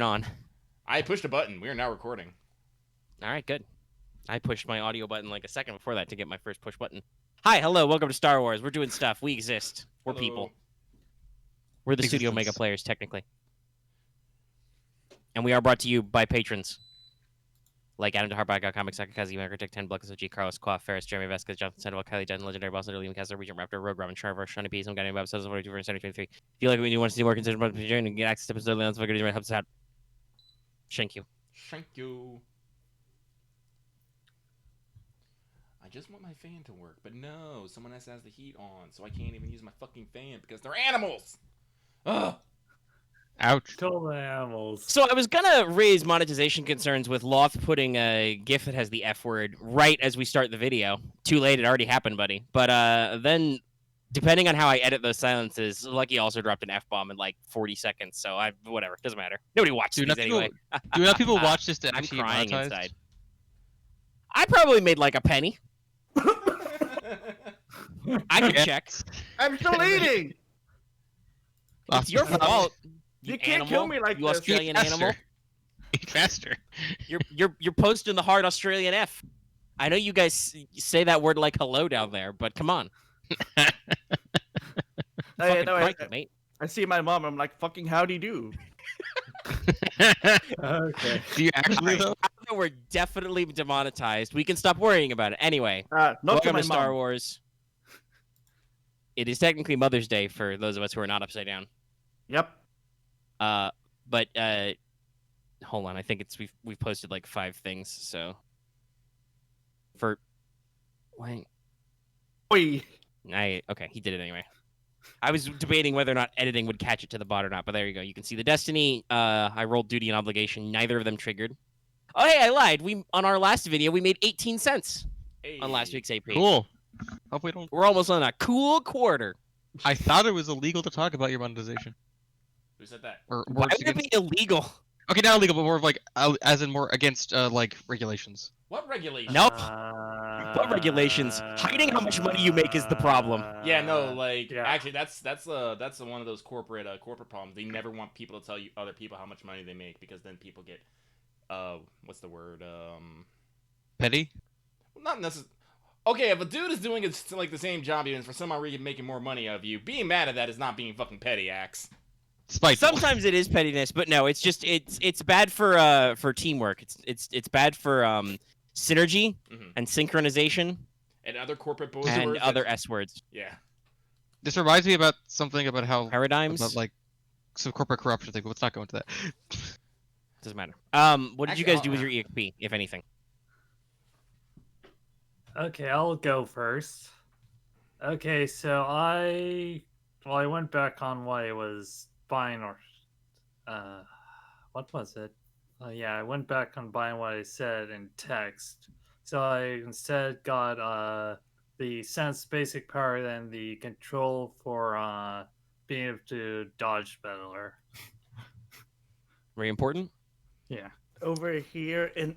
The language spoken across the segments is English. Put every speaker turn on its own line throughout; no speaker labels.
on.
I pushed a button. We are now recording.
All right, good. I pushed my audio button like a second before that to get my first push button. Hi, hello, welcome to Star Wars. We're doing stuff. We exist. We're
Hello.
people. We're the StudiOmega Players, technically. And we are brought to you by patrons. Like Adam DeHarback, Comics, Kazi, Margaret, 10 Blocks, G, Carlos, Quaff, Ferris, Jeremy Vesquez, Jonathan Sandoval, Kylie Dunn, Legendary Boss, Liam Kessler, Regent Raptor, Rogue Robin, Charver, Shiny P, some guy named Bob, 42 for 2023. If you like what you want to see more, consider about joining and get access to episode of the help us out. Thank you.
Thank you. I just want my fan to work, but no, someone has the heat on, so I can't even use my fucking fan because they're animals. Ugh.
Ouch.
Kill the animals.
So I was gonna raise monetization concerns with Loth putting a GIF that has the F word right as we start the video. Too late, it already happened, buddy. But then, depending on how I edit those silences, Lucky also dropped an F-bomb in like 40 seconds. So whatever, doesn't matter. Nobody watches these anyway.
Do enough people watch this to
I'm
actually
crying
monetize?
inside. I probably made like a penny. I can check.
I'm still eating.
It's your fault.
You can't kill me like
you
this.
Australian
Eat
animal.
Eat faster.
You're posting the hard Australian F. I know you guys say that word like hello down there, but come on. Fucking crikey, mate.
I see my mom. I'm like, fucking howdy do.
Okay.
Do you actually though?
Now that we're definitely demonetized, we can stop worrying about it. Anyway,
Not to
welcome
my
to Star
mom.
Wars. It is technically Mother's Day for those of us who are not upside down.
Yep.
But hold on, I think we've posted like 5 things. So wait,
Oi.
okay, he did it anyway. I was debating whether or not editing would catch it to the bot or not, but there you go. You can see the Destiny. I rolled Duty and Obligation. Neither of them triggered. Oh, hey, I lied. On our last video, we made 18 cents on last week's AP.
Cool. Hope we don't.
We're almost on a cool quarter.
I thought it was illegal to talk about your monetization.
Who said that?
Or
Why
worse
would it be illegal?
Okay, not illegal, but more of like, as in more against like regulations.
What regulation?
Nope. What regulations? Hiding how much money you make is the problem.
Yeah, no, like
Yeah.
actually, that's one of those corporate problems. They never want people to tell you other people how much money they make because then people get, what's the word?
Petty?
Not necessarily. Okay, if a dude is doing it like the same job and for some odd reason making more money of you, being mad at that is not being fucking petty, Axe.
Spiteful.
Sometimes it is pettiness, but no, it's just it's bad for teamwork. It's bad for synergy and synchronization
And other corporate
and
buzzwords.
other S words.
Yeah.
This reminds me about something about how
Paradigms.
about like some corporate corruption thing. But let's not go into that.
Doesn't matter. What did you
Actually,
guys do with your EXP, if anything?
Okay, I'll go first. Okay, so I went back on what I was buying, or what was it? Yeah, I went back on buying what I said in text. So I instead got the sense basic power and the control for being able to dodge better.
Very important.
Yeah.
Over here in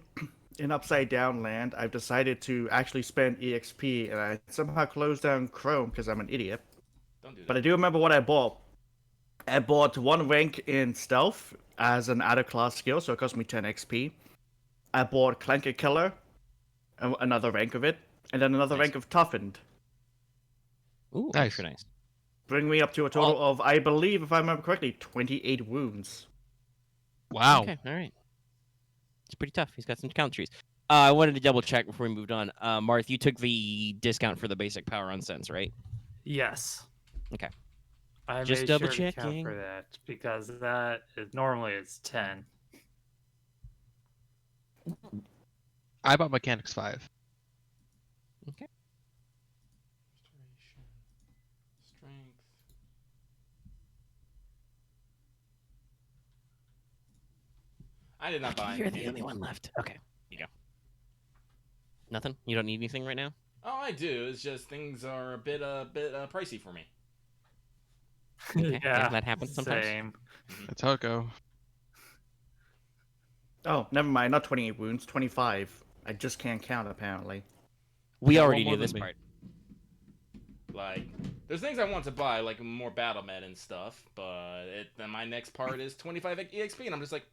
Upside Down Land, I've decided to actually spend EXP, and I somehow closed down Chrome because I'm an idiot.
Don't do that.
But I do remember what I bought. I bought 1 rank in Stealth as an added class skill, so it cost me 10 XP. I bought Clanker Killer, another rank of it, and then another rank of Toughened.
Ooh,
Nice.
very nice.
Bring me up to a total of, I believe, if I remember correctly, 28 wounds.
Wow.
Okay, all right. It's pretty tough. He's got some count trees. I wanted to double check before we moved on. Marth, you took the discount for the basic power on sense, right?
Yes.
Okay.
I
Just
made
double
sure to count
checking.
for that because that is normally it's 10.
I bought Mechanics 5.
Okay.
Restoration. Strength. I did not buy
You're the
anything.
only one left. Okay. You go. Nothing? You don't need anything right now?
Oh, I do. It's just things are a bit pricey for me.
Okay, yeah, that happens sometimes.
Same.
That's how it go.
Oh, never mind, not 28 wounds, 25. I just can't count, apparently.
We
Yeah,
already
one more
knew this
than me.
part.
Like There's things I want to buy, like more battle med and stuff, but then my next part is 25 EXP, and I'm just like,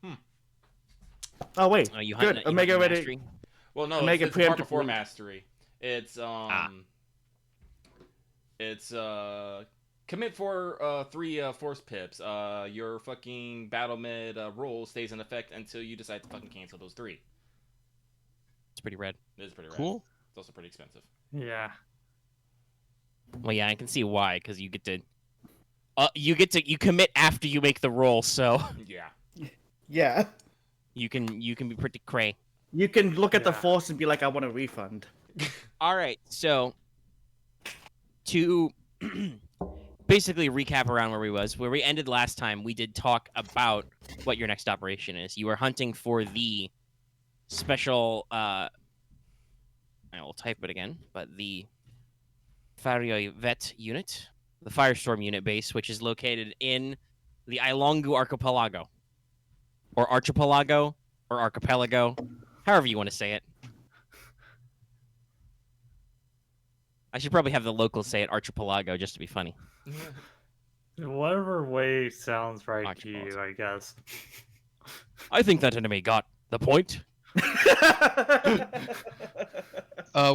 Oh wait,
You
good.
hunting
Omega ready.
mastery?
Well, no,
Omega
it's the part
preemptive
before
link.
mastery. It's it's commit for 3 force pips. Your fucking battle med roll stays in effect until you decide to fucking cancel those 3.
It's pretty red.
It is pretty rad.
Cool.
It's also pretty expensive.
Yeah.
Well, yeah, I can see why, because you get to, you commit after you make the roll, so
Yeah.
Yeah.
you can be pretty cray.
You can look at the
Yeah.
force and be like, I want a refund.
All right, so to basically recap around where we ended last time, we did talk about what your next operation is. You are hunting for the special, I will type it again, but the Vet unit, the Firestorm unit base, which is located in the Ilongu Archipelago, or Archipelago, or Archipelago, however you want to say it. I should probably have the locals say it Archipelago just to be funny.
Whatever way sounds right to
Archibald.
you, I guess.
I think that enemy got the point.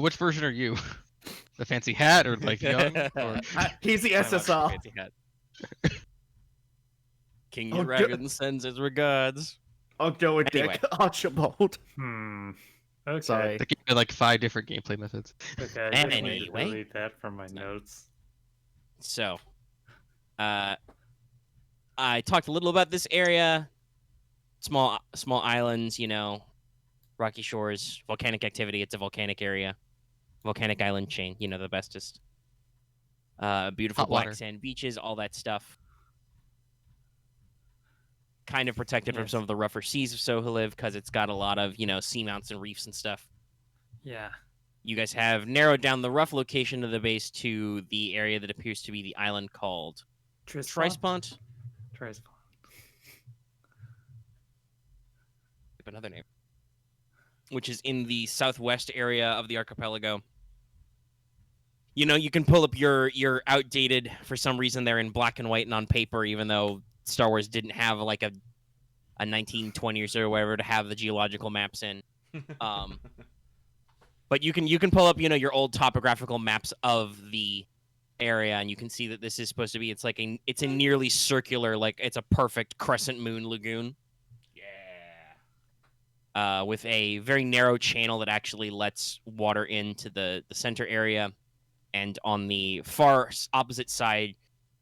Which version are you? The fancy hat or like young? Or...
He's the
I'm not
SSR.
fancy hat. King
Oh,
Dragon sends his regards.
I'll go with
Anyway.
Dick Archibald.
Okay.
Sorry.
They give you like 5 different gameplay methods.
Okay, I just need to
Anyway.
delete that from my notes.
So, I talked a little about this area. Small islands, rocky shores, volcanic activity. It's a volcanic area, volcanic island chain. The bestest. Beautiful
Hot
black
water.
sand beaches, all that stuff. Kind of protected from
Yes.
some of the rougher seas of Sohaliv because it's got a lot of seamounts and reefs and stuff.
Yeah.
You guys have narrowed down the rough location of the base to the area that appears to be the island called Trispont.
Trispont.
Another name, which is in the southwest area of the archipelago. You can pull up your outdated, for some reason they're in black and white and on paper, even though Star Wars didn't have like a 1920s or whatever to have the geological maps in. But you can pull up your old topographical maps of the area, and you can see that this is supposed to be it's a nearly circular, like it's a perfect crescent moon lagoon. With a very narrow channel that actually lets water into the center area. And on the far opposite side,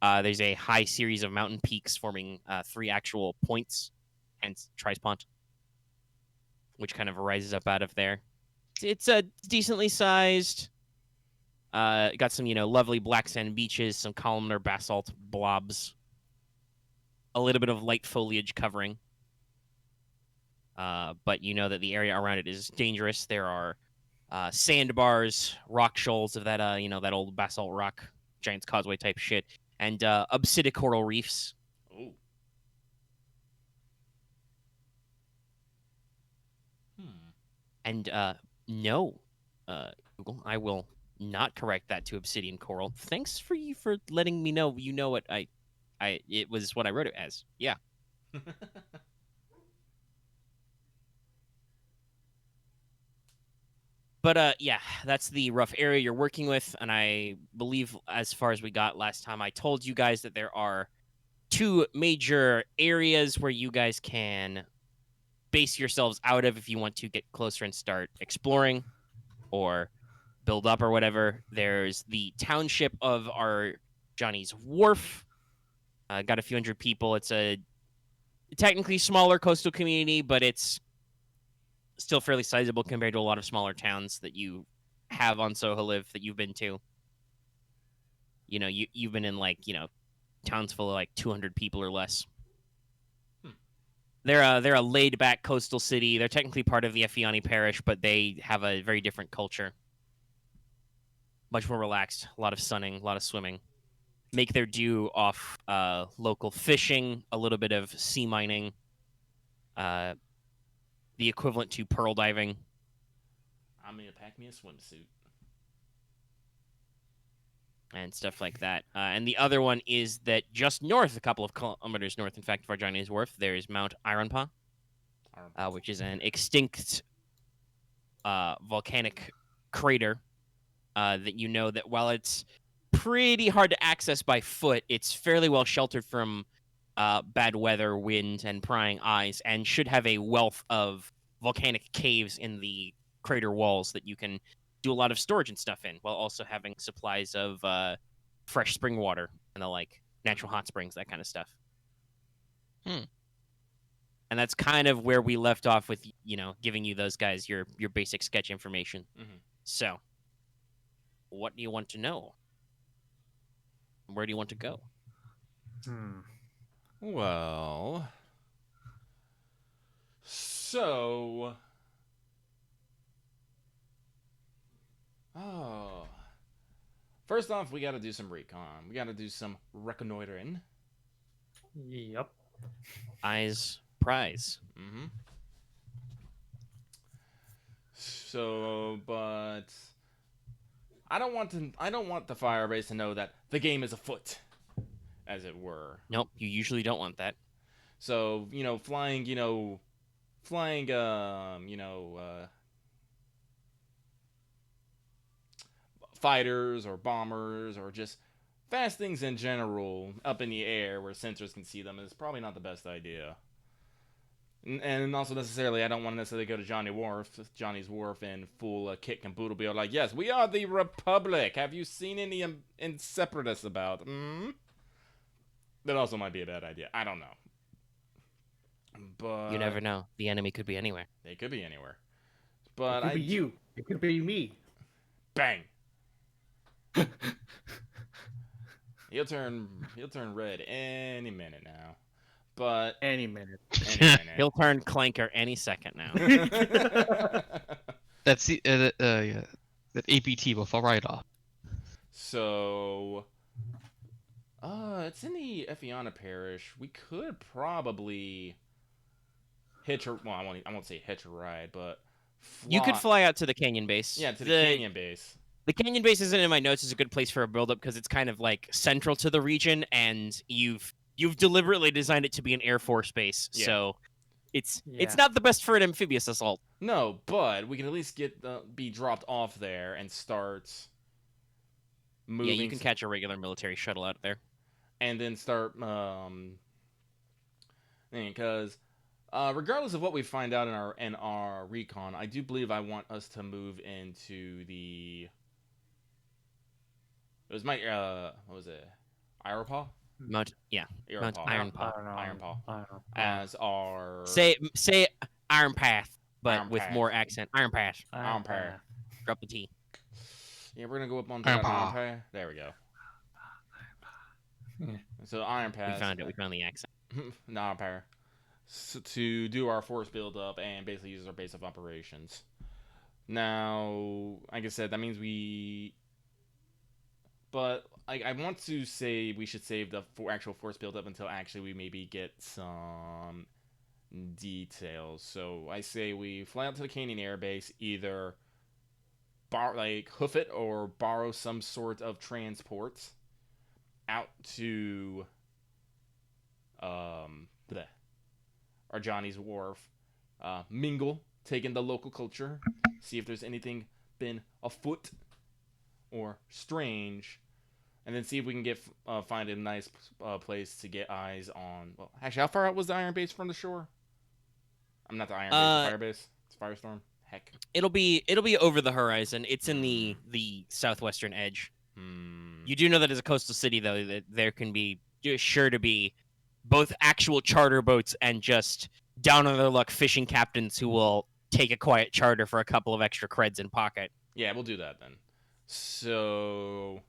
there's a high series of mountain peaks forming 3 actual points, hence Trispont, which kind of rises up out of there. It's decently sized. Got some, lovely black sand beaches, some columnar basalt blobs, a little bit of light foliage covering. But you know that the area around it is dangerous. There are sandbars, rock shoals of that, that old basalt rock, Giant's Causeway type shit, and obsidian coral reefs.
Ooh.
And no, Google, I will not correct that to obsidian coral. Thanks for letting me know. You know what it was what I wrote it as. Yeah. But yeah, that's the rough area you're working with, and I believe as far as we got last time, I told you guys that there are 2 major areas where you guys can base yourselves out of if you want to get closer and start exploring or build up or whatever. There's the township of Arjani's Wharf. Got a few hundred people. It's a technically smaller coastal community, but it's still fairly sizable compared to a lot of smaller towns that you have on Sohaliv that you've been to. You've been in towns full of 200 people or less. They're a laid back coastal city. They're technically part of the Efiani parish, but they have a very different culture. Much more relaxed, a lot of sunning, a lot of swimming. Make their due off local fishing, a little bit of sea mining, the equivalent to pearl diving.
I'm gonna pack me a swimsuit.
and stuff like that. And the other one is that just north, a couple of kilometers north, in fact, of Arjani's Wharf, there is Mount Aramaa, which is an extinct volcanic crater that you know that while it's pretty hard to access by foot, it's fairly well sheltered from bad weather, wind, and prying eyes, and should have a wealth of volcanic caves in the crater walls that you can do a lot of storage and stuff in, while also having supplies of fresh spring water and the like, natural hot springs, that kind of stuff. And that's kind of where we left off with, giving you those guys your basic sketch information. So, what do you want to know? Where do you want to go?
Well, so, first off, we got to do some recon. We got to do some reconnoitering.
Yep.
Eyes prize.
So, but I don't want the Firebase to know that the game is afoot, as it were.
Nope, you usually don't want that.
So, flying, fighters or bombers or just fast things in general up in the air where sensors can see them is probably not the best idea. And also necessarily, I don't want to necessarily go to Johnny's Wharf in full kick and boodle, be like, yes, we are the Republic. Have you seen any in separatists about? That also might be a bad idea. I don't know. But
You never know. The enemy could be anywhere.
They could be anywhere. But
It could be you. It could be me.
Bang. He'll turn red any minute now. But
Any minute.
any minute.
He'll turn clanker any second now.
That's the yeah. That APT will fall right off.
So, it's in the Effiana Parish. We could probably hitch a. Well, I won't say hitch a ride, but
You could fly out to the canyon base.
Yeah, to the canyon base.
The canyon base isn't in my notes as a good place for a build-up because it's kind of like central to the region, and you've deliberately designed it to be an Air Force base,
Yeah.
so it's not the best for an amphibious assault.
No, but we can at least be dropped off there and start moving.
Yeah, you can catch a regular military shuttle out there.
And then start because regardless of what we find out in our recon, I do believe I want us to move into the. It was my what was it? Aramaa?
Mount
Ironpaw.
Ironpaw.
As our
Say Iron Path, but
Iron
with
Path.
more accent. Iron Path.
Iron Path.
Drop the T.
Yeah, we're gonna go up on
Iron
Iron
Paw.
Path. There we go. So Iron Path.
We found it. We found the accent.
Iron Path. So, to do our force build up and basically use our base of operations. Now, like I said, that means we. But I want to say we should save the actual force build up until actually we maybe get some details. So I say we fly out to the Canyon Air Base, either hoof it or borrow some sort of transport out to Arjani's Wharf, mingle, take in the local culture, see if there's anything been afoot or strange, and then see if we can find a nice place to get eyes on. Well, actually, how far out was the Iron Base from the shore? I'm not the Iron Base, the Fire Base. It's Firestorm. Heck.
It'll be over the horizon. It's in the southwestern edge. You do know that as a coastal city, though, that there can be sure to be both actual charter boats and just down on their luck fishing captains who will take a quiet charter for a couple of extra creds in pocket.
Yeah, we'll do that then. So,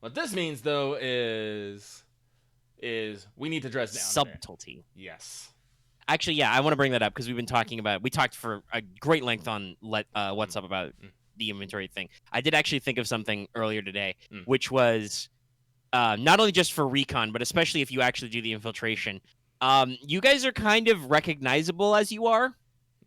what this means though is we need to dress down.
Subtlety.
Yes.
Actually, yeah, I want to bring that up because we talked for a great length on What's Up about the inventory thing. I did actually think of something earlier today, which was not only just for recon, but especially if you actually do the infiltration. You guys are kind of recognizable as you are.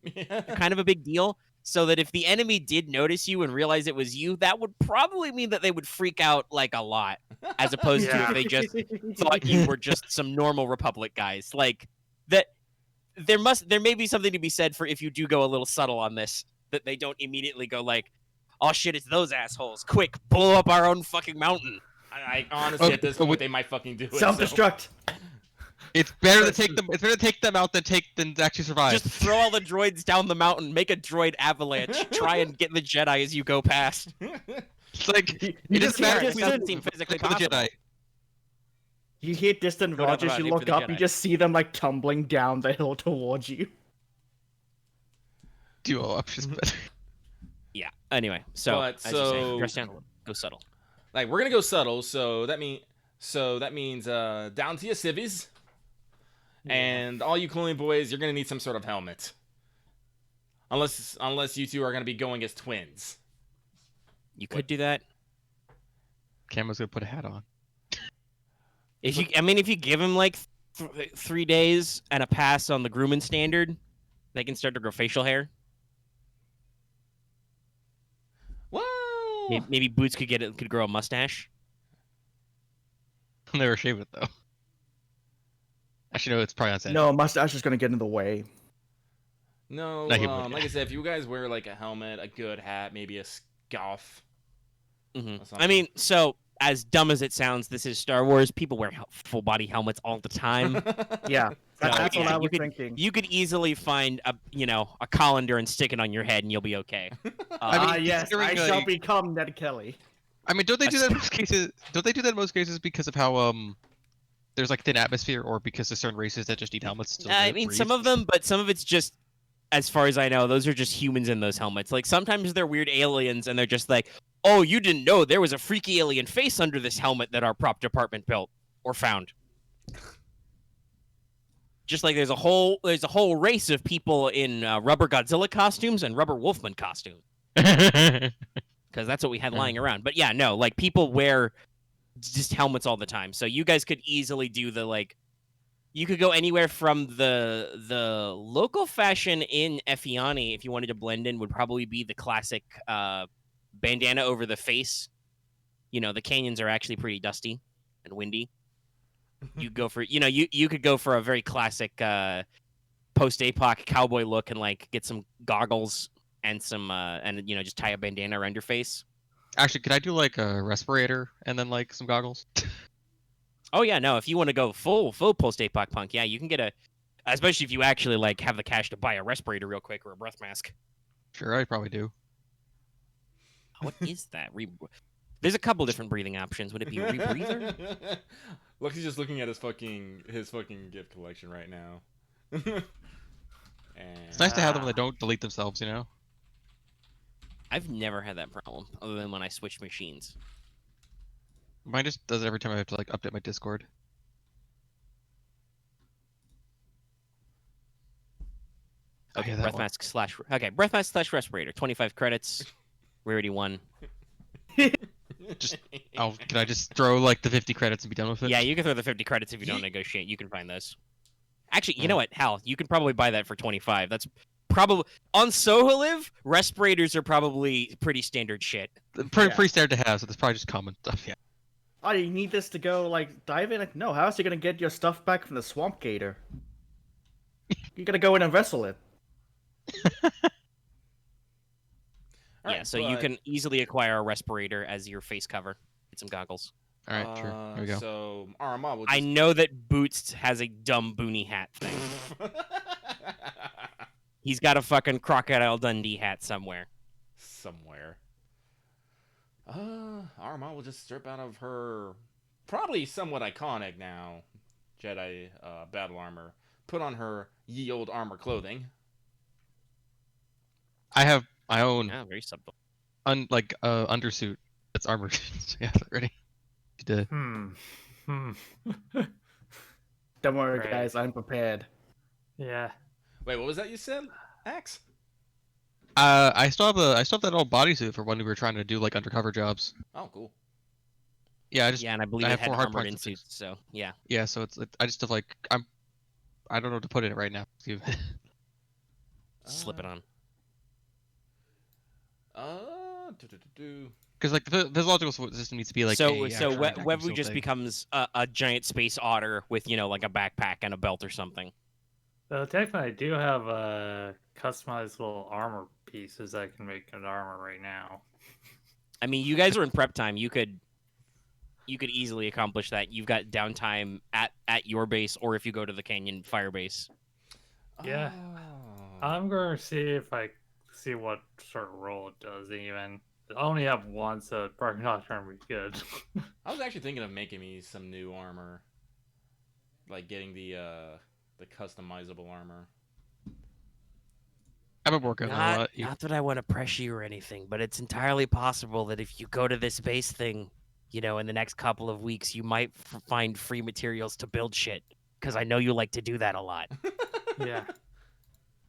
Yeah.
Kind of a big deal. so that if the enemy did notice you and realize it was you, that would probably mean that they would freak out like a lot, as opposed to
Yeah.
if they just thought you were just some normal Republic guys. Like that, there may be something to be said for if you do go a little subtle on this, that they don't immediately go like, "Oh shit, it's those assholes! Quick, blow up our own fucking mountain."
I honestly, at this point, they might fucking do it.
Self-destruct.
It's better to take them. It's better to take them out than to actually survive.
Just throw all the droids down the mountain, make a droid avalanche, try and get the Jedi as you go past.
It's like
You
it
just
doesn't matter.
hear
It doesn't
distant,
seem physically
For the
possible.
Jedi.
you hear distant
Go down the
Rogers,
mountain,
you
aim for
look
the
up, you
Jedi.
just see them like tumbling down the hill towards you.
Duo options better.
Yeah. Anyway, so
But,
as you say,
so-
dress down a little, go subtle.
Like, we're gonna go subtle, so that means down to your civvies, and all you cloning boys, you're gonna need some sort of helmet. Unless you two are gonna be going as twins.
You could do that.
Camo's gonna put a hat on.
If you give him like 3 days and a pass on the grooming standard, they can start to grow facial hair.
Whoa!
Maybe Boots could grow a mustache.
I'll never shave it though. Actually, no, it's probably on set.
No, mustache is gonna get in the way.
No,
No, he wouldn't.
like I said, if you guys wear like a helmet, a good hat, maybe a scarf.
Mhm.
Or
I mean,
something.
so as dumb as it sounds, this is Star Wars. People wear full body helmets all the time.
Yeah, that's what
yeah,
I was thinking.
You could easily find a colander and stick it on your head, and you'll be okay.
I mean,
Yes, I
considering,
shall
like-
become Ned Kelly.
I mean, don't they do that in most cases? Don't they do that in most cases because of how there's like thin atmosphere, or because there's certain races that just need helmets? To
I mean, some of them, but some of it's just, as far as I know, those are just humans in those helmets. Like sometimes they're weird aliens, and they're just like, "Oh, you didn't know there was a freaky alien face under this helmet that our prop department built or found." Just like there's a whole race of people in rubber Godzilla costumes and rubber Wolfman costumes, because that's what we had lying around. But yeah, no, like people wear just helmets all the time. So you guys could easily do the like, you could go anywhere from the local fashion in Effiani if you wanted to blend in would probably be the classic bandana over the face. You know, the canyons are actually pretty dusty and windy. You go for you could go for a very classic post-apoc cowboy look and like get some goggles and some and just tie a bandana around your face.
Actually, could I do like a respirator and then like some goggles?
Oh yeah, no, if you want to go full post-apoc punk, yeah, you can get especially if you actually like have the cash to buy a respirator real quick or a breath mask.
Sure, I probably do.
What is that? There's a couple different breathing options. Would it be a rebreather?
Look, he's just looking at his fucking gift collection right now. And
It's nice to have them that don't delete themselves, you know?
I've never had that problem, other than when I switched machines.
Mine just does it every time I have to like update my Discord.
Okay,
yeah, that
breath
one.
mask slash. Okay, breath mask slash respirator. 25 credits. We already won.
Oh, can I just throw like the 50 credits and be done with it?
Yeah, you can throw the 50 credits if you don't negotiate. You can find those. Actually, you know what? Hal, you can probably buy that for 25. That's probably on Soholiv. Respirators are probably pretty standard shit.
Pretty standard to have, so that's probably just common stuff. Yeah.
Oh, you need this to go like dive in? Like, no, how else are you gonna get your stuff back from the swamp gator? You gotta go in and wrestle it.
Yeah,
Alright,
so you
but-
can easily acquire a respirator as your face cover. Get some goggles.
All right, sure. There we go.
So Aramaa will
I
just...
know that Boots has a dumb boonie hat thing. He's got a fucking Crocodile Dundee hat somewhere.
Somewhere. Aramaa will just strip out of her probably somewhat iconic now Jedi battle armor. Put on her ye old armor clothing.
I have my own
Yeah, very subtle.
undersuit that's armored. So yeah, ready. To...
Don't worry,
Right.
guys, I'm prepared.
Yeah.
Wait, what was that you said, Axe?
I still have that old bodysuit for when we were trying to do like undercover jobs.
Oh, cool.
Yeah,
Yeah, and I believe
I
it
have
had
4 hard
armored
points and
insuits, so yeah.
yeah. So I just have like I don't know what to put in it right now.
Slip it on.
Because like the physiological system needs to be like
so
a
so
actual vacuum
Wevu
seal
just
thing.
becomes a giant space otter with like a backpack and a belt or something.
So technically, I do have customizable armor pieces I can make an armor right now.
I mean, you guys are in prep time. You could easily accomplish that. You've got downtime at your base, or if you go to the Canyon Fire Base.
Yeah.
Oh.
I'm going to see if I see what sort of roll it does even. I only have one, so it's probably not going to be good.
I was actually thinking of making me some new armor, like getting the customizable armor.
I've been working on a lot.
Not that I want to pressure you or anything, but it's entirely possible that if you go to this base thing, in the next couple of weeks, you might find free materials to build shit. Because I know you like to do that a lot.
Yeah.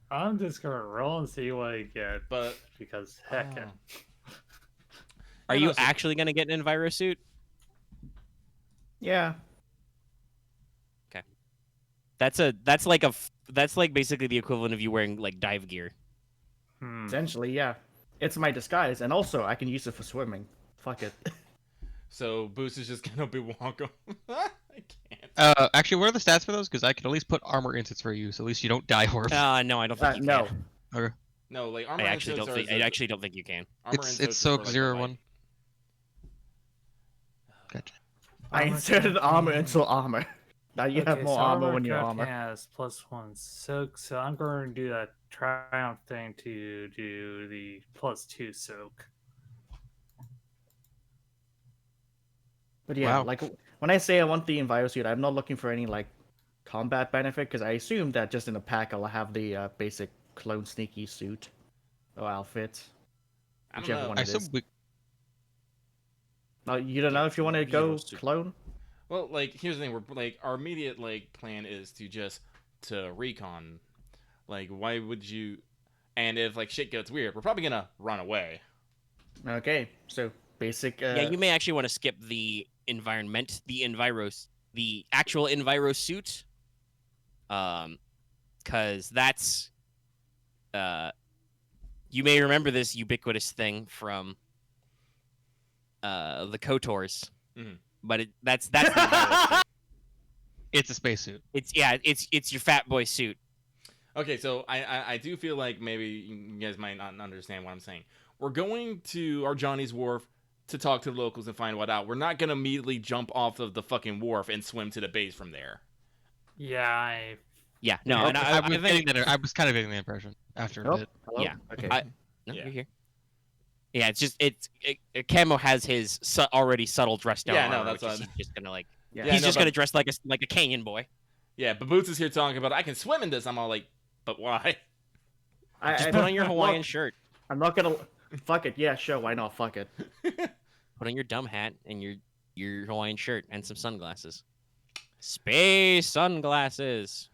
I'm just going to roll and see what I get.
But
Because heck it.
Are
Yeah,
you
no, so-
actually going to get an Enviro suit?
Yeah.
That's like basically the equivalent of you wearing like dive gear.
Essentially, yeah. It's my disguise, and also I can use it for swimming. Fuck it.
So Boost is just gonna be walking. I can't.
Actually, what are the stats for those? Because I can at least put armor instants for you, so at least you don't die horse.
No, I don't think you
No.
can.
Okay.
No, like
I
armor
actually
inserts
don't
are
think. I actually don't think you can.
armor
It's
inserts
so
are for, like, the
0
light.
1. Gotcha.
I inserted armor into armor. Now you have more armor when you're armor.
Has +1 soak, so I'm going to do that triumph thing to do the +2 soak.
But yeah,
Wow.
like when I say I want the Enviro suit, I'm not looking for any like combat benefit because I assume that just in the pack I'll have the basic clone sneaky suit or outfit.
I don't
Whichever
know.
one
I
it is.
assume we...
Now, you don't know if you want to go
Enviro suit.
clone?
Well, like here's the thing: we're like our immediate like plan is to recon. Like, why would you? And if like shit gets weird, we're probably gonna run away.
Okay, so basic.
Yeah, you may actually want to skip the environment, the actual Enviro suit, because that's, you may remember this ubiquitous thing from, the KOTORs,
Mhm.
but that's the Enviro suit.
It's a spacesuit.
It's your fat boy suit.
Okay, so I do feel like maybe you guys might not understand what I'm saying. We're going to Arjani's Wharf to talk to the locals and find what out. We're not gonna immediately jump off of the fucking wharf and swim to the base from there.
Yeah,
Yeah, no,
Okay,
and I
was
think
I was kind of getting the impression after a
Oh,
bit.
hello?
Yeah.
Okay.
no,
Yeah.
you're here. Yeah, it's just Camo has his already subtle dressed down
Yeah, no,
armor,
that's
which is
what-
he's just gonna like.
Yeah,
He's
no,
just
but-
gonna dress like a canyon boy.
Yeah, but Boots is here talking about I can swim in this. I'm all like, but why?
Just put on your Hawaiian shirt.
I'm not gonna. Fuck it. Yeah, sure. Why not? Fuck it.
Put on your dumb hat and your Hawaiian shirt and some sunglasses. Space sunglasses.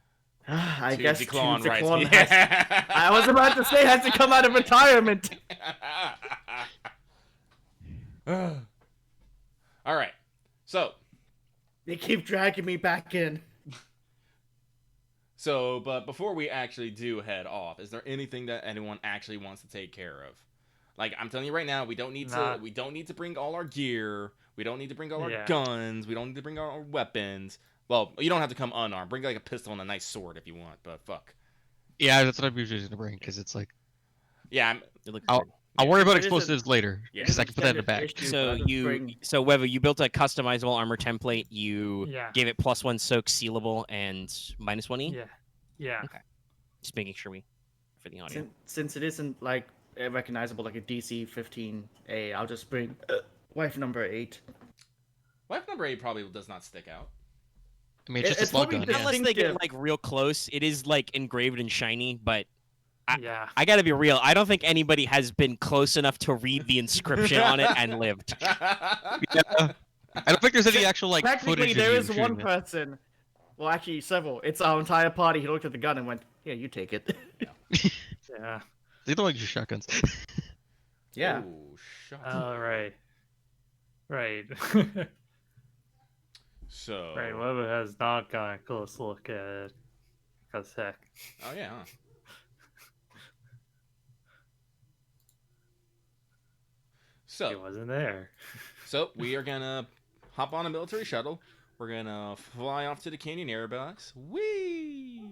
I
To
guess
the clone, right?
Clone has- I was about to say has to come out of retirement.
All right. So,
They keep dragging me back in.
but before we actually do head off, is there anything that anyone actually wants to take care of? Like I'm telling you right now, we don't need to bring all our gear. We don't need to bring all our
Yeah.
guns. We don't need to bring all our weapons. Well, you don't have to come unarmed. Bring like a pistol and a nice sword if you want, but fuck.
Yeah, that's what I'm usually gonna bring because it's like
Yeah,
It looks
I'll-
good.
I'll worry about
It is a-
explosives later
Yeah.
because I can put that in the back.
Issue,
So
but I just bring-
Wevu, you built a customizable armor template. You
Yeah.
gave it +1 soak, sealable, and -1 E.
yeah.
Just making sure for the audio.
Since it isn't like recognizable like a DC 15A, I'll just bring wife number 8.
wife number 8 probably does not stick out.
I mean, it's just
It's
a slug
probably
gun.
just-
Yeah.
Unless they get
distinctive.
like real close, it is like engraved and shiny. But
Yeah.
I gotta be real. I don't think anybody has been close enough to read the inscription on it and lived.
Yeah. I don't think there's any actual like
Technically,
footage
there
of you
is one
shooting it.
person. Well, actually, several. It's our entire party. He looked at the gun and went, "Yeah, you take it."
Yeah.
They don't like your shotguns.
Yeah.
Ooh, shut
Oh, right. Right.
So.
Right. Webu has not gotten a close look at it. Because heck.
Oh yeah. Huh. So,
It wasn't there.
so we are gonna hop on a military shuttle. We're gonna fly off to the Canyon Airbox. Whee!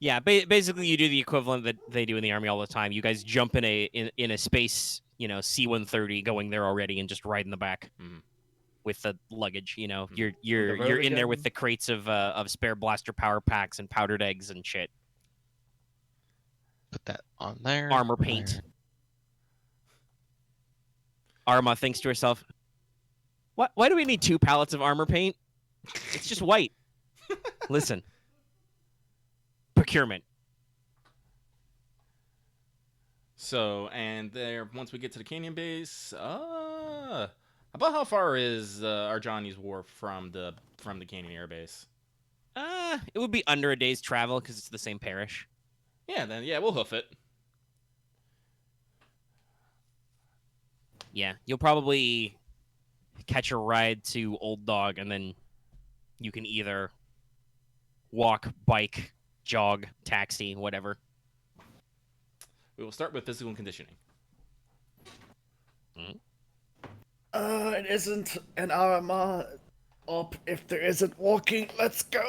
Yeah, basically you do the equivalent that they do in the army all the time. You guys jump in a space, C-130 going there already and just ride in the back
Mhm.
with the luggage.
Mhm.
You're in there with
gun.
the crates of spare blaster power packs and powdered eggs and shit.
Put that on there.
Armor paint. Aramaa thinks to herself, Why do we need 2 pallets of armor paint? It's just white. Listen. Procurement.
So, and there, once we get to the Canyon base, about how far is Arjani's Wharf from the Canyon Air Base?
It would be under a day's travel because it's the same parish.
Yeah, then we'll hoof it.
Yeah, you'll probably catch a ride to Old Dog, and then you can either walk, bike, jog, taxi, whatever.
We will start with physical conditioning.
It isn't an Aramaa up if there isn't walking. Let's go.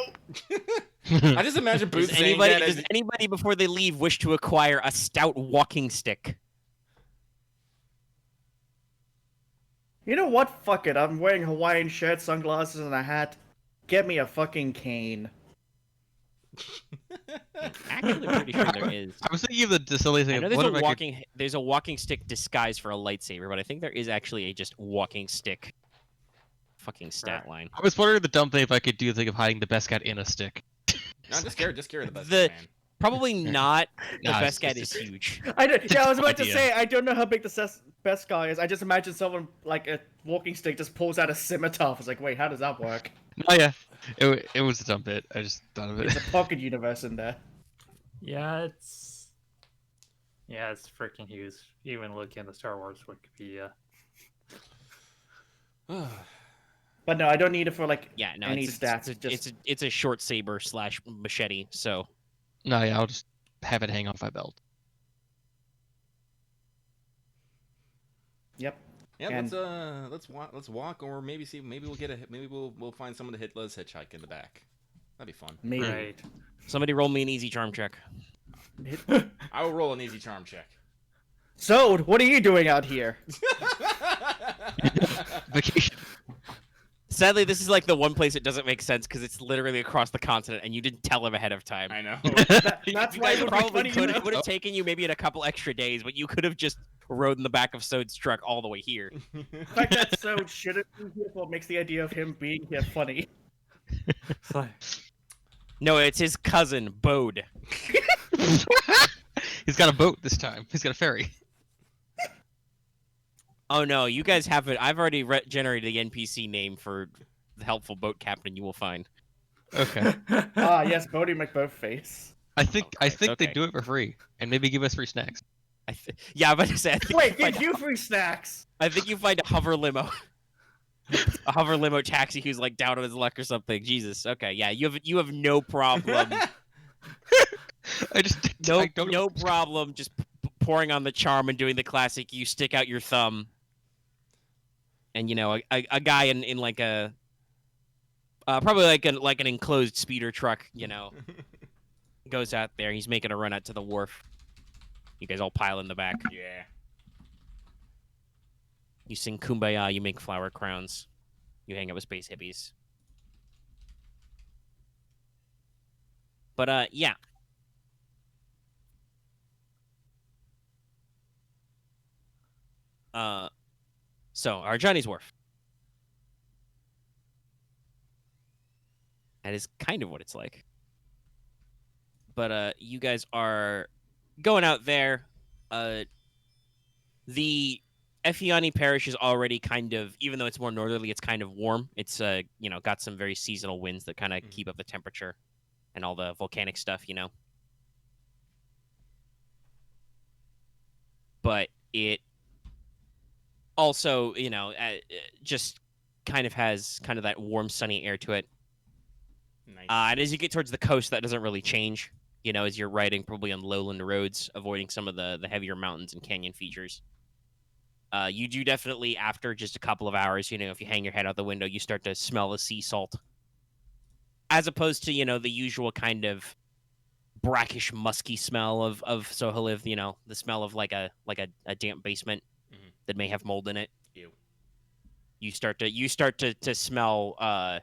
I just imagine Booth saying that
Does anybody before they leave wish to acquire a stout walking stick?
You know what? Fuck it. I'm wearing Hawaiian shirt, sunglasses, and a hat. Get me a fucking cane.
Actually, pretty sure there is.
I was thinking of the silly
I
thing.
know
Of
there's
what
a
if I could-
there's a walking stick disguised for a lightsaber, but I think there is actually a just walking stick fucking stat line.
I was wondering the dumb thing if I could do the thing of hiding the best cat in a stick.
No, just carry the best
The-
man.
Probably not. The
Nah,
best guy
it's
is huge.
I was about to
idea.
say, I don't know how big the best guy is. I just imagine someone, like, a walking stick just pulls out a scimitar. It's like, wait, how does that work?
Oh yeah, it was a dumb bit. I just thought of it.
It's a pocket universe in there.
Yeah, it's freaking huge. Even looking at the Star Wars Wikipedia.
But no, I don't need it for, like,
Yeah, no,
any
it's
stats.
it's a short saber / machete. So
No, yeah, I'll just have it hang off my belt.
Yep.
Yeah,
And-
let's walk, or maybe we'll find someone to let's hitchhike in the back. That'd be fun.
Maybe.
Right.
somebody roll me an easy charm check.
I will roll an easy charm check.
So, what are you doing out here?
Vacation.
Sadly, this is like the one place it doesn't make sense because it's literally across the continent, and you didn't tell him ahead of time.
I know.
That's
You
why
guys
it would be
probably
funny,
could.
you know?
It would have taken you maybe in a couple extra days, but you could have just rode in the back of Sode's truck all the way here.
The fact that So shouldn't be here is what makes the idea of him being here funny.
It's like,
No, it's his cousin Bode.
He's got a boat this time. He's got a ferry.
Oh no, you guys have it. I've already generated the NPC name for the helpful boat captain you will find.
Okay.
Ah, yes, Bodie McBoatface.
I think
Okay,
they do it for free and maybe give us free snacks.
Yeah, I'm about to say. I think,
Wait,
you find,
give you free snacks!
I think you find a hover limo, a hover limo taxi who's like down on his luck or something. Jesus. Okay, yeah, you have no problem.
I just
No,
I don't
no problem. Just pouring on the charm and doing the classic. You stick out your thumb, and a guy in like a probably like an enclosed speeder truck, goes out there. He's making a run out to the wharf. You guys all pile in the back.
Yeah.
You sing Kumbaya. You make flower crowns. You hang out with space hippies. But yeah. So Arjani's Wharf. That is kind of what it's like. But you guys are going out there. The Efiani Parish is already kind of, even though it's more northerly, it's kind of warm. It's got some very seasonal winds that kind of keep up the temperature and all the volcanic stuff, But it also, just kind of has kind of that warm, sunny air to it.
Nice.
And as you get towards the coast, that doesn't really change. As you're riding probably on lowland roads, avoiding some of the heavier mountains and canyon features. You do definitely, after just a couple of hours, if you hang your head out the window, you start to smell the sea salt. As opposed to, the usual kind of brackish, musky smell of Sohaliv, the smell of like a damp basement that may have mold in it.
Ew.
You start to smell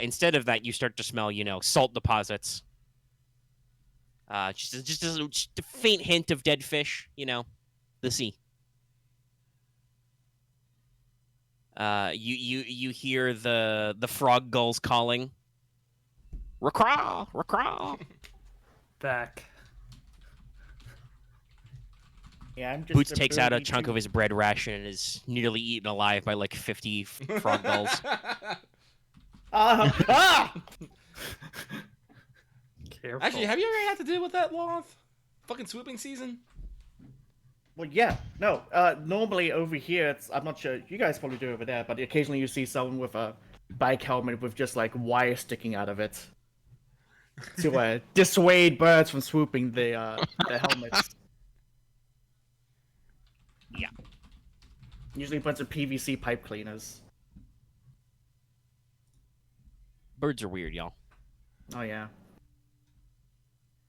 instead of that, you start to smell, salt deposits. Just a faint hint of dead fish, the sea. You hear the frog gulls calling. Recraw, recraw.
Back.
Yeah, I'm just.
Boots takes out a chunk of his bread ration and is nearly eaten alive by like 50 frog gulls.
Careful.
Actually, have you ever had to deal with that, Loth? Fucking swooping season?
Well, yeah, no. Normally over here, I'm not sure. You guys probably do over there, but occasionally you see someone with a bike helmet with just like wire sticking out of it to dissuade birds from swooping the helmets.
Yeah.
Usually a bunch of PVC pipe cleaners.
Birds are weird, y'all.
Oh yeah.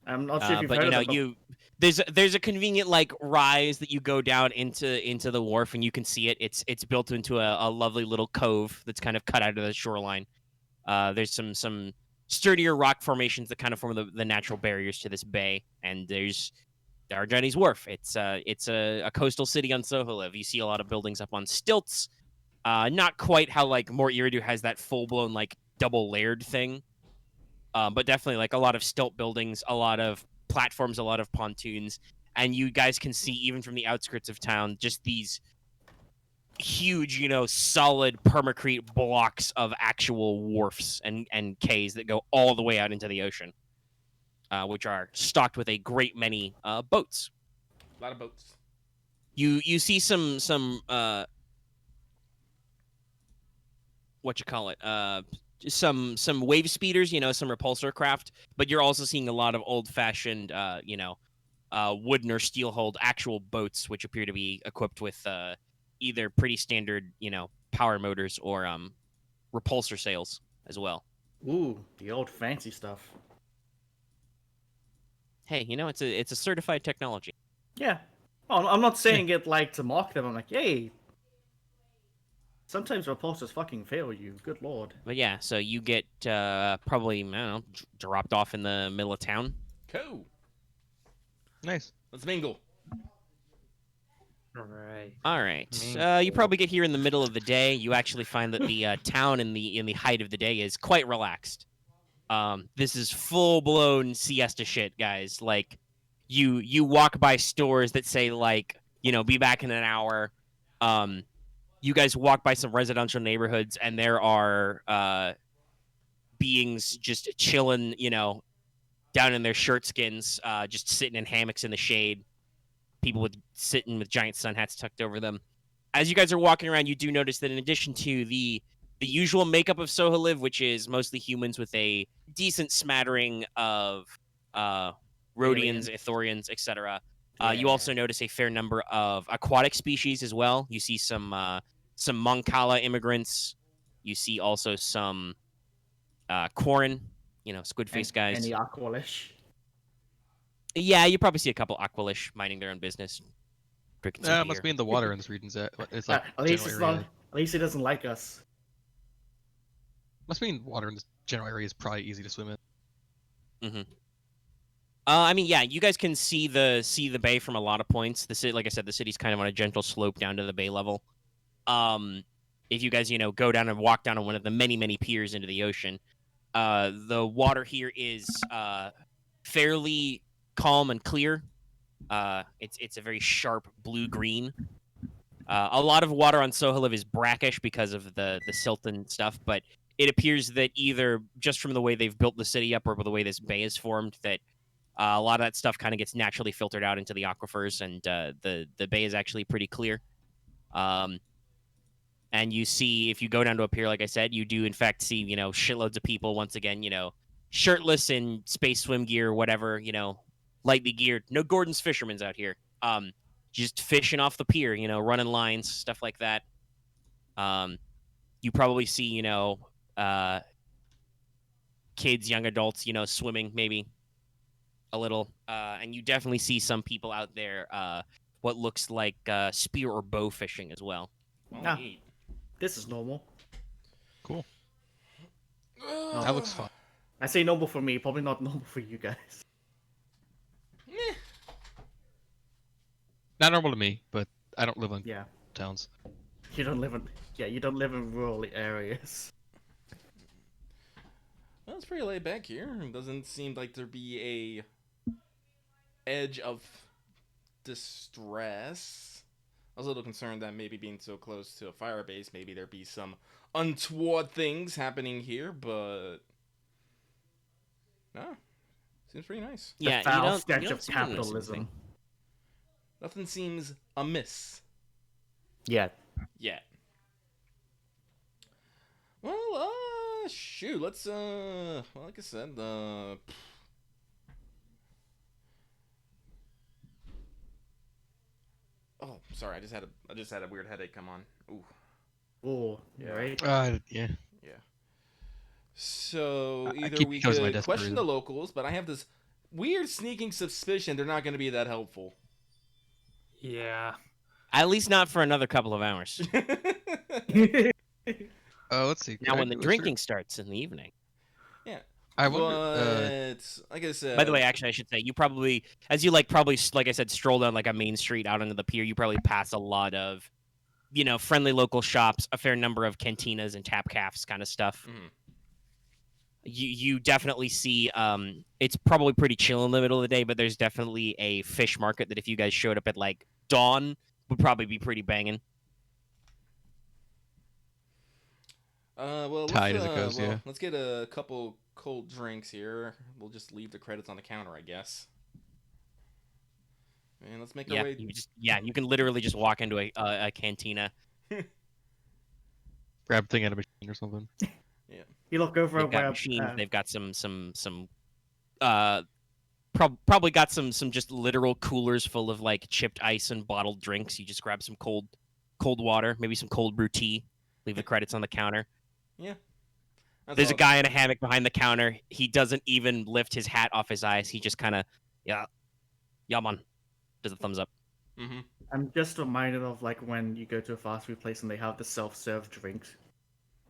I'm not sure if you've
But
heard of them.
there's a convenient like rise that you go down into the wharf, and you can see it. It's built into a lovely little cove that's kind of cut out of the shoreline. There's some sturdier rock formations that kind of form the natural barriers to this bay, and there's Arjani's Wharf. It's a coastal city on Sohaliv. You see a lot of buildings up on stilts. Not quite how like Mor Iridu has that full blown like double layered thing. But definitely like a lot of stilt buildings, a lot of platforms, a lot of pontoons, and you guys can see even from the outskirts of town just these huge, solid permacrete blocks of actual wharfs and quays that go all the way out into the ocean, which are stocked with a great many boats.
A lot of boats.
You see some what you call it some wave speeders, some repulsor craft, but you're also seeing a lot of old-fashioned, wooden or steel-hulled actual boats, which appear to be equipped with either pretty standard, power motors or repulsor sails as well.
Ooh, the old fancy stuff.
Hey, it's a certified technology.
Yeah. Oh, I'm not saying it like to mock them. I'm like, hey. Sometimes repulsors fucking fail you. Good lord.
But yeah, so you get probably, I don't know, dropped off in the middle of town.
Cool.
Nice.
Let's mingle.
All
right. You probably get here in the middle of the day. You actually find that the town in the height of the day is quite relaxed. This is full blown siesta shit, guys. Like, you walk by stores that say like, be back in an hour. You guys walk by some residential neighborhoods, and there are beings just chilling, down in their shirt skins, just sitting in hammocks in the shade. People sitting with giant sun hats tucked over them. As you guys are walking around, you do notice that in addition to the usual makeup of Sohaliv, which is mostly humans with a decent smattering of Rhodians, Ithorians, etc., you also notice a fair number of aquatic species as well. You see some Moncala immigrants. You see also some Quarren, squid-faced guys.
Any Aqualish.
Yeah, you probably see a couple Aqualish minding their own business. Drinking some
It must
beer.
be in the water in this region. It's like
At least
general
it's
area.
not. At least he doesn't like us.
Must mean water in this general area is probably easy to swim in.
Mm-hmm. I mean, yeah, you guys can see the bay from a lot of points. The city, like I said, the city's kind of on a gentle slope down to the bay level. If you guys, go down and walk down on one of the many, many piers into the ocean, the water here is fairly calm and clear. It's a very sharp blue-green. A lot of water on Sohaliv is brackish because of the silt and stuff, but it appears that either just from the way they've built the city up or the way this bay is formed, that a lot of that stuff kind of gets naturally filtered out into the aquifers, and the bay is actually pretty clear. And you see, if you go down to a pier, like I said, you do in fact see, shitloads of people once again, shirtless in space swim gear, whatever, lightly geared. No Gordon's fishermen's out here. just fishing off the pier, running lines, stuff like that. You probably see, kids, young adults, swimming maybe a little. And you definitely see some people out there, what looks like spear or bow fishing as well.
Ah, this is normal.
Cool. That looks fun.
I say normal for me, probably not normal for you guys.
Not normal to me, but I don't live in
Yeah,
towns.
you don't live in rural areas.
Well, it's pretty laid back here. It doesn't seem like there be a edge of distress. I was a little concerned that maybe being so close to a fire base, maybe there'd be some untoward things happening here, but no, seems pretty nice.
The
Yeah,
foul
you don't
stench
see
of
anything.
capitalism.
Nothing seems amiss
Yeah.
yet. Well, shoot, let's well, like I said, oh, sorry, I just had a weird headache come on. Ooh.
Oh,
Yeah.
right.
Yeah.
Yeah. So
I
either
keep
we
because of my
could
desk
question
reason.
the locals, but I have this weird sneaking suspicion they're not going to be that helpful.
Yeah.
At least not for another couple of hours.
Let's see.
Now, when the drinking starts in the evening.
I wonder.
But like I said,
By the way, actually, I should say you probably, as you like I said, stroll down like a main street out onto the pier. You probably pass a lot of, friendly local shops, a fair number of cantinas and tap cafes, kind of stuff.
Mhm.
You definitely see. It's probably pretty chill in the middle of the day, but there's definitely a fish market that if you guys showed up at like dawn would probably be pretty banging.
well,
Tight
let's,
as it goes, yeah.
let's get a couple cold drinks here. We'll just leave the credits on the counter, I guess. And let's make our
Yeah,
way.
you can literally just walk into a cantina.
Grab a thing out of a machine or something.
You look over
They've
at
got
where
machines. They've got probably got some just literal coolers full of like chipped ice and bottled drinks. You just grab some cold water, maybe some cold brew tea. Leave the credits on the counter.
Yeah. That's
There's a
all.
guy in a hammock behind the counter. He doesn't even lift his hat off his eyes. He just kind of, yeah, man, does a thumbs up.
Mm-hmm.
I'm just reminded of like when you go to a fast food place and they have the self-serve drinks,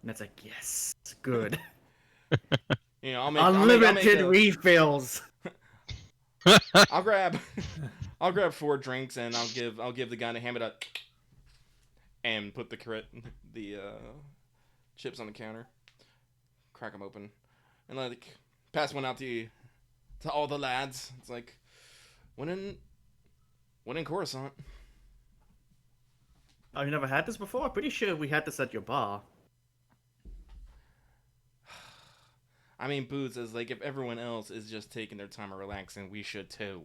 and it's like, yes, it's good.
I'll
Unlimited refills.
I'll grab 4 drinks and I'll give the guy in a hammock and put the chips on the counter, crack them open, and like pass one out to all the lads. It's like when in Coruscant.
Oh, you never had this before? I'm pretty sure we had this at your bar.
I mean, Boots is like, if everyone else is just taking their time and relaxing, we should too.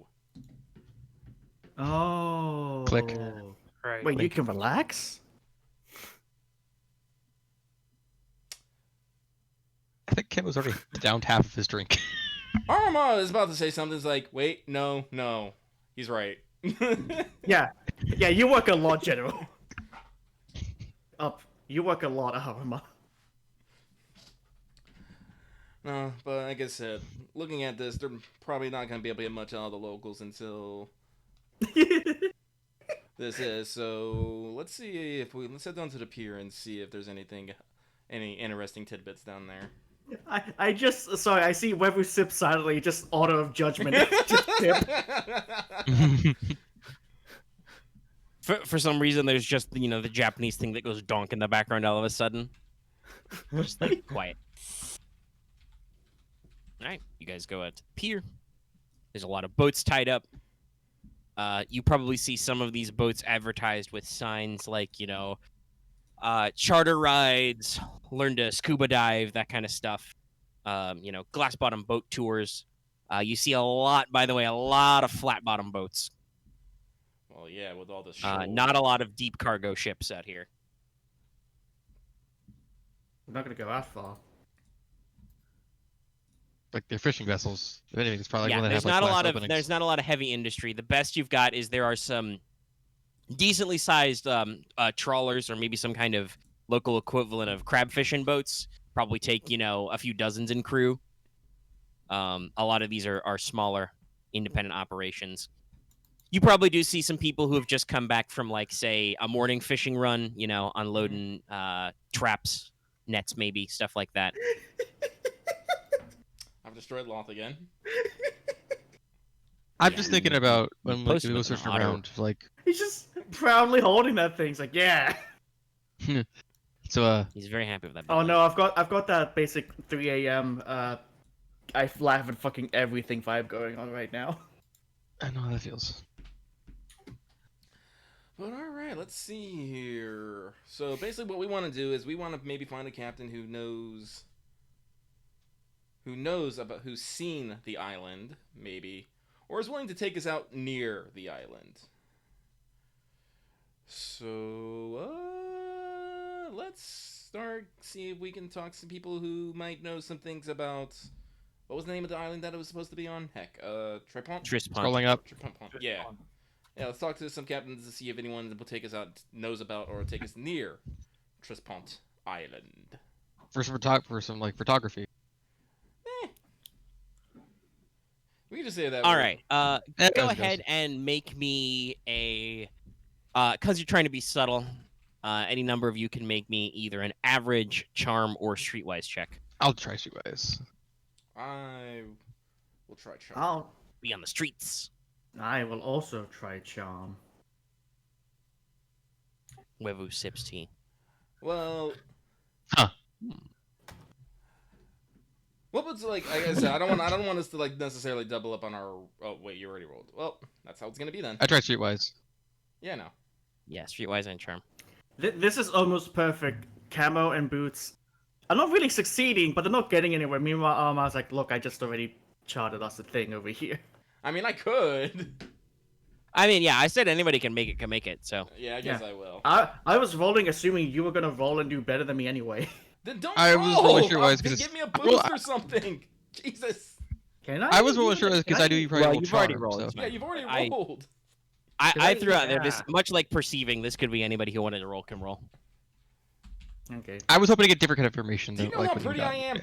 Oh.
Click.
Right.
Wait, you can relax?
I think Kim was already downed half of his drink.
Aramaa is about to say something. It's like, wait, no, he's right.
Yeah. Yeah, you work a lot, General. You work a lot, Aramaa.
No, but like I said, looking at this, they're probably not going to be able to get much out of the locals until this is. So let's see let's head down to the pier and see if there's any interesting tidbits down there.
I see Wevuguk sip silently, just order of judgment. Just dip.
For some reason, there's just the Japanese thing that goes donk in the background all of a sudden. Just like quiet. All right, you guys go out to the pier. There's a lot of boats tied up. You probably see some of these boats advertised with signs like, charter rides, learn to scuba dive, that kind of stuff. Glass bottom boat tours. You see a lot of flat bottom boats.
Well, yeah, with all this
Not a lot of deep cargo ships out here.
We're not gonna go that far.
Like they're fishing vessels. If anything, it's probably
Yeah,
one that
there's
have, like,
not a
glass
lot of
openings.
there's not a lot of heavy industry. The best you've got is there are some decently sized trawlers or maybe some kind of local equivalent of crab fishing boats. Probably take a few dozens in crew. A lot of these are smaller independent operations. You probably do see some people who have just come back from, like, say, a morning fishing run, unloading traps, nets, maybe, stuff like that.
I've destroyed Loth again.
I'm
Yeah.
just thinking about when like
Posted
we go
with an
searching
otter.
around, like
He's just proudly holding that thing. He's like, yeah.
so.
He's very happy with that.
Oh
big
no,
leg.
I've got that basic 3 a.m. I laugh at fucking everything vibe going on right now.
I know how that feels.
But alright, let's see here. So basically what we want to do is we want to maybe find a captain who's seen the island, maybe, or is willing to take us out near the island. So, let's see if we can talk to people who might know some things about, what was the name of the island that it was supposed to be on? Heck, Trispont?
Trispont.
Scrolling up.
Trispont, yeah. Yeah, let's talk to some captains to see if anyone will take us out, knows about, or take us near Trispont Island.
For some photography.
We can just say that.
All right.
Yeah,
Go
goes.
ahead and make me a. Because you're trying to be subtle, any number of you can make me either an average, charm, or streetwise check.
I'll try Streetwise.
I will try charm.
I'll
Be on the streets.
I will also try charm.
Wevuguk sips tea.
Well.
Huh.
What was like I said, I don't want us to like necessarily double up on our. Oh wait, you already rolled. Well, that's how it's gonna be then.
I tried Streetwise.
Yeah, no.
Yeah, streetwise and charm.
This is almost perfect. Camo and boots. I'm not really succeeding, but they're not getting anywhere. Meanwhile, I was like, look, I just already charted us a thing over here.
I mean, I could.
I mean, yeah, I said anybody can make it. So
Yeah, I guess I will.
I was rolling assuming you were gonna roll and do better than me anyway.
Then don't
I
roll.
was rolling Streetwise 'cause
Give me a
well,
boost or something. Jesus.
Can I?
I was rolling Streetwise because I knew you probably
Well,
rolled
you've already
charm,
rolled.
so.
It's
Yeah, you've already
I-
rolled.
I threw out there
Yeah.
this much like perceiving. This could be anybody who wanted to roll can roll.
Okay.
I was hoping to get different kind of information.
Do you
though,
know
like
how
when
pretty
got-
I am?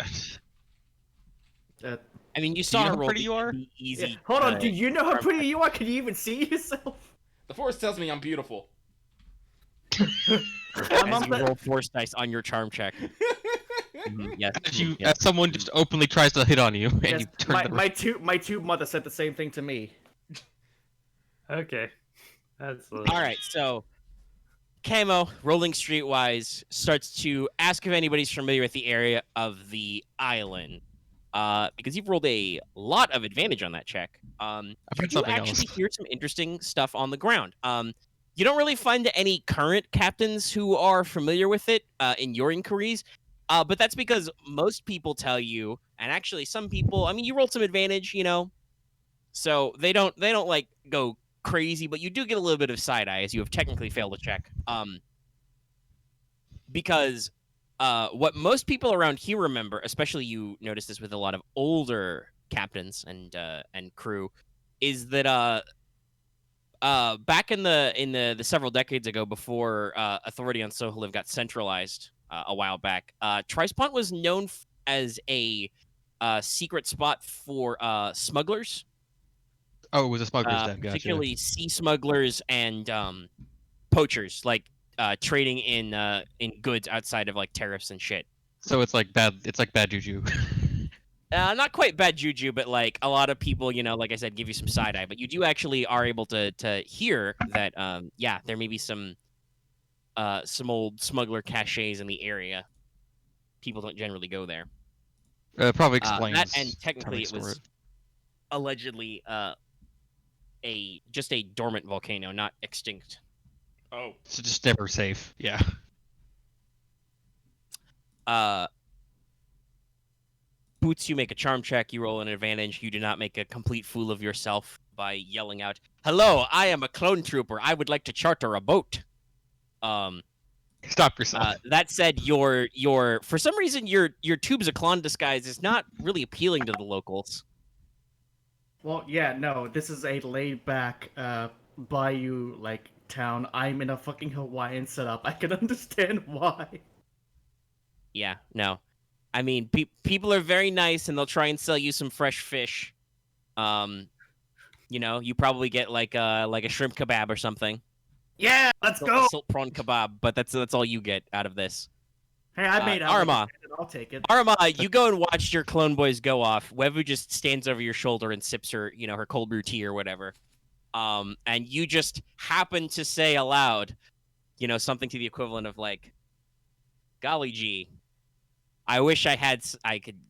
Yeah.
I mean, you
you
saw
know
her
how
roll
pretty you are?
the easy.
Yeah. Hold on. Do you know how pretty you are? Can you even see yourself?
The force tells me I'm beautiful.
I'm
As
up
you
at-
roll force dice on your charm check. Yes.
As someone just openly tries to hit on you, and
Yes,
you turn
my tube mother said the same thing to me.
Okay. That's
All right, so Camo, rolling streetwise, starts to ask if anybody's familiar with the area of the island. Because you've rolled a lot of advantage on that check.
I've
You
heard
do
something
actually
else.
hear some interesting stuff on the ground. You don't really find any current captains who are familiar with it in your inquiries. But that's because most people tell you, and actually some people, I mean, you rolled some advantage, so they don't like go crazy, but you do get a little bit of side eye as you have technically failed a check. Because what most people around here remember, especially you notice this with a lot of older captains and crew, is that back in the several decades ago, before authority on Sohaliv got centralized a while back, Trispont was known as a secret spot for smugglers.
Oh, it was a smuggler's den. Gotcha.
Particularly sea smugglers and poachers, like trading in goods outside of like tariffs and shit.
So it's like bad. It's like bad juju.
Not quite bad juju, but like a lot of people, like I said, give you some side eye. But you do actually are able to hear that, yeah, there may be some old smuggler caches in the area. People don't generally go there.
Probably explains.
That, and technically
how
it
they
was
store
allegedly just a dormant volcano, not extinct.
Oh.
It's just never safe. Yeah.
Boots, you make a charm check, you roll an advantage. You do not make a complete fool of yourself by yelling out, "Hello, I am a clone trooper. I would like to charter a boat."
Stop yourself.
That said, your for some reason your tubes of clone disguise is not really appealing to the locals.
Well, yeah, no, this is a laid back bayou like town. I'm in a fucking Hawaiian setup. I can understand why.
Yeah, no. I mean, people are very nice, and they'll try and sell you some fresh fish. You probably get like a shrimp kebab or something.
Yeah, let's
A
go.
salt prawn kebab, but that's all you get out of this.
Hey, I made out.
Aramaa.
I'll take it.
Aramaa, you go and watch your clone boys go off. Wevu just stands over your shoulder and sips her, her cold brew tea or whatever. And you just happen to say aloud, something to the equivalent of like, "Golly gee, I wish I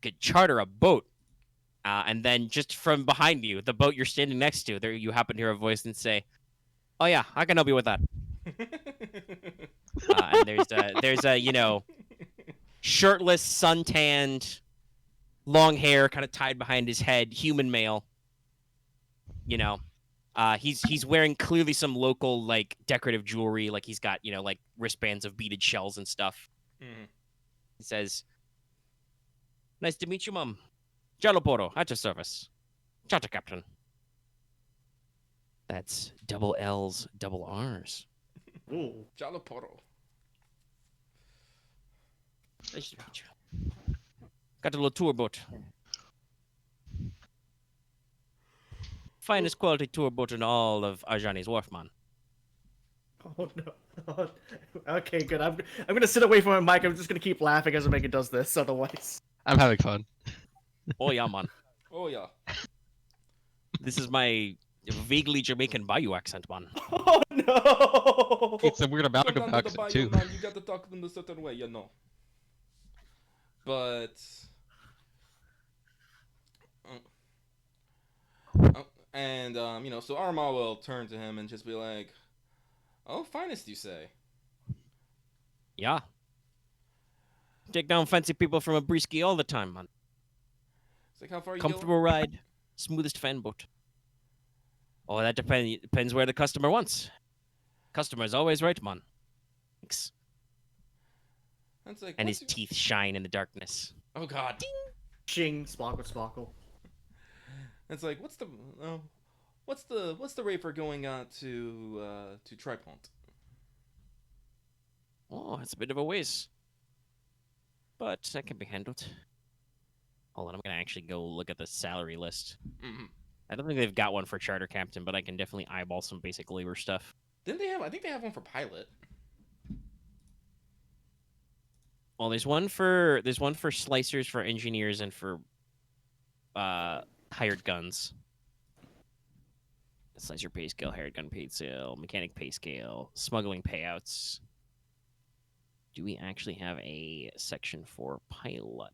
could charter a boat." And then just from behind you, the boat you're standing next to, there you happen to hear a voice and say, "Oh yeah, I can help you with that." And there's a shirtless, suntanned, long hair, kind of tied behind his head, human male. He's wearing clearly some local like decorative jewelry, like he's got like wristbands of beaded shells and stuff.
Mhm.
He says, "Nice to meet you, Mum. Jaloporo, at your service. Charter Captain." That's double L's, double R's.
Ooh.
Jaloporo.
Nice to meet you. Got a little tour boat. Finest quality tour boat in all of Arjani's Wharf, man.
Oh no. Okay, good. I'm gonna sit away from my mic. I'm just gonna keep laughing as Omega does this. Otherwise.
I'm having fun.
Oh yeah, man.
Oh yeah.
This is my vaguely Jamaican Bayou accent, man.
Oh no.
It's a weird
Come
amalgam
down to the
accent
bayou,
too.
man. You got to talk to them a certain way, But so Aramaa will turn to him and just be like, "Oh, finest, you say?"
Yeah. Take down fancy people from a brisky all the time, man.
It's like, how far are you
Comfortable ride, smoothest fan boat. Oh, that depends where the customer wants. Customer's always right, man. Thanks.
That's like,
And his teeth shine in the darkness.
oh god.
Shing, sparkle, sparkle.
It's like, what's the rate for going out to Trispont?
Oh, it's a bit of a ways. But that can be handled. Hold on, I'm gonna actually go look at the salary list.
Mm-hmm.
I don't think they've got one for charter captain, but I can definitely eyeball some basic labor stuff.
Didn't they have? I think they have one for pilot.
Well, there's one for slicers, for engineers, and for hired guns. Slicer pay scale, hired gun pay scale, mechanic pay scale, smuggling payouts. Do we actually have a section for pilot?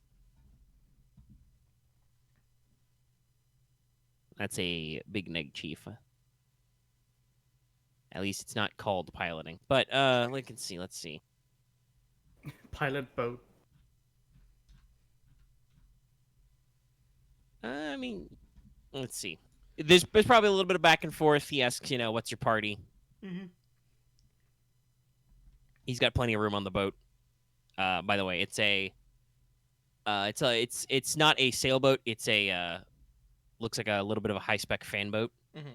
That's a big neg, chief. At least it's not called piloting. But we can see. Let's see.
Pilot boat.
I mean, let's see. There's probably a little bit of back and forth. He asks, what's your party?
Mm-hmm.
He's got plenty of room on the boat. By the way, it's not a sailboat. It's a looks like a little bit of a high spec fan boat.
Mm-hmm.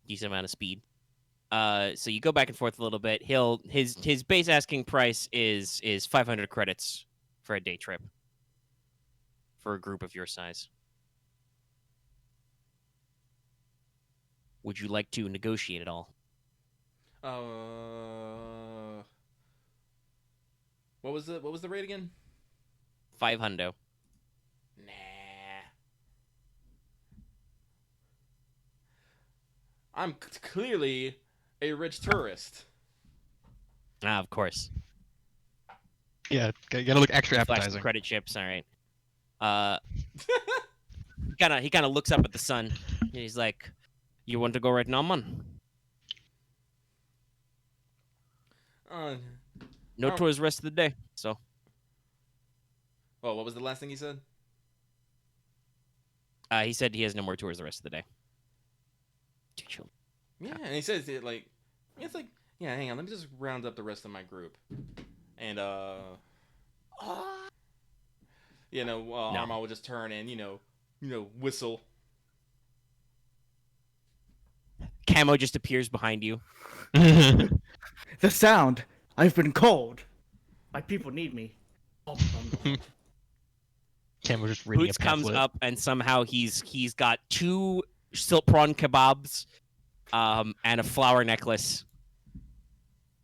Decent amount of speed. So you go back and forth a little bit. His base asking price is 500 credits for a day trip for a group of your size. Would you like to negotiate at all?
What was the rate again?
500.
Nah. I'm clearly a rich tourist.
Ah, of course.
Yeah, gotta look extra
Flash some
appetizing.
credit chips. All right. He kind of looks up at the sun. And he's like, "You want to go right now, man? No
Oh.
tours rest of the day." So
Oh, what was the last thing he said?
he said he has no more tours the rest of the day. Too chill.
Yeah, and he says it like, it's like, yeah, hang on, let me just round up the rest of my group, and Aramaa will just turn and whistle.
Camo just appears behind you.
The sound. I've been called. My people need me.
Cam was just reading
Boots
a
comes
pamphlet.
up and somehow he's got 2 silk prawn kebabs, and a flower necklace,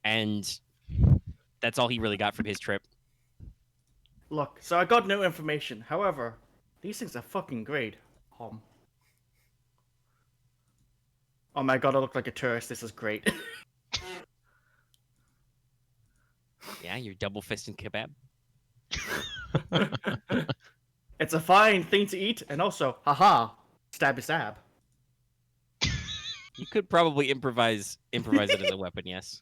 and that's all he really got from his trip.
Look, so I got no information. However, these things are fucking great. Oh my god, I look like a tourist. This is great.
Yeah, you're double fisting kebab.
It's a fine thing to eat, and also, haha, stabby stab.
You could probably improvise it as a weapon. Yes,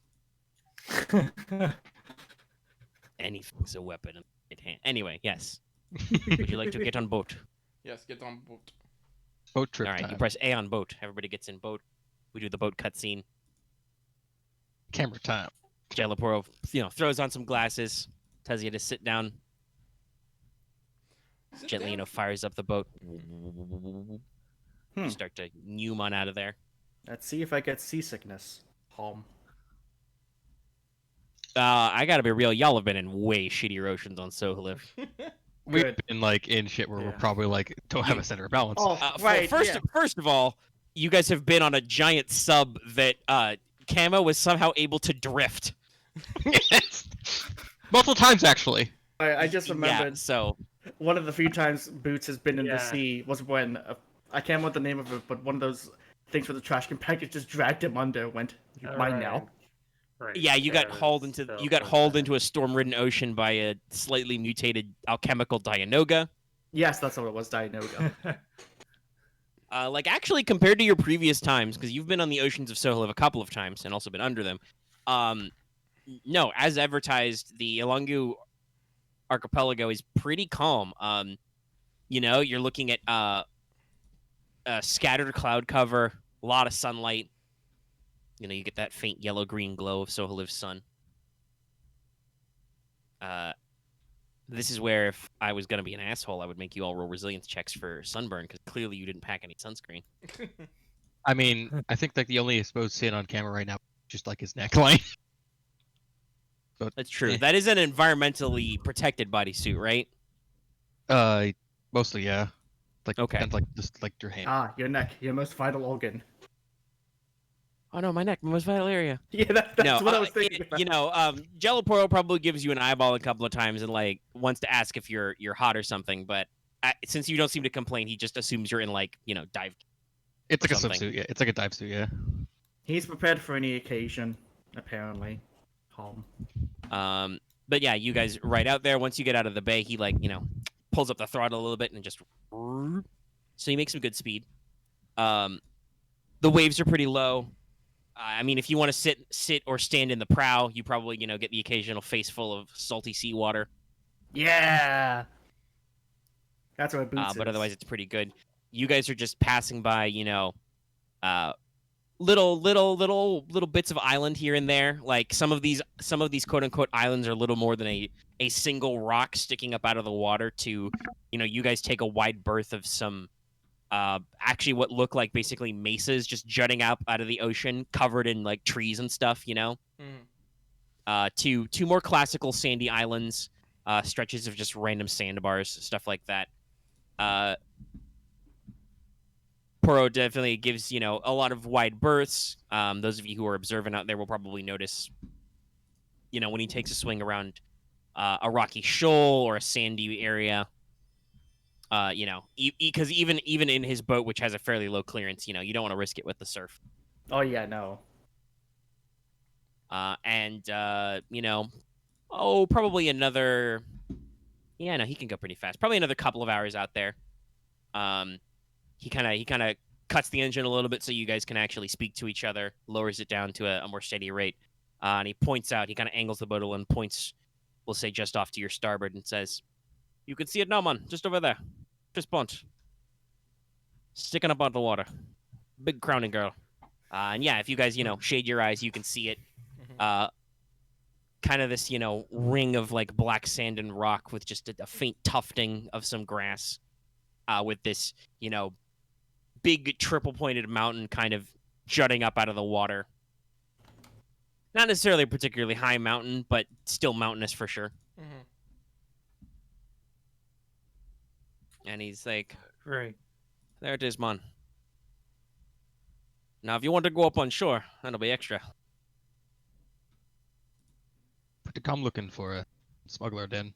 anything's a weapon in right hand. Anyway, yes. Would you like to get on boat?
Yes, get on boat.
Boat trip
All right,
time.
you press A on boat. Everybody gets in boat. We do the boat cutscene.
Camera time.
Jalaporo, throws on some glasses, tells you to sit down.
Sit
Gently,
down.
fires up the boat.
Hmm.
Start to noom on out of there.
Let's see if I get seasickness.
I gotta be real. Y'all have been in way shittier oceans on Soholiv.
We've
Good.
been like in shit where we're
Yeah.
probably like don't have a center of balance.
Oh, right.
First,
yeah.
first of all, you guys have been on a giant sub that Camo was somehow able to drift.
Yes. Multiple times actually.
I just remembered
Yeah, so
one of the few times Boots has been in the
Yeah.
sea was when I can't remember the name of it, but one of those things where the trash compactor just dragged him under. Went, "You're mine now."
Right.
yeah, you got hauled into a storm-ridden ocean by a slightly mutated alchemical Dianoga.
Yes, that's what it was. Dianoga.
Actually, compared to your previous times, because you've been on the oceans of Soholiv a couple of times and also been under them. No, as advertised, the Ilungu archipelago is pretty calm. You're looking at scattered cloud cover, a lot of sunlight. You get that faint yellow-green glow of Soholiv's sun. This is where, if I was going to be an asshole, I would make you all roll resilience checks for sunburn, because clearly you didn't pack any sunscreen.
I mean, I think like the only exposed sin on camera right now is just like his neckline. But
That's true.
eh.
That is an environmentally protected bodysuit, right?
Mostly yeah. Like
Okay.
and like just like your hand.
Your neck, your most vital organ.
Oh no, my neck, my most vital area.
Yeah, that's
No,
what I was thinking. about.
Jalaporo probably gives you an eyeball a couple of times and wants to ask if you're hot or something, but since you don't seem to complain, he just assumes you're in dive.
It's like a
something.
swimsuit, yeah. It's like a dive suit, yeah.
He's prepared for any occasion, apparently.
But yeah, you guys right out there. Once you get out of the bay, he pulls up the throttle a little bit and just so you make some good speed. The waves are pretty low. I mean, if you want to sit or stand in the prow, you probably get the occasional face full of salty seawater.
Yeah. That's what Boots
But
is.
otherwise, it's pretty good. You guys are just passing by, little bits of island here and there. Like some of these quote unquote islands are little more than a single rock sticking up out of the water. To you guys take a wide berth of some actually what look like basically mesas just jutting out of the ocean, covered in like trees and stuff. Two more classical sandy islands, stretches of just random sandbars, stuff like that. Poro definitely gives, a lot of wide berths. Those of you who are observant out there will probably notice, when he takes a swing around a rocky shoal or a sandy area, because even in his boat, which has a fairly low clearance, you don't want to risk it with the surf.
Oh yeah, no.
Probably another. Yeah, no, he can go pretty fast. Probably another couple of hours out there. He kind of cuts the engine a little bit so you guys can actually speak to each other. Lowers it down to a more steady rate, and he points out. He kind of angles the boat a little and points, we'll say, just off to your starboard, and says, "You can see it now, man. Just over there. Trispont. Sticking up out the water. Big crowning girl." And yeah, if you guys shade your eyes, you can see it. Kind of this ring of like black sand and rock with just a faint tufting of some grass, with this big triple pointed mountain kind of jutting up out of the water. Not necessarily a particularly high mountain, but still mountainous for sure.
Mm-hmm.
And he's like,
Right.
there it is, man. Now, if you want to go up on shore, that'll be extra.
Pretty calm looking for a smuggler den.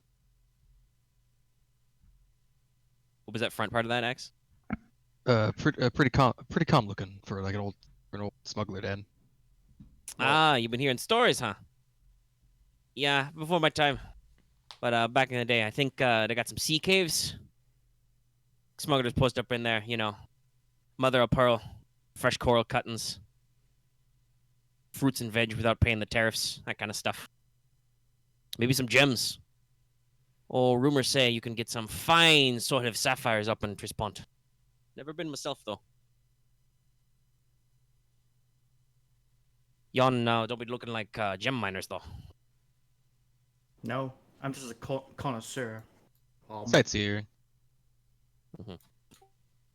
What was that front part of that, X?
Pretty calm looking for like an old smuggler den.
Ah, you've been hearing stories, huh? Yeah, before my time. But back in the day, I think they got some sea caves. Smugglers post up in there, you know. Mother of pearl, fresh coral cuttings, fruits and veg without paying the tariffs, that kind of stuff. Maybe some gems. Oh, rumors say you can get some fine sort of sapphires up in Trispont. Never been myself, though. Yon, don't be looking like gem miners, though.
No, I'm just a connoisseur.
Sightseeing.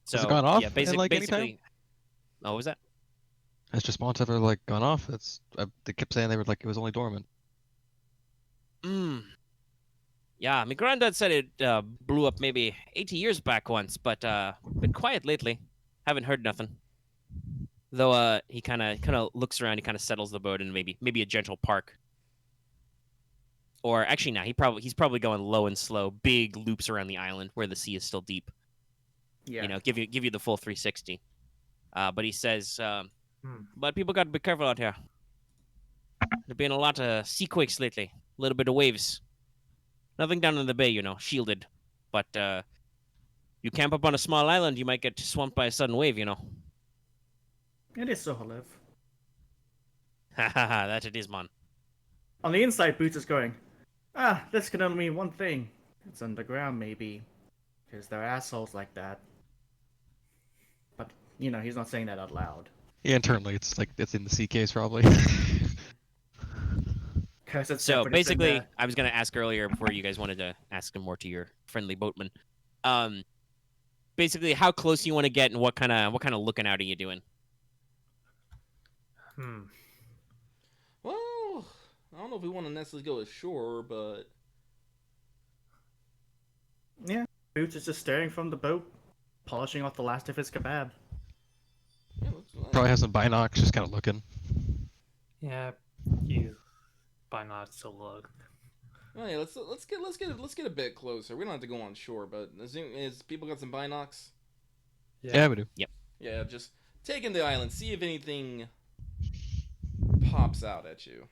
So,
Has it gone off
yeah,
in, like, any
basically.
time?
Oh, what was that?
Has Trispont ever like gone off? They kept saying they were like it was only dormant.
Yeah, my granddad said it blew up maybe 80 years back once, but been quiet lately. Haven't heard nothing. Though he kind of looks around, he kind of settles the boat in maybe a gentle park. Or actually, no, he's probably going low and slow, big loops around the island where the sea is still deep.
Yeah.
You know, give you the full 360. But he says, but people got to be careful out here. There's been a lot of sea quakes lately, a little bit of waves. Nothing down in the bay, you know, shielded. But you camp up on a small island, you might get swamped by a sudden wave, you know.
It is so I live.
Ha ha ha, that it is, man.
On the inside, Boots is going, this can only mean one thing. It's underground, maybe. Because they're assholes like that. But, you know, he's not saying that out loud.
Yeah, internally it's like it's in the sea case probably.
Because it's
So
separate, it's in
basically,
the-
I was going to ask earlier before you guys wanted to ask him more to your friendly boatman. Basically, how close you want to get and what kind of looking out are you doing?
Well, I don't know if we want to necessarily go ashore, but
Yeah, Boots is just staring from the boat, polishing off the last of his kebab.
yeah, looks nice.
Probably has some binocs, just kind of looking.
Yeah, you by not to look.
Oh yeah, let's get a bit closer. We don't have to go on shore, but as people got some binocs.
Yeah, we do.
Yeah, just take in the island, see if anything pops out at you.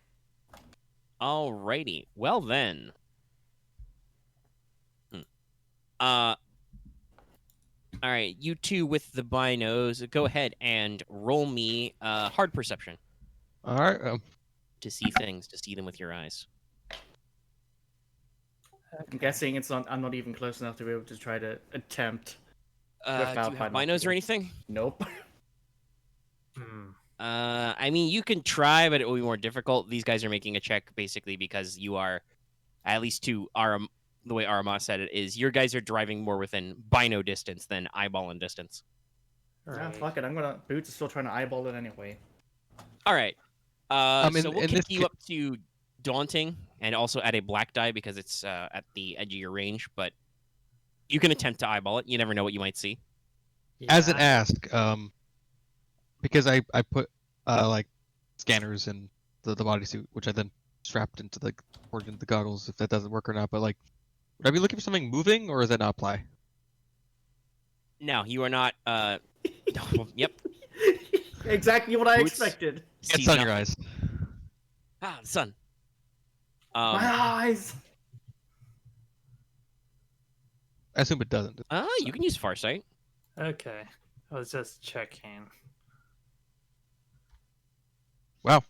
Alrighty. Well then. All right, you two with the binos, go ahead and roll me hard perception
All right.
to see things, to see them with your eyes.
I'm guessing I'm not even close enough to be able to try to attempt.
Do you
Without
have binos or
binoculars.
anything?
Nope.
I mean, you can try, but it will be more difficult. These guys are making a check basically because you are, at least to the way Aramaa said it is, your guys are driving more within bino distance than eyeballing distance.
Nah, fuck it. Boots is still trying to eyeball it anyway.
All right.
In-
So we'll
in
kick
this
you
ca-
up to daunting and also add a black die because it's at the edge of your range, but you can attempt to eyeball it. You never know what you might see.
As an ask, because I put like scanners in the bodysuit, which I then strapped into the goggles if that doesn't work or not. But like, would I be looking for something moving, or does that not apply?
No, you are not. Yep.
Exactly what I
Boots.
expected.
See
It's on your
nothing.
eyes.
Ah, the sun.
My eyes.
I assume it doesn't.
You can use Farsight.
Okay, I was just checking.
Wow.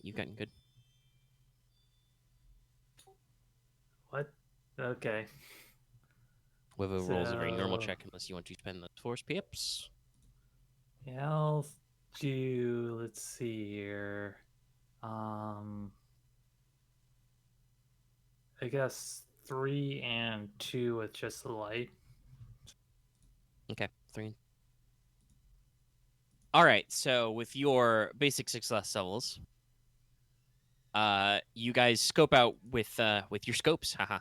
You've gotten good.
What? Okay.
Wevo rolls a very normal
So-
check unless you want to spend the force pips.
Yeah, I'll do. Let's see here. I guess 3 and 2 with just the light.
Okay, 3. All right. So with your basic success levels, you guys scope out with your scopes, haha.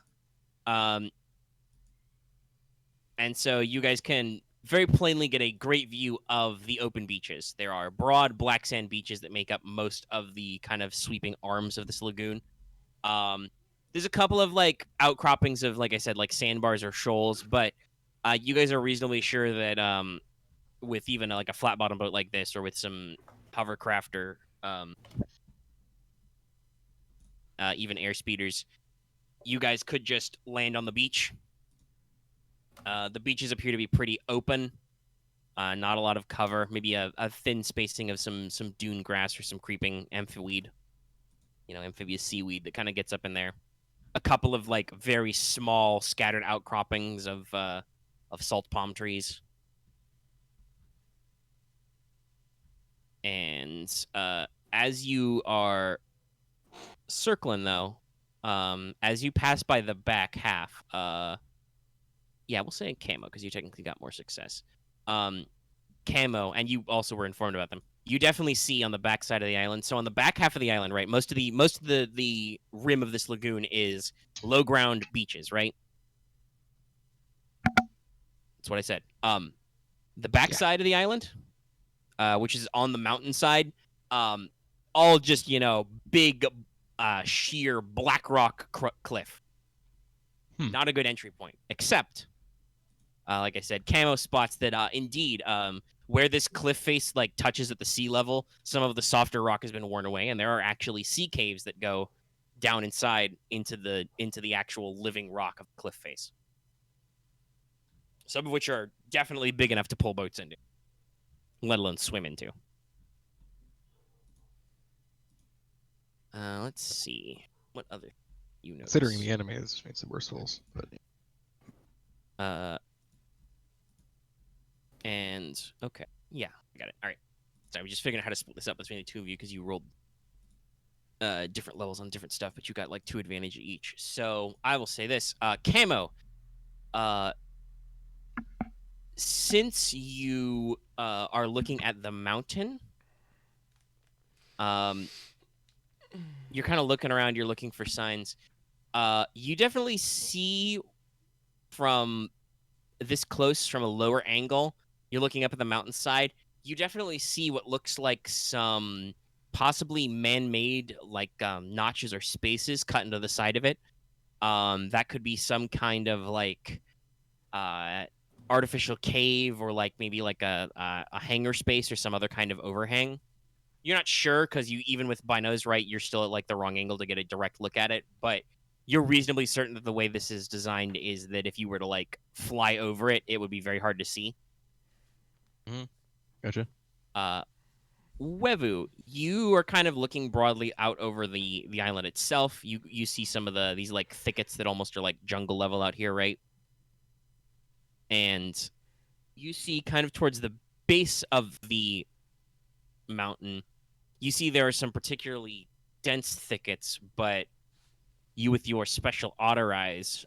And so you guys can very plainly get a great view of the open beaches. There are broad black sand beaches that make up most of the kind of sweeping arms of this lagoon. There's a couple of like outcroppings of, like I said, like sandbars or shoals, but you guys are reasonably sure that with even like a flat bottom boat like this, or with some hovercraft or even air speeders, you guys could just land on the beach. The beaches appear to be pretty open. Not a lot of cover. Maybe a thin spacing of some dune grass or some creeping amphiweed. Amphibious seaweed that kind of gets up in there. A couple of like very small scattered outcroppings of salt palm trees. And as you are circling, though, as you pass by the back half, yeah, we'll say Camo because you technically got more success. Camo, and you also were informed about them. You definitely see on the back side of the island. So on the back half of the island, right, most of the rim of this lagoon is low ground beaches, right? That's what I said. The back side of the island, which is on the mountainside, all just big, sheer black rock cliff. Not a good entry point, except. Like I said, Camo spots that indeed, where this cliff face like touches at the sea level, some of the softer rock has been worn away, and there are actually sea caves that go down inside into the actual living rock of the cliff face. Some of which are definitely big enough to pull boats into, let alone swim into. Let's see what other you notice.
Considering the enemy has made submersibles, but
and okay, yeah, I got it. All right, so I was just figuring out how to split this up between the two of you because you rolled different levels on different stuff, but you got like 2 advantage each. So I will say this, Camo, since you are looking at the mountain, you're kind of looking around, you're looking for signs. You definitely see from this close, from a lower angle, you're looking up at the mountainside, you definitely see what looks like some possibly man-made like notches or spaces cut into the side of it. That could be some kind of like artificial cave, or like maybe like a hangar space or some other kind of overhang. You're not sure because you, even with binos, right, you're still at like the wrong angle to get a direct look at it, but you're reasonably certain that the way this is designed is that if you were to like fly over it, it would be very hard to see.
Gotcha.
Wevu, you are kind of looking broadly out over the island itself. You see some of these like thickets that almost are like jungle level out here, right? And you see kind of towards the base of the mountain, you see there are some particularly dense thickets, but you, with your special otter eyes,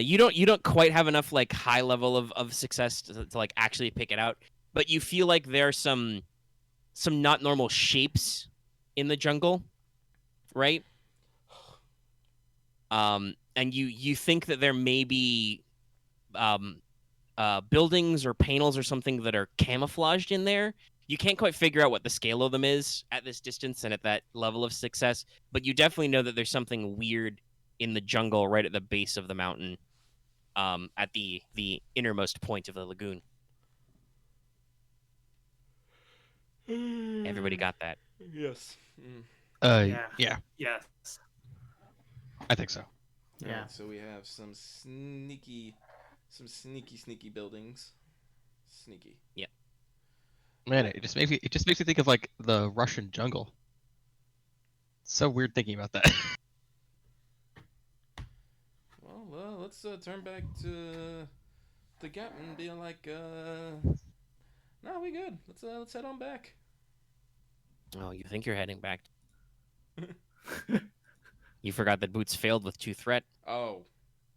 you don't quite have enough like high level of success to like actually pick it out, but you feel like there are some not normal shapes in the jungle, right? And you think that there may be buildings or panels or something that are camouflaged in there. You can't quite figure out what the scale of them is at this distance and at that level of success, but you definitely know that there's something weird in the jungle right at the base of the mountain, at the innermost point of the lagoon. Everybody got that?
Yes.
Yeah,
Yes.
I think so.
Yeah.
Alright, so we have some sneaky buildings. Sneaky.
Man, it just makes me think of like the Russian jungle. It's so weird thinking about that.
Well, let's turn back to the gap and be like, no, we good. Let's head on back.
Oh, you think you're heading back? You forgot that Boots failed with 2 threat.
Oh,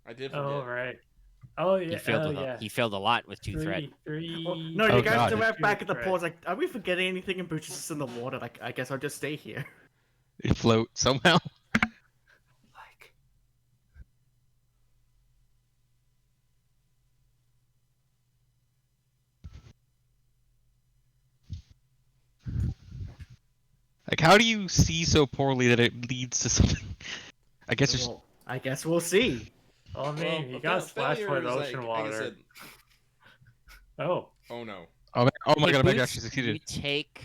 I did forget.
Oh, right. Oh yeah.
He failed.
yeah.
He failed a lot with 2 threat.
Three.
Well, no,
Oh,
you guys
God.
are right back at the
Right.
pause. Like, are we forgetting anything? And Boots is just in the water. Like, I guess I'll just stay here.
You float somehow.
Like.
Like, how do you see so poorly that it leads to something? I guess there's.
Well, I guess we'll see.
Oh man,
Well,
he
a
got splashed
failure
by
is
the ocean
like I
water.
said,
Oh.
oh no.
Oh my
Hey,
god! I
Boots,
actually succeeded.
You take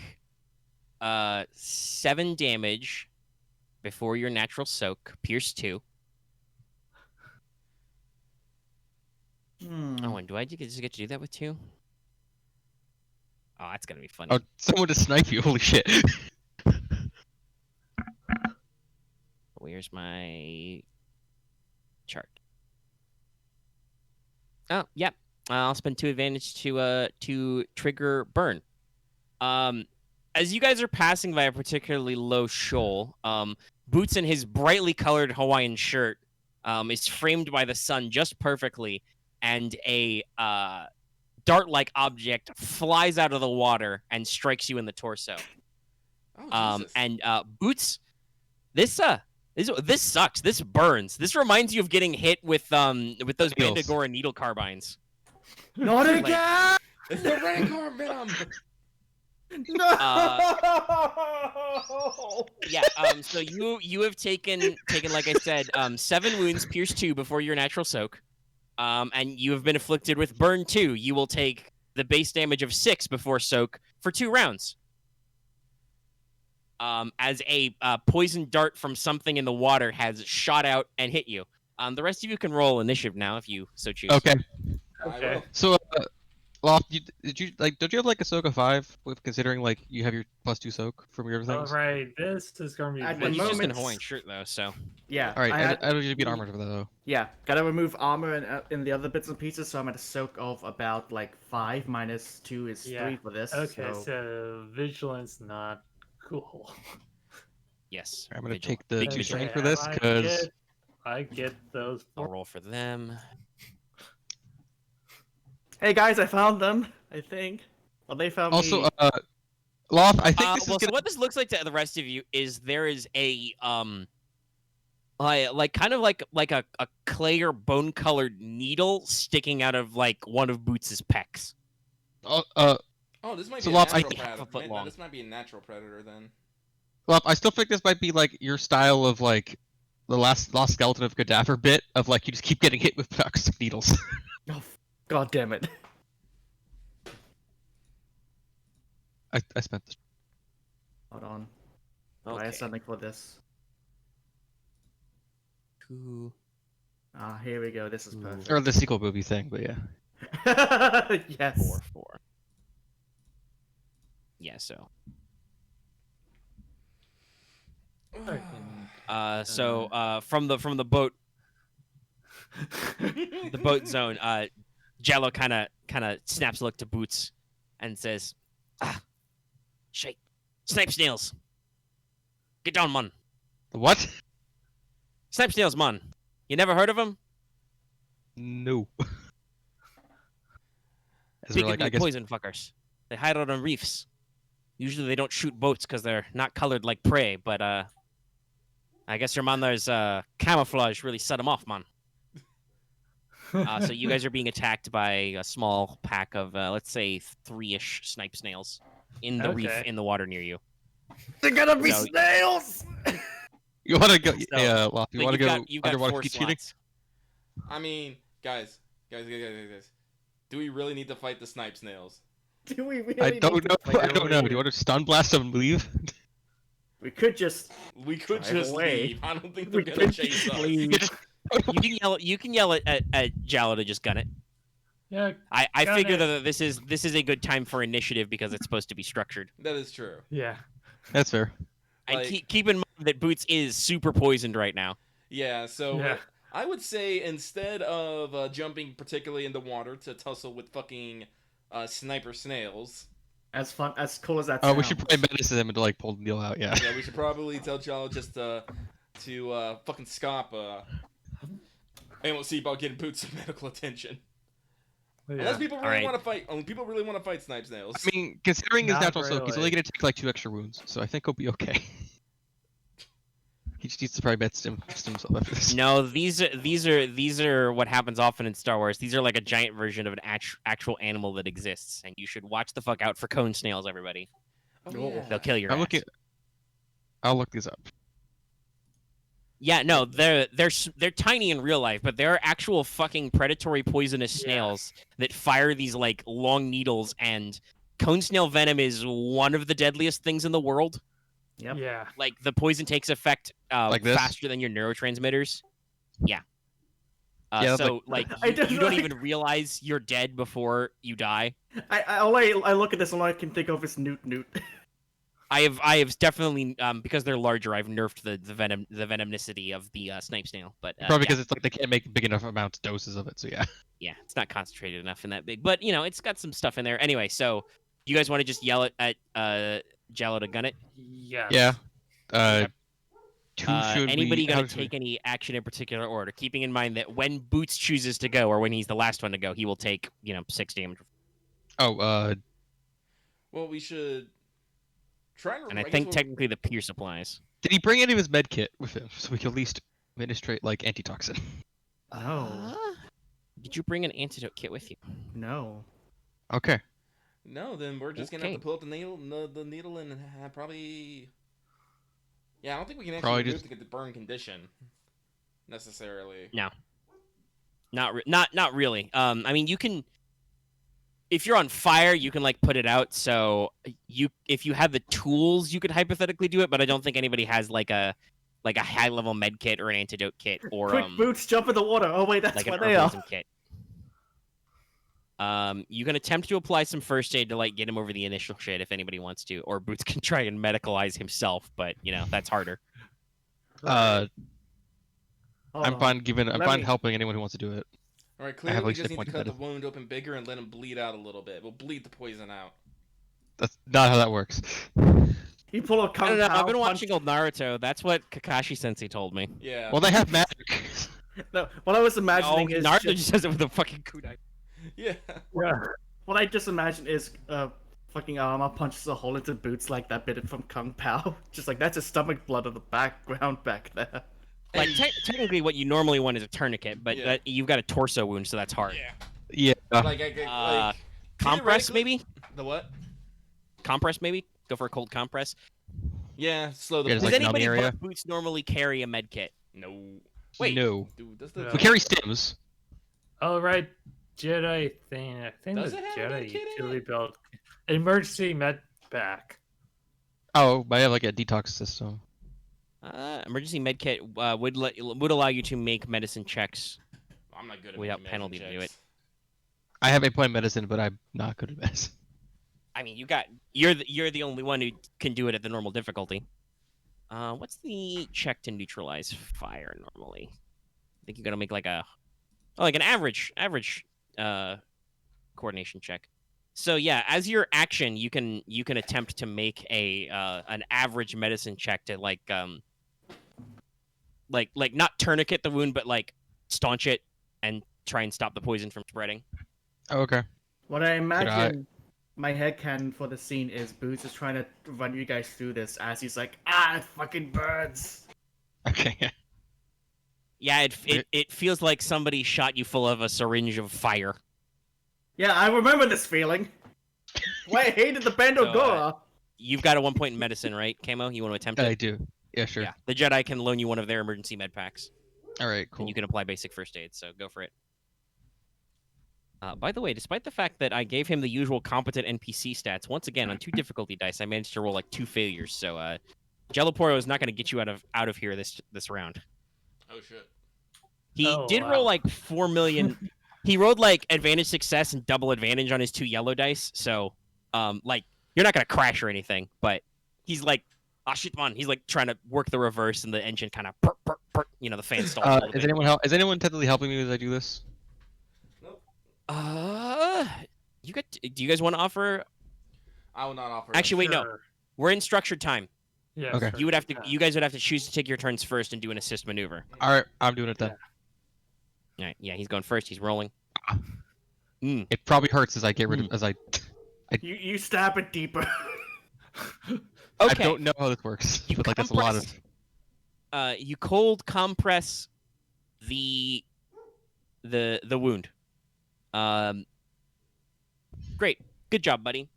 7 damage before your natural soak. Pierce 2. Oh, and do I just get to do that with 2? Oh, that's gonna be funny.
Oh, someone to snipe you! Holy shit!
Where's my chart? Oh, yep. I'll spend 2 advantage to trigger burn. As you guys are passing by a particularly low shoal, Boots in his brightly colored Hawaiian shirt is framed by the sun just perfectly, and a dart-like object flies out of the water and strikes you in the torso.
Oh, Jesus.
And Boots, this sucks. This burns. This reminds you of getting hit with those
Needles.
Mandragora needle carbines.
Not
Like-
again!
It's the Rancor Venom!
No!
Yeah. So you have taken like I said 7 wounds, pierce 2 before your natural soak, and you have been afflicted with burn 2. You will take the base damage of 6 before soak for 2 rounds. As a poison dart from something in the water has shot out and hit you. The rest of you can roll initiative now if you so choose.
Okay.
I
Okay.
will.
So, Loth, don't you have like a soak of 5? With considering like you have your +2 soak from your other
All
things.
right, this is gonna be.
At
Well,
the
he's just in a
moment-
Hawaiian shirt though, so
Yeah.
All right,
I
I
had-
don't usually beat armor for that though.
Yeah, gotta remove armor in the other bits and pieces, so I'm at a soak of about like 5 minus 2 is
Yeah.
3 for this.
Okay,
so...
so vigilance not cool.
yes.
I'm gonna
vigil.
take the
Big
2
vigil.
strain for this
I
because
get- I get those.
I'll roll for them.
Hey guys, I found them. I think. Well, they found
also,
me.
Loth, I think this
Well,
is
so
gonna.
what this looks like to the rest of you is there is a like kind of like a clay or bone colored needle sticking out of like one of Boots's pecs.
Oh, this might
So
be a
Loth, I
natural
think-
predator.
a foot long.
This might be a natural predator then.
Loth, I still think this might be like your style of like the lost skeleton of Cadaver bit of like you just keep getting hit with toxic needles.
Oh, God damn it.
I spent this.
Hold on. I
Okay.
have something for this.
2,
Ah, here we go. This is
Ooh.
perfect.
Or the sequel movie thing, but yeah.
Yes.
4, 4. Yeah, so from the boat zone, Jello kind of snaps a look to Boots and says, shit, snipe snails. Get down, man.
What?
Snipe snails, man. You never heard of them?
No. As
Big
we're like, I guess.
poison fuckers. They hide out on reefs. Usually they don't shoot boats because they're not colored like prey, but I guess your man there's camouflage really set them off, man. So you guys are being attacked by a small pack of, let's say, 3-ish snipe snails in the reef
Okay.
in the water near you.
They're gonna be
So-
snails!
You want to go?
So-
Yeah, Loth, you
So
want to go
you've got
underwater
4
skeet shooting?
slots.
I mean, guys. Do we really need to fight the snipe snails?
Do we really
I
need
don't
to
know.
fight
I
them
don't know.
over
Do you
here?
want to stun blast them and leave?
We could just.
We could
Drive
just
away.
leave. I don't think they're
We
gonna
could
chase us.
leave.
You can yell at Jallo to just gun it.
Yeah,
I
Gun
figure
it.
that this is a good time for initiative because it's supposed to be structured.
That is true.
yeah.
That's fair.
And
Like-
keep in mind that Boots is super poisoned right now.
Yeah, so
Yeah.
I would say instead of jumping particularly in the water to tussle with fucking sniper snails,
As fun, as cool as that
Oh,
sounds.
we should probably menace them and to like pull the deal out. Yeah.
yeah, we should probably tell Jalo just to fucking stop. And we'll see about getting Boots some medical attention. Unless people really
Alright.
want to fight. People really want to fight snipe snails.
I mean, considering his
Not
natural soak, he's only
really.
gonna take like 2 extra wounds, so I think he'll be okay. He just needs to probably med stim himself after this.
No, these are what happens often in Star Wars. These are like a giant version of an actual animal that exists, and you should watch the fuck out for cone snails, everybody.
Oh, yeah.
They'll kill your
I'm
ass.
looking. I'll look these up.
Yeah, no, they're tiny in real life, but there are actual fucking predatory poisonous
Yeah.
snails that fire these like long needles, and cone snail venom is one of the deadliest things in the world.
Yep.
Yeah.
Like the poison takes effect
Like this?
faster than your neurotransmitters. Yeah.
Yeah,
So like
I
you,
just
you don't
like-
even realize you're dead before you die.
I look at this and all I can think of is Newt.
I have definitely because they're larger. I've nerfed the venomicity of the snipe snail, but
Probably
yeah.
because it's like they can't make big enough amounts doses of it. So yeah.
Yeah, it's not concentrated enough in that big, but it's got some stuff in there. Anyway, so you guys want to just yell at Jello to gun it?
Yes.
Yeah.
Okay.
Should
Anybody
we,
gonna
how should we-
take any action in particular order? Keeping in mind that when Boots chooses to go, or when he's the last one to go, he will take 6 damage.
Oh,
Well, we should try and.
And I
guess
think
we'll-
technically the Pierce applies.
did he bring any of his med kit with him so we can at least administrate like antitoxin?
No.
Did you bring an antidote kit with you?
No.
Okay.
No, then we're just gonna have
Okay.
to pull up the needle, and probably. Yeah, I don't think we can actually
Probably
remove
just-
the burn condition necessarily.
Not really. I mean, you can. If you're on fire, you can like put it out. So if you have the tools, you could hypothetically do it. But I don't think anybody has like a high level med kit or an antidote kit or
Quick Boots, jump in the water. Oh wait, that's
like
what
an
they are.
herbalism kit. You can attempt to apply some first aid to like get him over the initial shit if anybody wants to, or Boots can try and medicalize himself, but that's harder.
I'm
Hold on.
fine
Let
fine
me-
helping anyone who wants to do it.
All right,
I
clearly
have,
we
like,
just need to
6
cut the
points
wound open bigger and let him bleed out a little bit. We'll bleed the poison out.
That's not how that works.
You pull a
I
kung
don't know. I've
pao
been
punch-
watching old Naruto. That's what Kakashi Sensei told me.
Yeah.
Well, they have magic.
No, what I was imagining
No,
is
Naruto just says it with a fucking kunai.
Yeah.
what I just imagine is fucking Aramaa punches a hole into Boots like that bit from Kung Pao. Just like that's his stomach blood in the background back there.
Like technically, what you normally want is a tourniquet, but
Yeah.
you've got a torso wound, so that's hard.
Yeah.
Yeah.
Like,
Compress
theoretically-
maybe?
The what?
Compress maybe? Go for a cold compress.
Yeah, slow the.
Yeah, just,
Does
like, numb
anybody
the area?
but Boots normally carry a med kit?
No. Wait.
No.
Dude, does the
No.
We carry stims.
Oh right, Jedi thing. I think
Does
the
it have a med
Jedi
kit in
utility
it?
belt, emergency med pack.
Oh, I have like a detox system.
Emergency med kit would allow you to make medicine checks.
I'm not good at
Without
making
penalty
medicine
to do
checks.
I have a point medicine, but I'm not good at medicine.
I mean, you're the only one who can do it at the normal difficulty. What's the check to neutralize fire normally? I think you're gonna make like an average coordination check. So yeah, as your action, you can attempt to make an average medicine check to like not tourniquet the wound, but like staunch it and try and stop the poison from spreading.
Oh, okay.
What I imagine my headcanon for the scene is Boots is trying to run you guys through this as he's like, it fucking burns.
Okay.
Yeah, it feels like somebody shot you full of a syringe of fire.
Yeah, I remember this feeling. Why I hated the Bando
So,
Gora.
You've got a 1 point in medicine, right, Camo? You want to attempt it?
I do. Yeah, sure.
Yeah. The Jedi can loan you one of their emergency med packs,
All right, cool.
and you can apply basic first aid. So go for it. By the way, despite the fact that I gave him the usual competent NPC stats, once again on 2 difficulty dice, I managed to roll like 2 failures. So Jeloporo is not going to get you out of here this round.
Oh shit.
He
Oh,
did
wow.
roll like 4 million. He rolled like advantage success and double advantage on his 2 yellow dice. So like you're not going to crash or anything, but he's like, ah shit, man. He's like trying to work the reverse, and the engine kind of the fan stalls a little
Is
bit.
anyone technically helping me as I do this?
Do you guys want to offer?
I will not offer.
Actually, wait, no.
Sure.
We're in structured time.
Yeah.
Okay.
sure.
You guys would have to choose to take your turns first and do an assist maneuver.
All right, I'm doing it then.
All right, yeah, he's going first. He's rolling.
It probably hurts as I get rid of as I.
You stab it deeper.
Okay.
I don't know how this works,
You
but like that's a lot of.
You cold compress the wound. Great. Good job, buddy.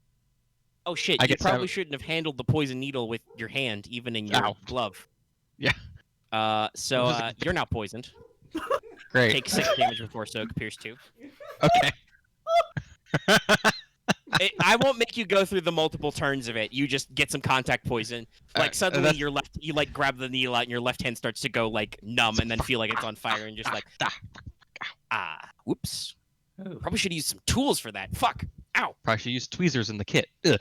Oh shit,
I
you
guess
probably shouldn't have handled the poison needle with your hand, even in your
Ow.
glove.
Yeah.
So you're now poisoned.
Great.
Take 6 damage before soak, pierce 2.
Okay.
I won't make you go through the multiple turns of it. You just get some contact poison. Like suddenly you like grab the needle out and your left hand starts to go like numb and then feel like it's on fire and just like whoops.
Oh.
Probably should use some tools for that. Fuck. Ow.
Probably should use tweezers in the kit. Ugh.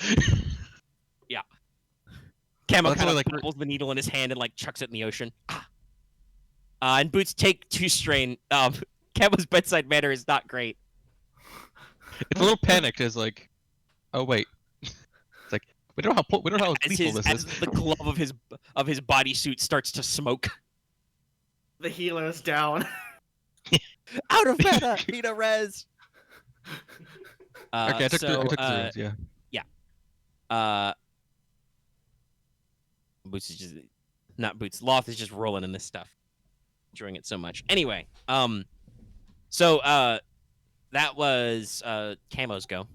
Camo
That's
kind of
only, like,
pulls the needle in his hand and like chucks it in the ocean. And Boots take 2 strain. Camo's bedside manner is not great.
It's a little panicked as like, oh wait, it's like we don't know how lethal this
As
is.
the glove of his bodysuit starts to smoke.
The healer is down.
Out of meta, need a res.
Okay, I took
so,
the rooms, yeah.
Boots is just not Boots. Loth is just rolling in this stuff, enjoying it so much. Anyway, so that was Camo's go.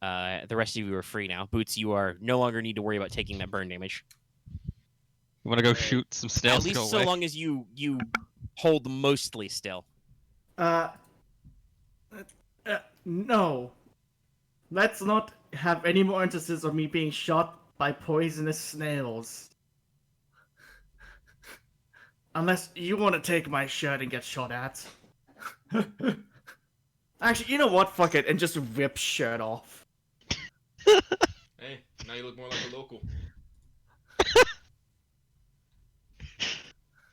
The rest of you are free now. Boots, you are no longer need to worry about taking that burn damage.
You want to go shoot some snails
At
to
least
go
so
away?
long as you hold mostly still.
No. Let's not have any more instances of me being shot by poisonous snails. Unless you want to take my shirt and get shot at. Actually, you know what? Fuck it, and just rip shirt off.
Hey, now you look more like a local.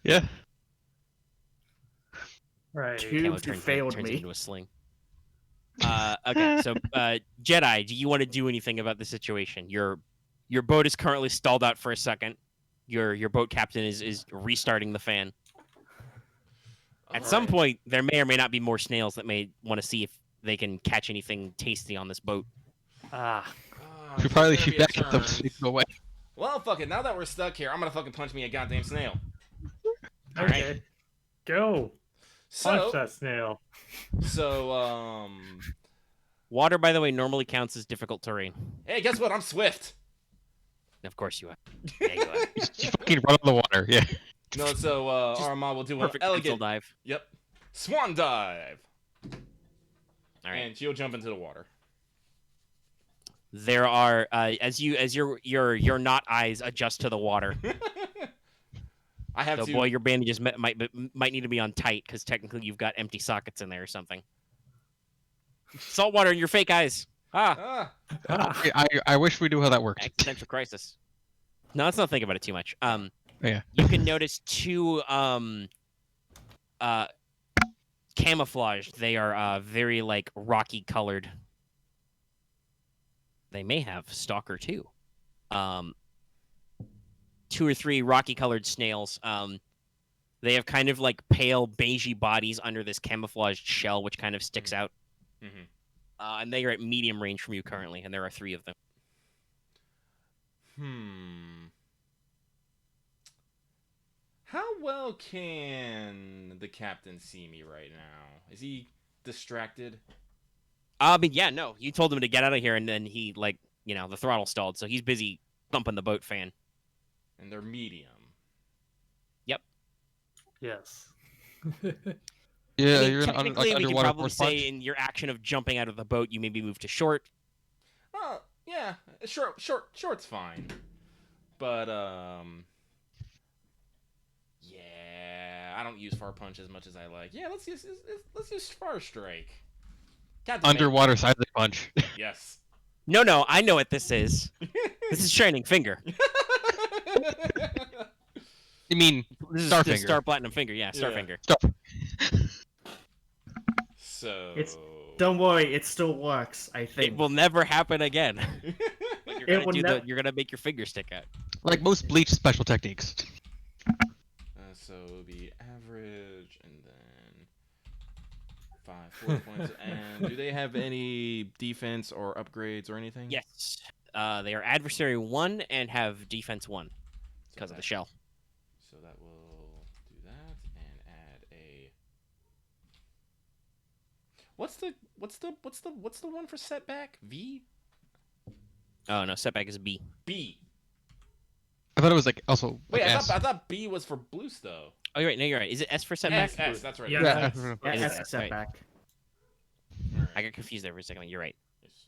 Yeah.
Right.
Two
Camo
failed
turns
me.
into a sling. Okay, so Jedi, do you want to do anything about the situation? Your boat is currently stalled out for a second. Your boat captain is restarting the fan. At some point, there may or may not be more snails that may want to see if they can catch anything tasty on this boat.
We probably shoot back at them so they can go away.
Well, fuck it. Now that we're stuck here, I'm gonna fucking punch me a goddamn snail.
Okay. Go. Punch
So,
that snail.
Water, by the way, normally counts as difficult terrain.
hey, guess what? I'm swift.
Of course you are. Yeah, you are.
You fucking run on the water, yeah.
No, so Aramaa will do an
Perfect pencil
elegant
dive.
Yep. Swan dive.
All right.
And she'll jump into the water.
There are as your not eyes adjust to the water.
I have
So
to.
boy, your bandages might need to be on tight because technically you've got empty sockets in there or something. Salt water in your fake eyes.
Ah.
I wish we knew how that worked.
Existential crisis. No, let's not think about it too much.
Yeah.
You can notice 2 camouflaged. They are very like rocky colored. They may have stalker too. 2 or 3 rocky colored snails. They have kind of like pale beigey bodies under this camouflaged shell, which kind of sticks out.
Mm-hmm.
And they are at medium range from you currently, and there are 3 of them.
How well can the captain see me right now? Is he distracted?
But yeah, no. You told him to get out of here, and then he the throttle stalled, so he's busy thumping the boat fan.
And they're medium.
Yes.
Yeah,
I mean,
you're in
technically, we could
underwater
probably
force
say
punch.
in your action of jumping out of the boat, you maybe move to short.
Oh, yeah. Short's fine. But, yeah, I don't use far punch as much as I like. Yeah, let's use far strike. Captain
Underwater seismic punch.
Yes.
No, I know what this is. This is Shining Finger.
You mean
This is
Starfinger.
the Star Platinum Finger, yeah, Starfinger.
stuff?
So.
Don't worry, it still works, I
It
think.
will never happen again. But
It will
you're gonna make your finger stick out.
Like most Bleach special techniques.
So it'll be average and then 4 points. And do they have any defense or upgrades or anything?
Yes. They are adversary 1 and have defense 1
So
because of the
that-
shell.
So that will do that and add a. What's the one for setback? V?
Oh no, setback is B.
B.
I thought it was like also
Wait,
like
I
S.
thought B was for Blues though.
Oh, you're right. No, you're right. Is it S for setback?
S, that's right.
Yeah,
Yeah,
that's-
Yeah,
It is
as
S,
a
right.
setback.
Alright.
I got confused there for a second. You're right.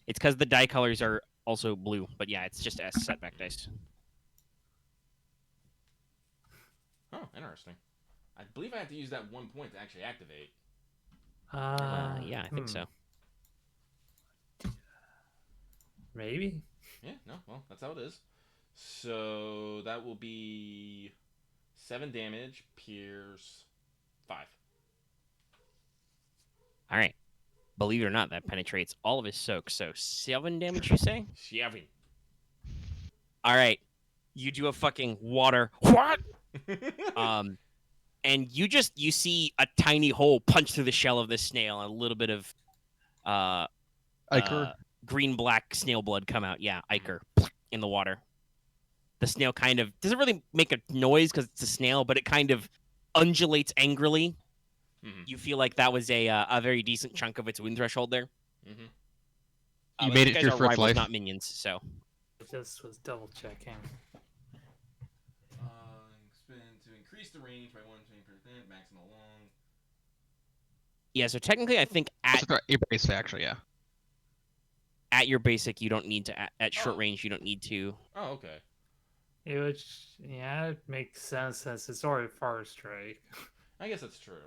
It's because the die colors are also blue. But yeah, it's just S setback dice.
Oh, interesting. I believe I have to use that 1 point to actually activate.
Yeah, I think so.
Maybe.
Yeah, no, well, that's how it is. So that will be 7 damage, pierce 5.
All right. Believe it or not, that penetrates all of his soaks. So 7 damage, you say?
7.
All right. You do a fucking water. What? And you see a tiny hole punch through the shell of this snail and a little bit of
Ichor.
green black snail blood come out. Yeah, ichor in the water. The snail kind of doesn't really make a noise because it's a snail, but it kind of undulates angrily.
Mhm.
You feel like that was a very decent chunk of its wound threshold there.
Mhm.
You
But
made
these
it
guys
fear
are
for its
rivals,
life.
not minions. So
I just was double checking.
Spin to increase the range by 120%, maximum long.
yeah, so technically, I think
Also, your base actually, yeah.
at your basic, you don't need to at short
Oh.
range. You don't need to.
Oh, okay.
Yeah, it makes sense since it's already far strike.
I guess that's true.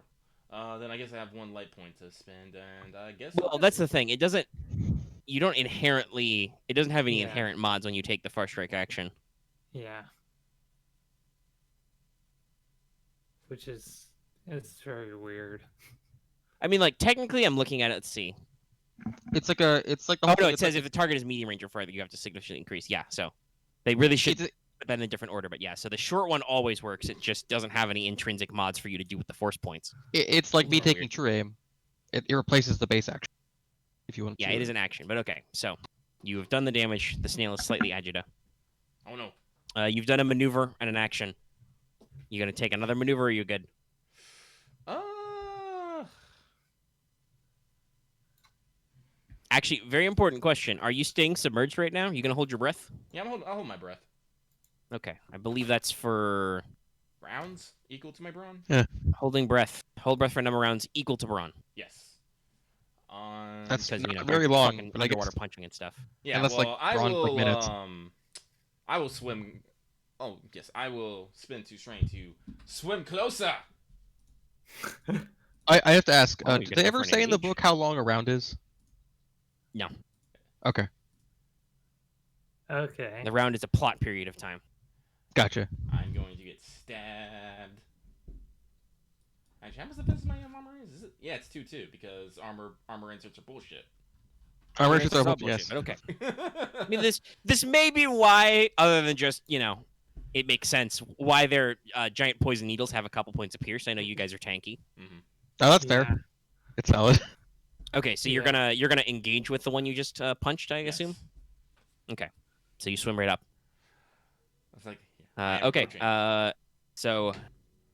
Then I guess I have 1 light point to spend, and I guess.
Well, that's the thing. It doesn't. You don't inherently. It doesn't have any
Yeah.
inherent mods when you take the far strike action.
Yeah. Which is it's very weird.
I mean, like technically, I'm looking at it. Let's see.
It's like the
Oh
whole
no,
thing,
it
it's
says
like
if the target is medium range or farther, you have to significantly increase. Yeah, so they really should
it's,
put that in a different order. But yeah, so the short one always works. It just doesn't have any intrinsic mods for you to do with the force points.
it's like me
Little
taking
weird.
true aim. It replaces the base action. If you want.
Yeah,
to
it is an action. But okay, so you have done the damage. The snail is slightly agita.
Oh no.
You've done a maneuver and an action. You gonna take another maneuver? Or are you good? Actually, very important question. Are you staying submerged right now? You gonna hold your breath?
Yeah, I'll hold my breath.
Okay, I believe that's for
Rounds equal to my brawn?
holding breath. Hold breath for a number of rounds equal to brawn.
Yes.
That's
Because
not very
you're
long,
fucking
but I guess
underwater punching and stuff.
Yeah,
unless, like,
well, I
brawn for
will
minutes.
I will swim. Oh yes, I will spend 2 strength to swim closer.
I have to ask.
Oh, you're
Did
gonna
they
go
ever
for an
say in the
engage?
book how long a round is?
No.
Okay,
Okay.
The round is a plot period of time.
gotcha.
I'm going to get stabbed. Actually, how much defense my armor is? It? Yeah, it's 2/2 because armor inserts are bullshit.
Armor
It's
inserts are
not
bullshit,
bullshit,
yes.
but okay. I mean, this may be why, other than just it makes sense why their giant poison needles have a couple points of pierce. I know you guys are tanky.
Mm-hmm.
Oh, that's
Yeah.
fair. It's solid.
Okay, so you're gonna engage with the one you just punched, I assume. Okay, so you swim right up.
It's like I am
Okay,
approaching.
so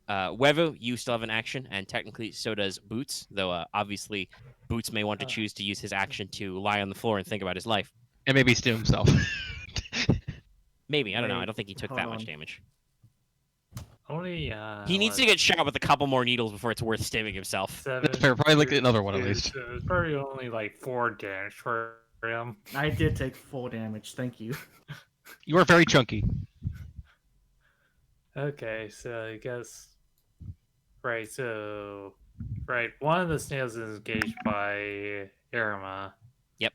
Wevu, you still have an action, and technically so does Boots. Though obviously, Boots may want to choose to use his action to lie on the floor and think about his life.
And maybe steal himself.
Maybe I don't know. I
Wait,
don't think he took
hold
that much
on.
damage.
Only
He needs to get shot with a couple more needles before it's worth stabbing himself.
That's fair. Probably like another one at least.
It's probably only like 4 damage for him.
I did take 4 damage. Thank you.
You are very chunky.
Okay, so I guess right, one of the snails is engaged by Aramaa.
Yep.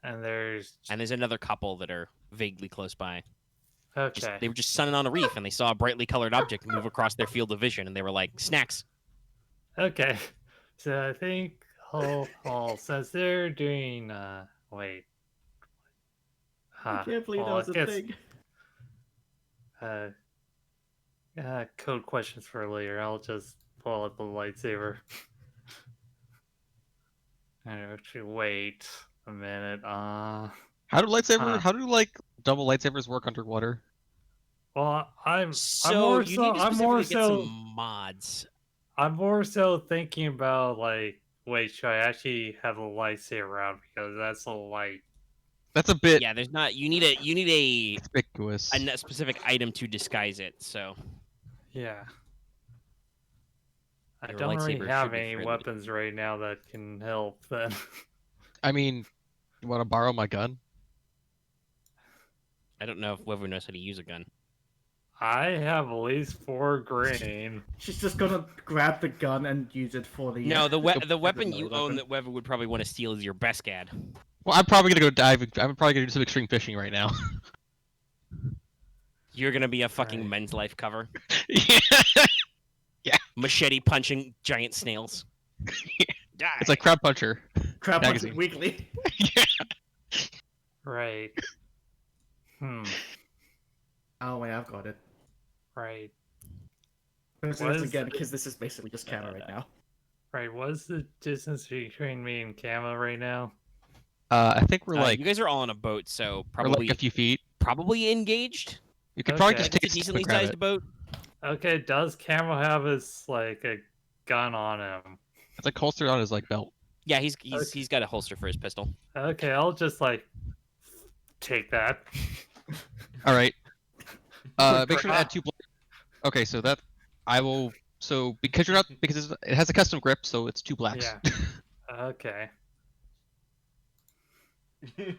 And there's
And there's another couple that are vaguely close by.
okay.
They were just sunning on a reef, and they saw a brightly colored object move across their field of vision, and they were like, "Snacks."
Okay. So I think since they're doing wait.
I can't believe that
well,
was
I
a
guess,
thing.
Code questions for later. I'll just pull up the lightsaber. Actually, wait a minute.
How do lightsaber?
Huh.
How do like double lightsabers work underwater?
Well, I'm
So
more
you
so
need to
I'm more
specifically get
so
some mods.
I'm more so thinking about like, wait, should I actually have a lightsaber out because that's a light.
That's a bit
Yeah, there's not. You need
conspicuous.
a specific item to disguise it. So
Yeah. I
Your
don't really
lightsaber
have
should be
any
fairly
weapons right now that can help then.
I mean, you want to borrow my gun?
I don't know if Wevuguk knows how to use a gun.
I have at least 4 green.
She's just gonna grab the gun and use it for the.
No, the
the
weapon
melee
you own that Wevuguk would probably want to steal is your Beskad.
Well, I'm probably gonna go dive. I'm probably gonna do some extreme fishing right now.
You're gonna be a fucking
Right.
men's life cover.
Yeah.
Machete punching giant snails. Die.
It's like Crab Puncher.
Crab
magazine.
Punching Weekly.
Yeah.
Right.
Oh wait, I've got it.
Right.
Let's do
What
this
is
again
the-
because this is basically just Camo right now.
Right. What's the distance between me and Camo right now?
I think we're like
you guys are all on a boat, so
we're
probably
like a few feet.
probably engaged.
You could probably
Okay.
just take
It's a
a step
decently
and grab
sized
it.
boat.
Okay, does Camo have his like a gun on him?
It's like holstered on his like belt.
Yeah, he's
Okay.
he's got a holster for his pistol.
Okay, I'll just like take that.
All right. Make sure to add 2 blocks. Okay, so that I will. So because you're not because it has a custom grip, so it's 2 blacks.
Yeah. Okay.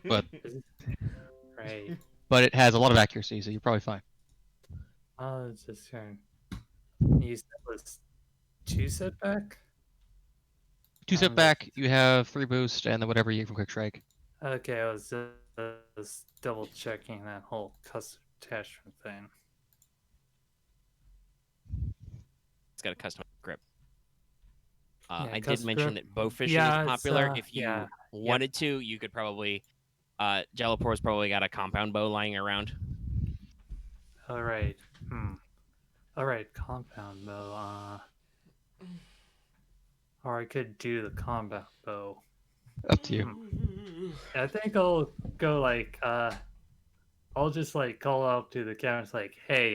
But
Right.
but it has a lot of accuracy, so you're probably fine.
Oh, it's just turn. You said it was 2 setback?
2 step
Um,
back, you have 3 boost, and then whatever you get from quick strike.
Okay, I was just double checking that whole custom attachment thing.
It's got a custom grip.
Yeah,
I did
custom
mention
grip.
that bow fishing
Yeah,
is
it's,
popular. If you
yeah.
wanted to, you could probably. Jalapor's probably got a compound bow lying around.
All right. All right, compound bow. Or I could do the combat bow.
Up to you.
I think I'll go like I'll just like call out to the cameras like, hey,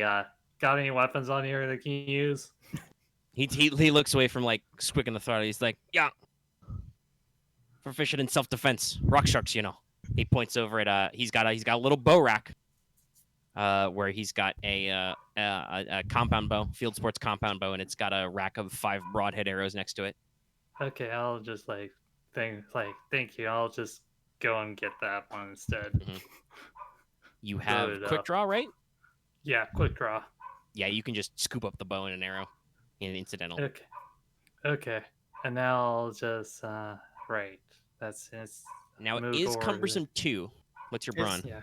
got any weapons on here that can you use?
He looks away from like squicking the throttle. He's like, yeah. For fishing in self-defense, rock sharks, you know. He points over at he's got a little bow rack, where he's got a compound bow, field sports compound bow, and it's got a rack of 5 broadhead arrows next to it.
Okay, I'll just like thank you. I'll just go and get that one instead.
You have
Load it
quick
up.
draw, right?
Yeah, quick draw.
Yeah, you can just scoop up the bow and an arrow in an incidental.
Okay. Okay. And now I'll just right. That's it's
Now it
move
is
over
cumbersome too. What's your brawn?
yeah.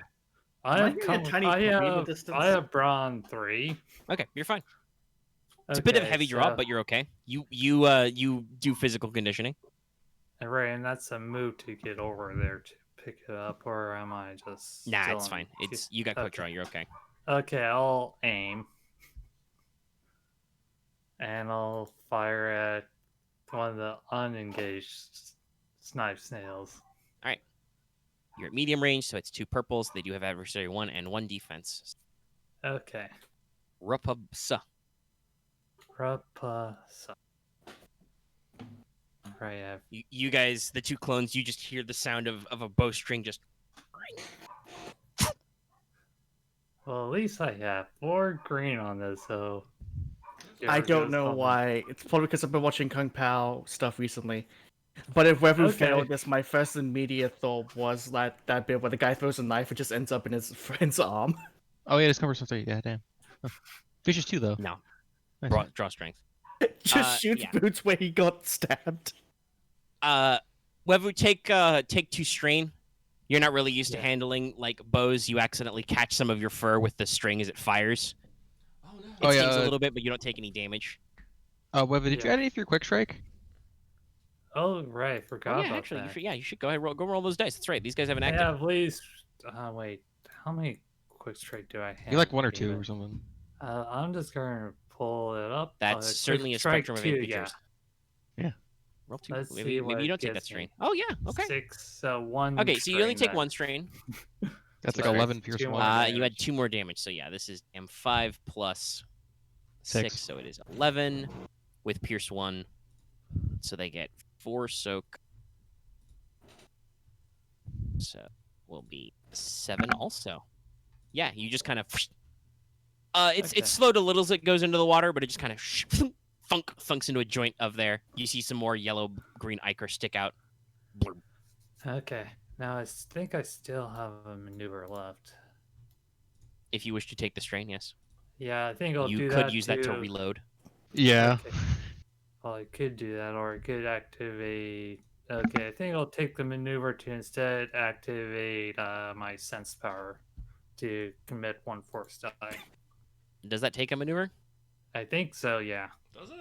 Might be a tiny puppy in the distance.
I have brawn 3.
Okay, you're fine. It's a bit of
Okay,
heavy drop,
so-
but you're okay. You do physical conditioning.
Right, and that's a move to get over there to pick it up, or am I just?
Nah,
still
it's
in-
fine. It's you got quick
Okay.
draw. You're okay.
Okay, I'll aim, and I'll fire at one of the unengaged snipe snails.
You're at medium range, so it's 2 purples. They do have adversary 1 and 1 defense.
Okay,
Rupabsa.
Rapasa. Right,
You guys, the 2 clones, you just hear the sound of a bowstring just.
well, at least I have 4 green on this, so.
I
Here
don't
goes
know
something.
why. It's probably because I've been watching Kung Pao stuff recently. But if Wevu
Okay.
failed this, my first immediate thought was that bit where the guy throws a knife and just ends up in his friend's arm.
Oh yeah, it's cumbersome 3. Yeah, damn. Oh. Fishes 2 though.
No.
Nice.
Draw strength.
Just shoots
yeah.
Boots where he got stabbed.
Wevu, take 2 strain. You're not really used to
Yeah.
handling like bows. You accidentally catch some of your fur with the string as it fires.
Oh no.
It
Oh, yeah,
stings a little bit, but you don't take any damage.
Webba, did you
Yeah.
add any for your quick strike?
Oh, right, forgot
Oh, yeah,
about
actually,
that.
you should go ahead go roll those dice. That's right. These guys have an
I
active.
have at least. Wait, how many quick strike do I have?
You're like 1 or 2
even?
or something.
I'm just going to pull it up.
That's
Quick
certainly a
strike
spectrum of
2,
features. Roll 2.
Let's see
Maybe
what
you
it
don't take that
gets me.
strain. Oh yeah. Okay.
6, one.
Okay, so you only take
then.
1 strain.
That's like
Sorry,
11 pierce
two
1.
more.
And you had
damage.
2 more damage. So yeah, this is M5 plus 6,
Six.
so it is 11 with pierce 1. So they get 4 soak. So will be 7 also. Yeah, you just kind of. It's
Okay.
slowed a little as it goes into the water, but it just kind of thunks into a joint of there. You see some more yellow green ichor stick out. Blurb.
Okay. Now I think I still have a maneuver left.
If you wish to take the strain, yes.
Yeah, I think I'll
You
do
could
that
use
too.
that to reload.
Yeah.
Okay. Well, I could do that, or I could activate. Okay, I think I'll take the maneuver to instead activate my sense power to commit 1 force die.
Does that take a maneuver?
I think so. Yeah.
Does it?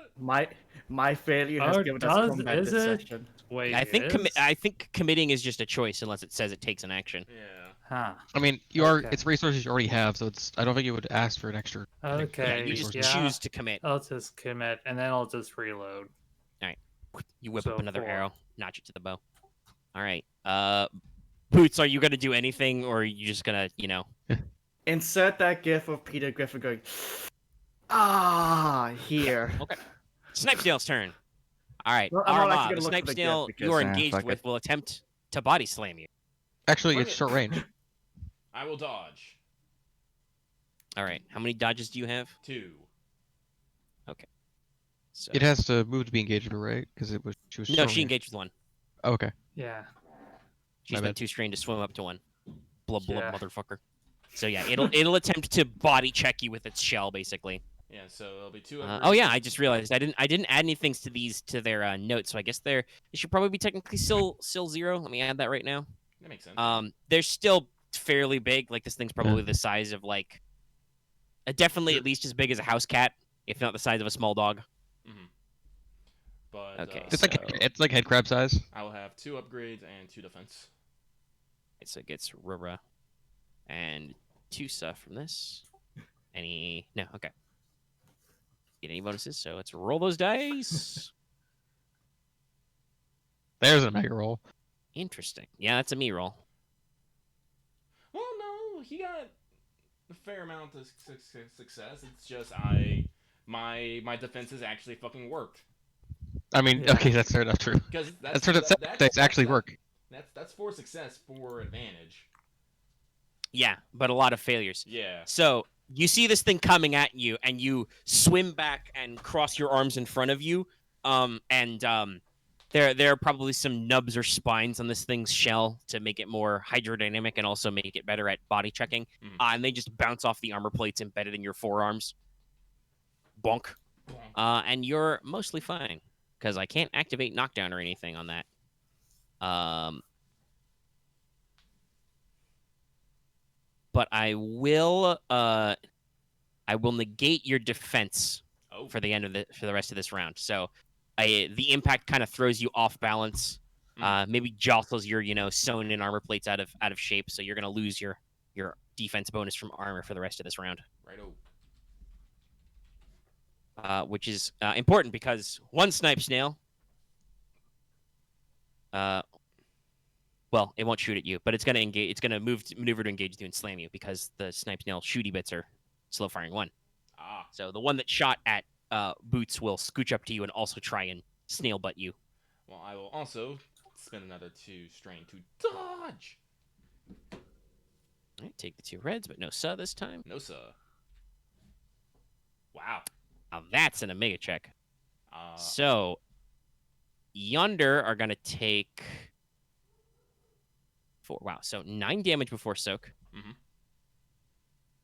My failure has
Oh,
given us combat
is
this
it?
session.
Wait,
I think
it is?
I think committing is just a choice unless it says it takes an action.
Yeah.
Huh.
I mean, you are.
Okay.
It's resources you already have, so it's. I don't think you would ask for an extra.
Okay.
Yeah, you just
resources.
choose to commit.
I'll just commit, and then I'll just reload.
You whip
So
up another
4.
arrow, notch it to the bow. All right. Boots, are you gonna do anything, or are you just gonna,
Insert that gif of Peter Griffin going, here.
Okay. Snipesnail's turn. All right.
Well, I'm not
Aramaa,
actually
the
gonna look for the gift
Snipesnail
because,
you are
eh,
engaged
fuck
with
it.
will attempt to body slam you.
Actually,
Bring
it's
it.
short range.
I will dodge.
All right. How many dodges do you have?
2.
So...
It has to move to be engaged, right? Because she was.
No,
short
she
range.
engaged with 1.
Oh, okay.
Yeah.
She's
My
been
bad.
too strained to swim up to 1. Blub blub,
Yeah.
motherfucker. So yeah, it'll attempt to body check you with its shell, basically.
Yeah, so it'll be 2
Oh yeah, I just realized I didn't add any things to their notes, so I guess they should probably be technically still 0. Let me add that right now.
That makes sense.
They're still fairly big. Like this thing's probably the size of like, definitely at least as big as a house cat, if not the size of a small dog.
But
Okay,
It's
so-
like head crab size.
I will have 2 upgrades and 2 defense.
So it gets Rura and 2 stuff from this. No, okay. Get any bonuses? So let's roll those dice.
There's a mega roll.
Interesting. Yeah, that's a me roll.
Well, no, he got a fair amount of success. It's just my defenses actually fucking worked.
I mean,
Yeah.
okay, that's fair enough. True.
Because
That's sort of that's actually work.
That's 4 success, 4 advantage.
Yeah, but a lot of failures.
Yeah.
So you see this thing coming at you, and you swim back and cross your arms in front of you. There are probably some nubs or spines on this thing's shell to make it more hydrodynamic and also make it better at body checking.
Mhm.
And they just bounce off the armor plates embedded in your forearms. Bonk. And you're mostly fine because I can't activate knockdown or anything on that. But I will negate your defense
Oh.
for the rest of this round. So the impact kind of throws you off balance. Maybe jostles your sewn in armor plates out of shape. So you're gonna lose your defense bonus from armor for the rest of this round.
Righto.
Which is important because one snipe snail. Well, it won't shoot at you, but it's gonna engage. It's gonna maneuver to engage you and slam you because the snipe snail shooty bits are slow firing 1.
Ah.
So the one that shot at Boots will scooch up to you and also try and snail butt you.
Well, I will also spend another 2 strain to dodge.
All right, take the 2 reds, but no suh this time.
No, sir. Wow.
Now that's an Omega check.
Uh,
So yonder are gonna take 4. Wow, so 9 damage before soak.
Mhm.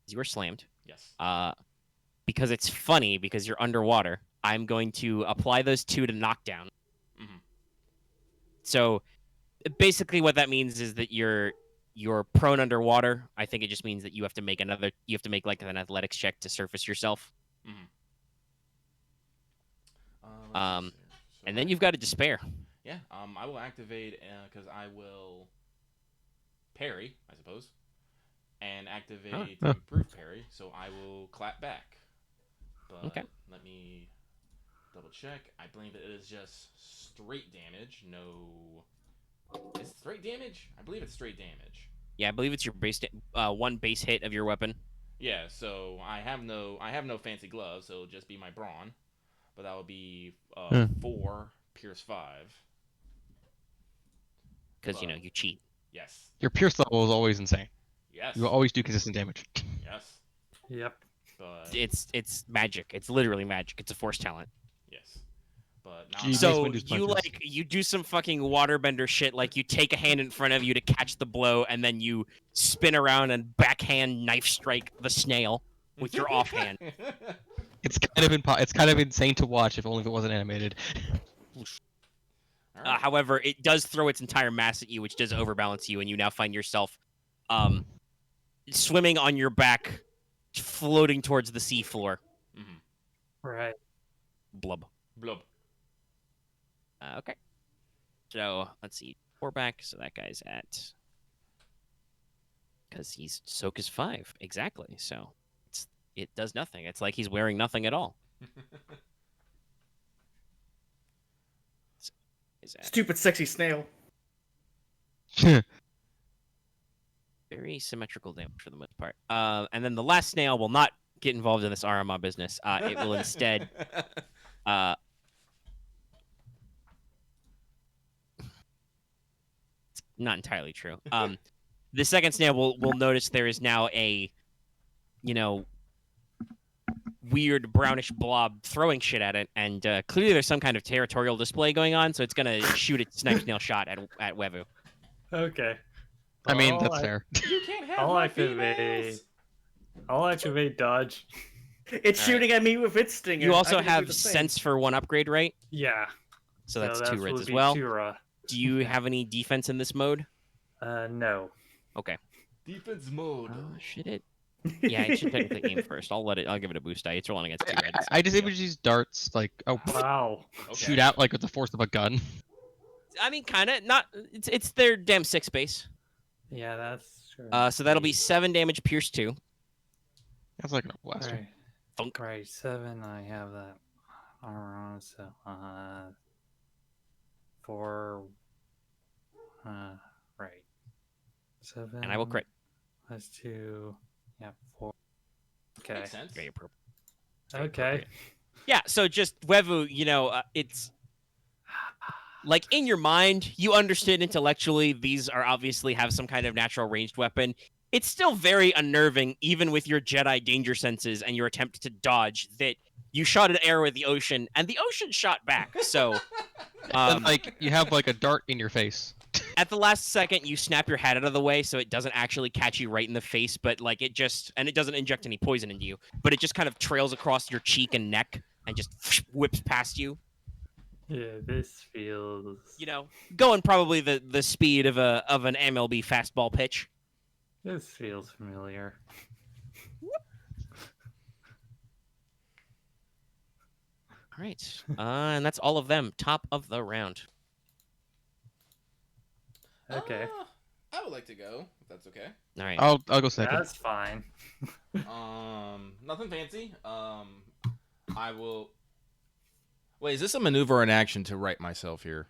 You were slammed.
yes.
Because it's funny because you're underwater. I'm going to apply those 2 to knockdown.
Mhm.
So basically, what that means is that you're prone underwater. I think it just means that you have to make like an athletics check to surface yourself.
Let's see. So
And then you've got to despair.
Yeah. I will activate because I will parry, I suppose, and activate improve parry. So I will clap back. But
Okay.
let me double check. I believe it is just straight damage. No. Is it straight damage? I believe it's straight damage.
Yeah, I believe it's your one base hit of your weapon.
Yeah, so I have no fancy gloves, so it'll just be my brawn. But that would be 4 pierce 5.
Because you cheat.
Yes.
Your pierce level is always insane.
Yes.
You will always do consistent damage.
Yes.
Yep.
But
It's magic. It's literally magic. It's a force talent.
yes. But now
Jeez.
So
Windows
you
punches.
you do some fucking waterbender shit, like you take a hand in front of you to catch the blow, and then you spin around and backhand knife strike the snail with your offhand.
It's kind of insane to watch, if only if it wasn't animated.
All right.
However, it does throw its entire mass at you, which does overbalance you, and you now find yourself swimming on your back, floating towards the seafloor.
Right.
Blub.
Blub.
Okay. So let's see. 4 back, so that guy's at. Because he's soak is 5 exactly. So it does nothing. It's like he's wearing nothing at all. So, is that
Stupid sexy snail.
very symmetrical damage for the most part. And then the last snail will not get involved in this Aramaa business. It will instead. It's not entirely true. The second snail will notice there is now a, weird brownish blob throwing shit at it, and clearly there's some kind of territorial display going on, so it's gonna shoot a snipe snail shot at Wevuguk.
Okay.
I mean,
I'll
that's
ac-
fair.
You can't have
I'll
my
activate.
females.
I'll activate dodge.
It's
All right.
shooting at me with its stinger.
You
I
also
can do
have
the same.
sense for 1 upgrade, right?
Yeah.
So that's 2
would
reds as
be
well.
2 ra.
Do you have any defense in this mode?
No.
Okay.
Defense mode.
Should it? Yeah, it should technically aim first. I'll give it a boost die. It's rolling against 2 reds.
I just image these darts like
Wow.
shoot out like with the force of a gun.
I mean, kind of. Not. It's their damn 6 base.
Yeah, that's true.
So that'll be 7 damage, pierce 2.
That's like a blaster.
Right.
Thunk.
Right, 7. I have that armor on, so 4. Right. 7.
And I will crit.
That's 2. Yeah, 4. Okay.
Makes sense.
Very appropriate.
Okay.
Yeah, so just Wevu, it's like in your mind, you understand intellectually these are obviously have some kind of natural ranged weapon. It's still very unnerving, even with your Jedi danger senses and your attempt to dodge, that you shot an arrow at the ocean and the ocean shot back. So,
And like you have like a dart in your face.
at the last second, you snap your hat out of the way so it doesn't actually catch you right in the face, but like it doesn't inject any poison into you, but it just kind of trails across your cheek and neck and just whips past you.
Yeah, this feels.
Going probably the speed of an MLB fastball pitch.
This feels familiar.
All right, and that's all of them. Top of the round.
Okay.
I would like to go, if that's okay.
All right.
I'll go second.
That's fine.
Nothing fancy. I will. Wait, is this a maneuver or an action to right myself here?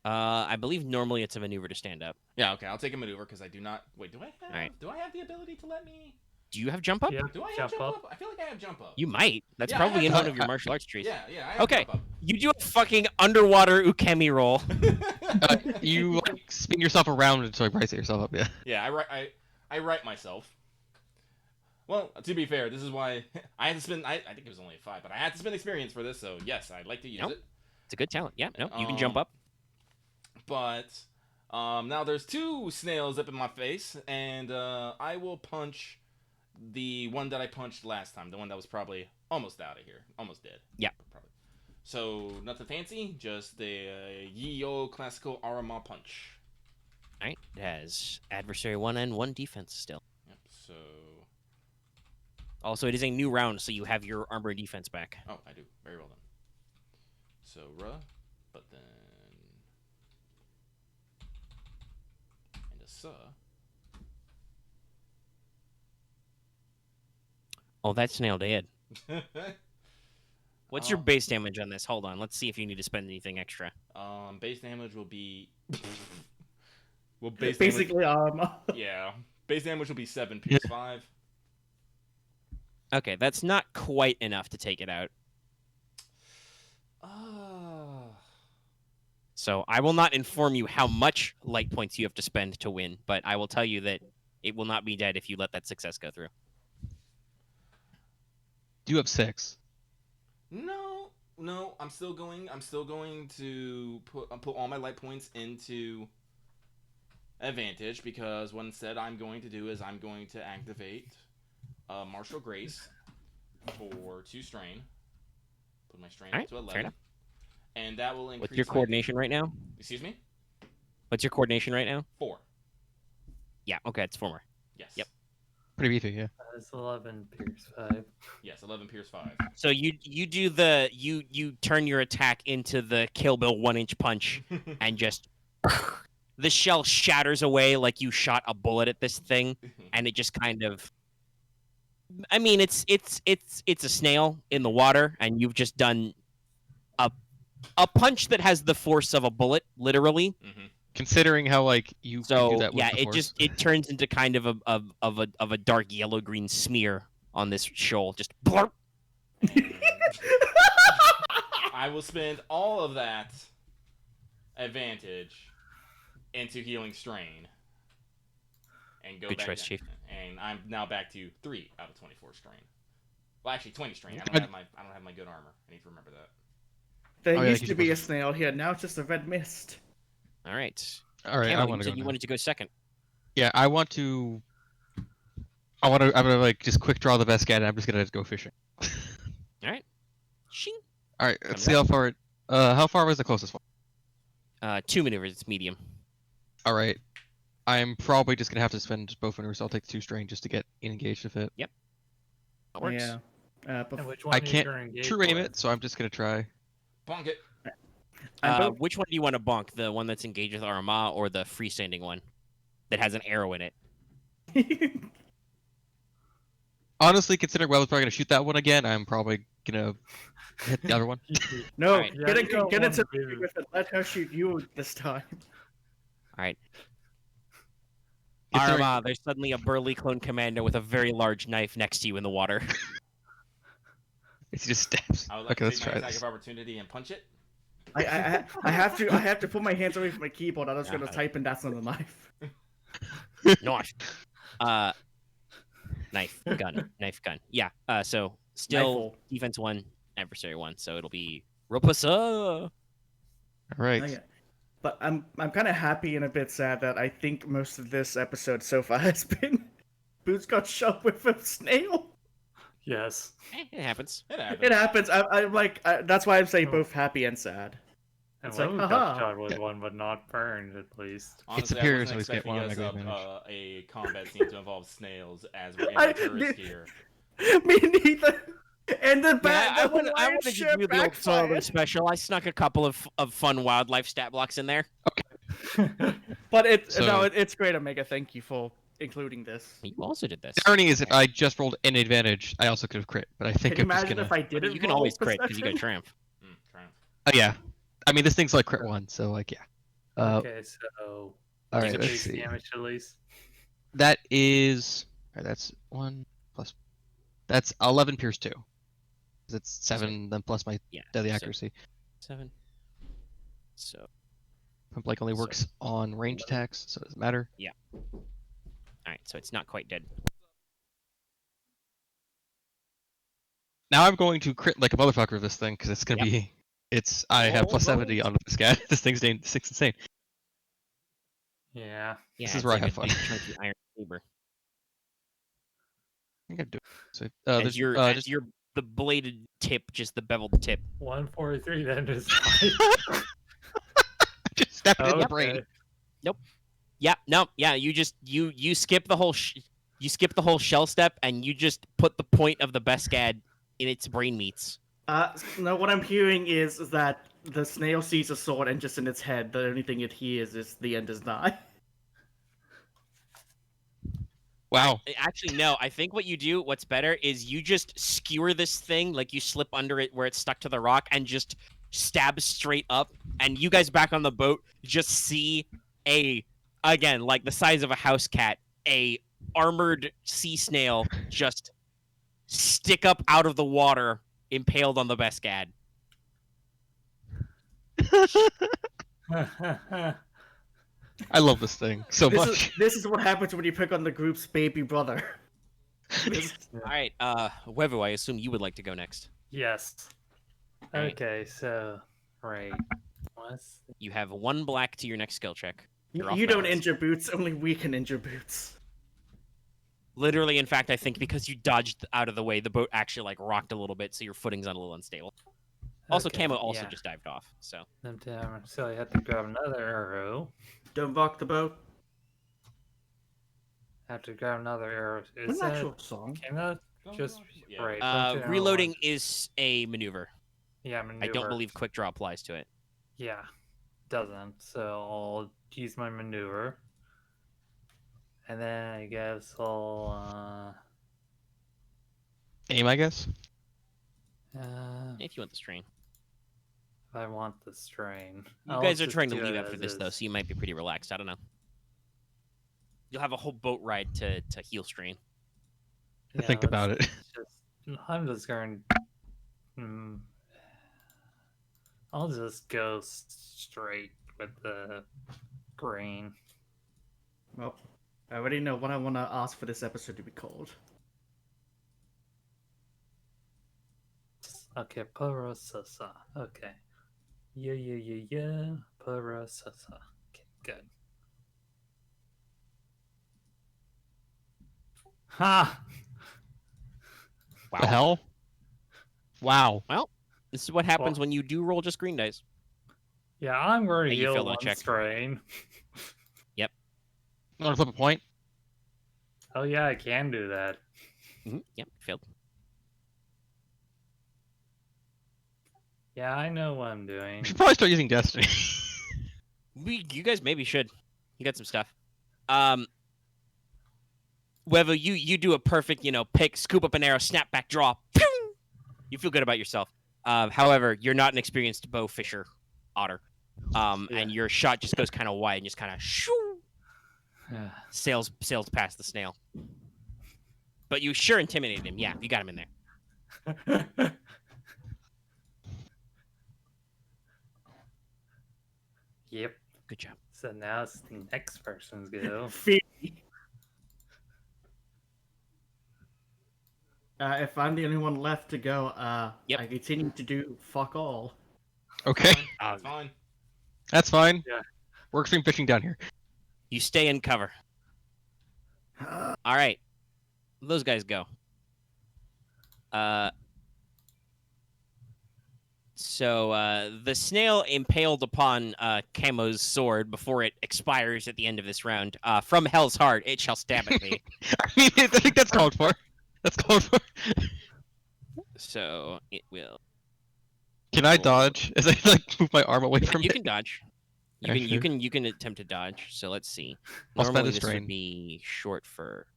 I believe normally it's a maneuver to stand up.
Yeah, okay, I'll take a maneuver because I do not. Wait, do I have?
Alright.
Do I have the ability to let me?
Do you have jump up?
Yeah,
Do I have
jump
jump
up.
up? I feel like I have jump up.
You might. That's
Yeah, I
probably
have
in one
jump
of your martial arts trees.
Yeah, I have
Okay.
jump up.
You do a fucking underwater ukemi roll.
You like spin yourself around and like brace yourself up. Yeah.
Yeah, I right myself. Well, to be fair, this is why I had to spend. I think it was only a 5, but I had to spend experience for this. So yes, I'd like to use
Nope.
it.
It's a good talent. Yeah, no, you can jump up.
But now there's 2 snails up in my face, and I will punch the one that I punched last time, the one that was probably almost out of here, almost dead.
Yeah.
Probably. So nothing fancy, just the Yi-Yo classical Aramaa punch.
All right. It has adversary 1 and 1 defense still.
Yep. So
Also, it is a new round, so you have your armor and defense back.
oh, I do. Very well done. So but then and a sa.
Oh, that snail dead. What's your base damage on this? Hold on. Let's see if you need to spend anything extra.
Base damage will be.
Basically,
Yeah, base damage will be 7 Pierce 5.
Okay, that's not quite enough to take it out. So I will not inform you how much light points you have to spend to win, but I will tell you that it will not be dead if you let that success go through.
Do you have 6?
No, I'm still going to put all my light points into advantage, because what instead I'm going to do is I'm going to activate Martial Grace for 2 strain. Put my strain up to 11. Fair enough. And that will increase.
What's your coordination right now?
Excuse me?
What's your coordination right now?
4.
Yeah, okay, it's 4 more.
Yes.
Yep.
Pretty beefy, yeah.
That's 11 Pierce 5.
Yes, 11 Pierce 5.
So you do the you turn your attack into the Kill Bill 1-inch punch and just the shell shatters away like you shot a bullet at this thing, and it just kind of. I mean, it's a snail in the water, and you've just done a punch that has the force of a bullet, literally.
Mm-hmm.
Considering how like you can do that with the force.
it turns into kind of a dark yellow green smear on this shoal. Just blurp.
I will spend all of that advantage into healing strain, and go
Good
back
choice,
down.
Chief.
And I'm now back to 3 out of 24 strain. Well, actually 20 strain. I don't have my good armor. I need to remember that.
There used to be a snail here. Now it's just a red mist.
All right.
Alright,
Camo,
I want to go.
you wanted to go second.
Yeah, I'm gonna like just quick draw the best guy, and I'm just gonna go fishing.
All right. Shing.
All right, let's see how far was the closest one?
2 maneuvers. It's medium.
All right, I'm probably just gonna have to spend both maneuvers. I'll take the 2 strain just to get engaged with it.
Yep. That works.
Yeah.
And which one
I
are you
can't
gonna engage
true aim
with?
it, so I'm just gonna try.
Bonk it.
Which one do you want to bonk? The one that's engaged with Aramaa, or the freestanding one that has an arrow in it?
Honestly, considering I was probably gonna shoot that one again, I'm probably gonna hit the other one.
No,
Alright.
get
you don't
into
want to.
with it. Let her shoot you this time.
All right.
Considering-
Aramaa, there's suddenly a burly clone commander with a very large knife next to you in the water.
It just stabs.
I would like
Okay,
to
let's
take my
try
attack
this.
of opportunity and punch it.
I have to put my hands away from my keyboard. I'm just gonna type, and that's on the knife.
Knife. Knife gun. Yeah. So still
Knifeful.
defense 1, adversary 1. So it'll be Ropusa.
All right.
Oh, yeah. But I'm kind of happy and a bit sad that I think most of this episode so far has been Boots got shot with a snail.
Yes.
It happens.
It happens.
It happens. I'm like that's why I'm saying both happy and sad.
And
It's
Wevuguk
like,
got
haha.
shot with one, but not burned, at least.
Honestly,
superiors
I
always
wasn't
get one
expecting us
mega
up
advantage.
a combat scene to involve snails as we're in
I
the tourist
did-
here.
Me neither. And the
Yeah, I
the
would
Hawaiian
have
ship
given you the old solo
backfired.
special. I snuck a couple of fun wildlife stat blocks in there.
But
So-
it's great, Omega. Thank you for including this.
You also did this.
The irony is, if I just rolled an advantage, I also could have crit. But I think
Can you
I'm just
imagine
gonna.
if I didn't?
You can
roll
always crit because you got
perception?
triumph.
Triumph.
Oh yeah. I mean, this thing's like crit 1, so like yeah.
Okay, so
All
Take
right,
a
let's
base
see.
damage at least.
That is. All right, that's 1 plus. That's 11 pierce 2. 'Cause it's 7, then plus my
Yeah.
deadly
so
accuracy.
7. So,
Blake only
so-
works on range attacks, so it doesn't matter.
all right. So it's not quite dead.
Now I'm going to crit like a motherfucker with this thing because it's gonna
Yep.
be. I have
Oh,
plus 70 on this guy. This thing's insane.
Yeah.
Yeah,
This is
it's
where I
like
have
a
fun.
big chunky iron saber.
I think I do. So
As
there's
your
just
the bladed tip, just the beveled tip.
143 then is fine.
just step it in the
Okay.
brain.
Yeah, no, yeah. You just you skip the whole you skip the whole shell step, and you just put the point of the Beskad in its brain meats.
No, what I'm hearing is that the snail sees a sword and just in its head, the only thing it hears is the end is nigh.
Wow.
Actually, no. I think what you do, what's better, is you just skewer this thing, like you slip under it where it's stuck to the rock, and just stab straight up. And you guys back on the boat just see again, like the size of a house cat, a armored sea snail just stick up out of the water, impaled on the Beskad.
I love this thing so much.
This is what happens when you pick on the group's baby brother.
All right, Wevu, I assume you would like to go next.
Yes.
Right.
Okay, so right. What's
You have 1 black to your next skill check. You're off
You don't
balance.
injure Boots, only we can injure Boots.
Literally, in fact, I think because you dodged out of the way, the boat actually like rocked a little bit, so your footing's a little unstable. Also,
Okay,
Camo also
yeah.
just dived off, so.
So I have to grab another arrow.
Don't rock the boat.
I have to grab another arrow.
An
Is that
actual song.
can that just
Yeah.
right? don't do
Reloading
arrow.
is a maneuver.
Yeah,
I
maneuver.
don't believe quick draw applies to it.
Yeah, doesn't. So I'll use my maneuver, and then I guess I'll
Aim, I guess.
If you want the strain.
if I want the strain.
You
I'll
guys are
just
trying to
do
leave
it
after
as
this, though,
is.
so you might be pretty relaxed. I don't know. You'll have a whole boat ride to heal strain.
To think about it.
I'm just going. I'll just go straight with the grain.
Well, I already know what I want to ask for this episode to be called.
Okay, Parasasa. Okay. Yeah. Parasasa. Okay, good. Ha!
Wow.
The hell? Wow.
This is what happens
Well-
when you do roll just green dice.
Yeah, I'm going to
Hey, you
heal
failed on a
one
check.
strain.
You want to flip a point?
Oh yeah, I can do that.
Yep, failed.
Yeah, I know what I'm doing.
We should probably start using Destiny.
You guys maybe should. You got some stuff. Wevu, you do a perfect, pick, scoop up an arrow, snap back, draw. Pew! You feel good about yourself. However, you're not an experienced bow fisher otter. And your shot just goes kind of wide and just kind of shoo, sails past the snail. But you sure intimidated him. Yeah, you got him in there.
Yep.
Good job.
So now it's the next person's go.
If I'm the only one left to go,
Yep.
I continue to do fuck all.
Okay,
Fine.
that's fine.
Yeah.
We're extreme fishing down here.
You stay in cover. All right. Those guys go. So the snail impaled upon Camo's sword before it expires at the end of this round. From Hell's Heart, it shall stab at me.
I mean, I think that's called for. That's called for.
So it will.
Can I dodge as I move my arm away from
You
it?
can dodge.
Yeah, sure.
You can attempt to dodge. So let's see.
I'll spend
Normally
a
this
strain.
would be short for.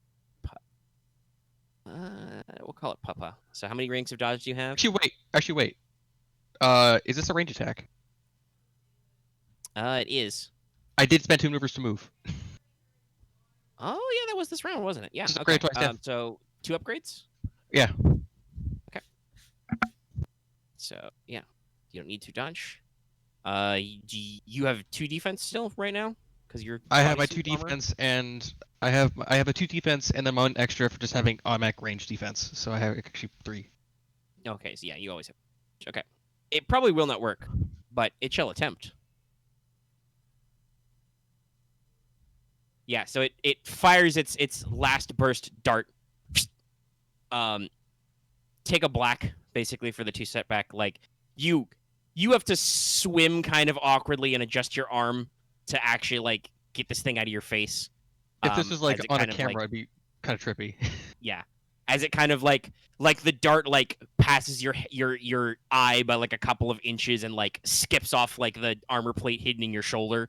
We'll call it Papa. So how many rings of dodge do you have?
Actually, wait. Is this a range attack?
It is.
I did spend 2 maneuvers to move.
Oh yeah, that was this round, wasn't it? Yeah.
Just
Okay.
upgrade twice, yeah.
So 2 upgrades.
Yeah.
Okay. So yeah, you don't need to dodge. You have 2 defense still right now because you're.
I have my 2
bodysuit armor?
defense and I have a 2 defense and then my 1 extra for just having automatic range defense. So I have actually 3.
Okay, so yeah, you always have. Okay, it probably will not work, but it shall attempt. Yeah, so it fires its last burst dart. Take a black basically for the 2 setback. Like you have to swim kind of awkwardly and adjust your arm to actually like get this thing out of your face.
If this was like
as it
on a
kind of,
camera,
like-
it'd be kind of trippy.
Yeah, as it kind of like the dart like passes your eye by like a couple of inches and like skips off like the armor plate hidden in your shoulder,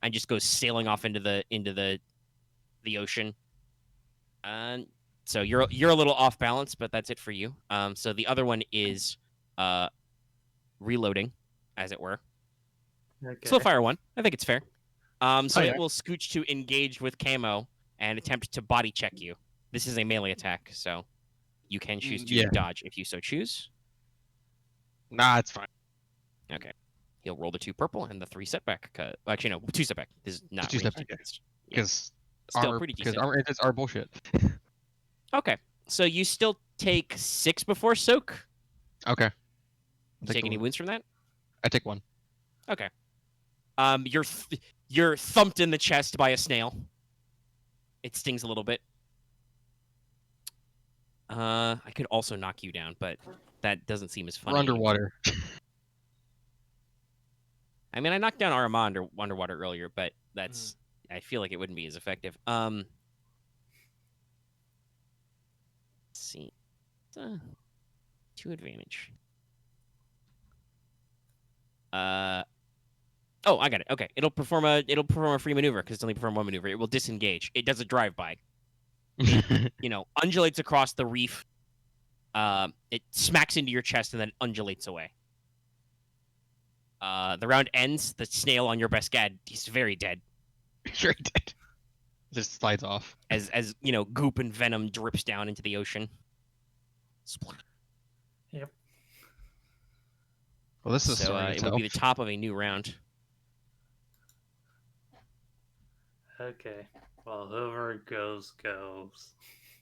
and just goes sailing off into the ocean. So you're a little off balance, but that's it for you. So the other one is reloading, as it were.
Okay.
Slow fire one. I think it's fair. So
Oh,
it
yeah.
will scooch to engage with Camo and attempt to body check you. This is a melee attack, so you can choose to
Yeah.
dodge if you so choose.
Nah, it's fine.
Okay. He'll roll the 2 purple and the 3 setback. Actually, no, 2 setback. This is not
2
ranged
setback, yeah.
against. Yeah.
Because
Still
armor,
pretty
because
decent.
armor agents are bullshit.
Okay. So you still take 6 before soak.
Okay.
You take any wounds from that?
I take 1.
Okay. You're thumped in the chest by a snail. It stings a little bit. I could also knock you down, but that doesn't seem as funny.
We're underwater.
I mean, I knocked down Aramaa underwater earlier, but that's I feel like it wouldn't be as effective. Let's see. 2 advantage. Oh, I got it. Okay, it'll perform a free maneuver because it's only perform 1 maneuver. It will disengage. It does a drive-by. Undulates across the reef. It smacks into your chest and then undulates away. The round ends. The snail on your best gad, he's very dead.
Sure he did. Just slides off.
As goop and venom drips down into the ocean. Splat.
Yep.
Well, this is a
So
story
it would be the top of a new round.
Okay. Well, whoever goes.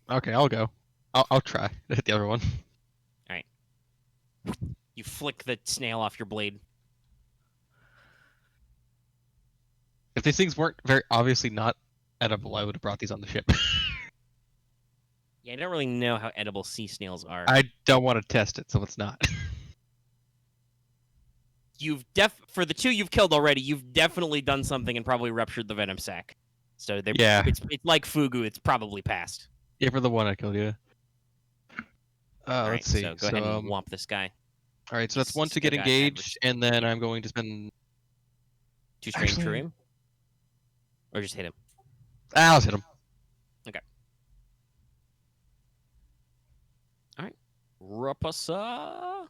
Okay, I'll go. I'll try to hit the other one.
You flick the snail off your blade.
If these things weren't very obviously not edible, I would have brought these on the ship.
Yeah, I don't really know how edible sea snails are.
I don't want to test it, so it's not.
For the 2 you've killed already, you've definitely done something and probably ruptured the venom sac. So
Yeah.
it's like Fugu. It's probably passed.
Yeah, for the one I killed, yeah.
All right,
Let's see.
so go ahead and whomp this guy.
All right, so that's 1 to
Still
get
got
engaged,
advers-
and then I'm going to spend.
2 strain
Actually-
through him, or just hit him.
Let's hit him.
Rapasa.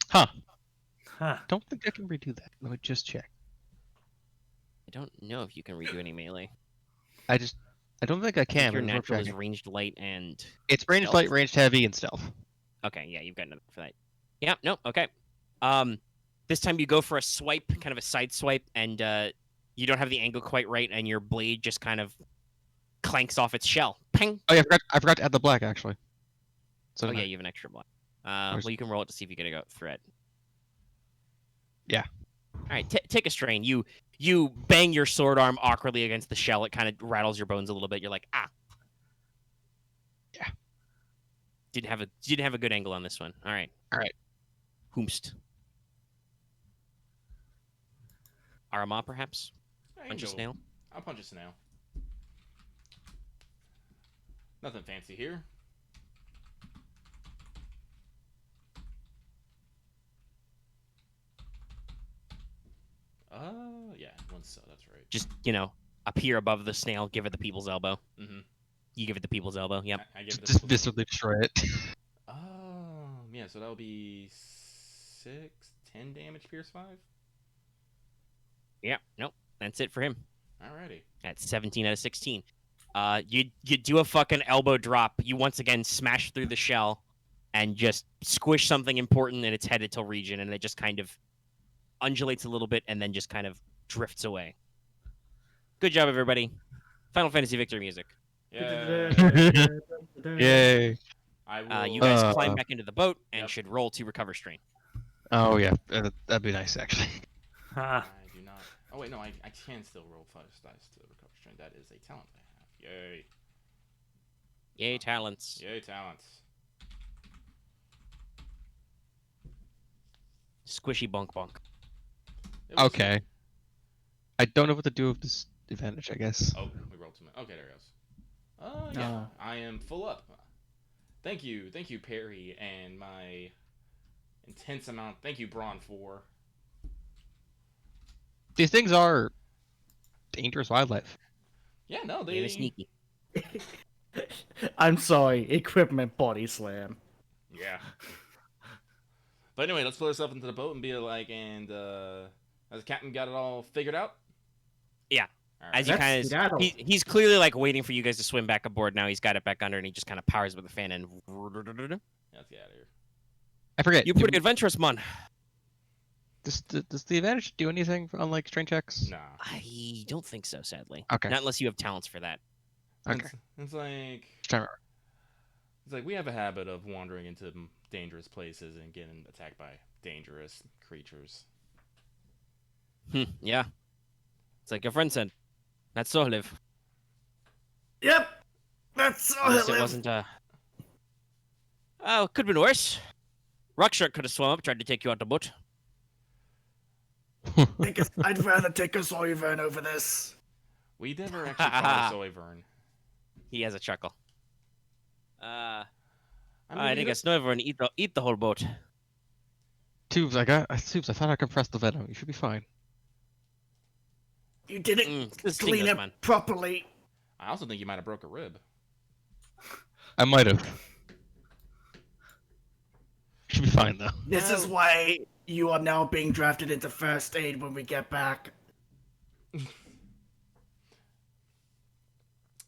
Huh.
Huh.
Don't think I can redo that. Let me just check.
I don't know if you can redo any melee.
I don't think I can.
Your
but it's worth
natural is
checking.
ranged light and
It's ranged
stealth.
light, ranged heavy, and stealth.
okay. Yeah, you've got enough for that. Yeah. No. Okay. This time you go for a swipe, kind of a side swipe, and you don't have the angle quite right, and your blade just kind of clanks off its shell. Ping.
Oh yeah, I forgot to add the black actually. So
Oh yeah, you have an extra block. Well, you can roll it to see if you get a threat.
Yeah.
All right, take a strain. You bang your sword arm awkwardly against the shell. It kind of rattles your bones a little bit. You're like, ah.
Yeah.
Didn't have a good angle on this one. All right. Whomst. Aramaa, perhaps. Punch a snail.
I'll punch a snail. Nothing fancy here. Yeah, 1 so that's right.
Just appear above the snail. Give it the people's elbow.
Mm-hmm.
You give it the people's elbow. Yep.
I give it
just
the
viscerally destroy it.
yeah, so that'll be 10 damage, pierce 5.
Yeah. Nope. That's it for him.
Alrighty.
At 17 out of 16. You do a fucking elbow drop. You once again smash through the shell and just squish something important in its head-to region, and it just kind of undulates a little bit and then just kind of drifts away. Good job, everybody. Final Fantasy victory music.
Yeah.
Yay.
I will.
You guys climb back into the boat and
Yep.
should roll to recover strain.
Oh yeah, that'd be nice actually.
Huh.
I do not. Oh wait, no, I can still roll 5 dice to recover strain. That is a talent I have. Yay.
Yay, talents.
Yay, talents.
Squishy bonk bonk.
It was-
Okay. I don't know what to do with this advantage. I guess.
Oh, we rolled too much. Okay, there it goes. Yeah, I am full up. Thank you, Perry, and my intense amount. Thank you, Braun, for
These things are dangerous wildlife.
Yeah, no,
They're sneaky.
I'm sorry, equipment body slam.
Yeah. But anyway, let's put ourselves into the boat and be like, and has the captain got it all figured out?
Yeah.
All
As
right.
you
Let's
kind of,
skedaddle.
he's clearly like waiting for you guys to swim back aboard. Now he's got it back under, and he just kind of powers with the fan and.
Yeah, let's get out of here.
I forget.
You're pretty adventurous, man.
Does the advantage do anything on like strain checks?
Nah.
I don't think so, sadly.
Okay.
Not unless you have talents for that.
Okay.
It's like
Just trying to remember.
it's like we have a habit of wandering into dangerous places and getting attacked by dangerous creatures.
Yeah. It's like your friend said. That's so live.
Yep, that's all
Unless
I
it
live.
wasn't oh, could have been worse. Rockshark could have swum up, tried to take you out the boat.
I'd rather take a Soyvern over this.
We never actually fought a Soyvern.
He has a chuckle.
I
I think it's never and eat the whole boat.
Tubes, Tubes, I thought I compressed the venom. You should be fine.
You didn't
This thing
clean
does,
it
man.
properly.
I also think you might have broke a rib.
I might have. Should be fine though.
This is why you are now being drafted into first aid when we get back.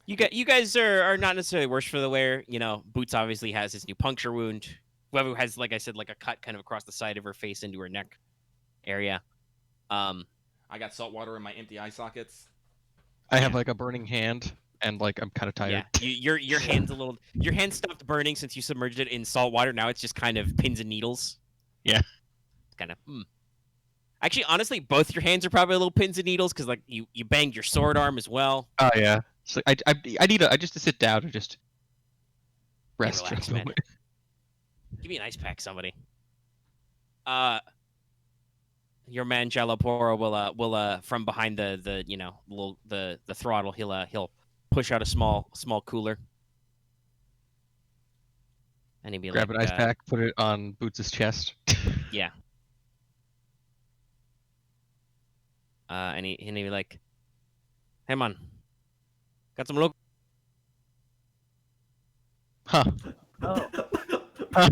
You guys are not necessarily worse for the wear. You know, Boots obviously has his new puncture wound. Wevu has, like I said, like a cut kind of across the side of her face into her neck area.
I got salt water in my empty eye sockets.
I have like a burning hand, and like I'm kind of tired.
Yeah, your hand's a little. Your hand stopped burning since you submerged it in salt water. Now it's just kind of pins and needles.
Yeah.
It's kind of. Actually, honestly, both your hands are probably a little pins and needles because like you banged your sword arm as well.
Oh yeah. So I just to sit down and just rest
relax,
for a
man.
moment.
Give me an ice pack, somebody. Your man Jalaporo will from behind the you know the throttle he'll push out a small cooler. And he'd be
Grab
like,
an ice pack, put it on Boots' chest.
Yeah. And he'd be like, "Hey man, got some local."
Huh.
Oh,
Huh.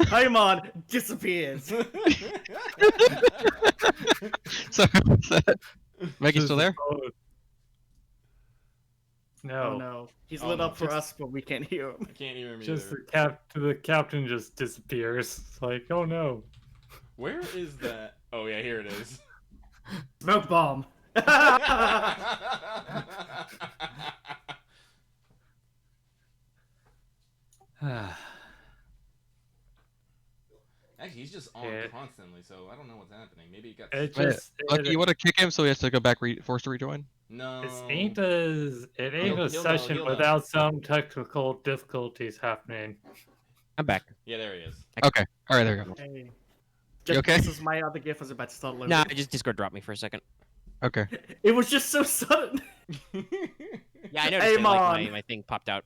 Paimon disappears.
Sorry, what's that? Meg, you still there?
oh. No,
Oh no, he's
Oh,
lit
no.
up for us, but we can't hear him.
I can't hear me.
just
either.
the captain just disappears. It's like, oh no.
Where is that? Oh yeah, here it is.
Smoke bomb.
Actually, he's just on
Yeah.
constantly, so I don't know what's happening. Maybe he got.
It
Wait,
just
Lucky, you want to kick him so he has to go back, forced to rejoin?
No.
it ain't a
He'll know,
session
he'll know.
without some technical difficulties happening.
I'm back.
Yeah, there he is.
Okay. All right, there you go.
Hey.
You okay?
This is my other gift was about to start loading.
Nah, just Discord dropped me for a second.
Okay.
It was just so sudden.
Yeah, I noticed
Hey,
it, like,
Mon.
my thing popped out,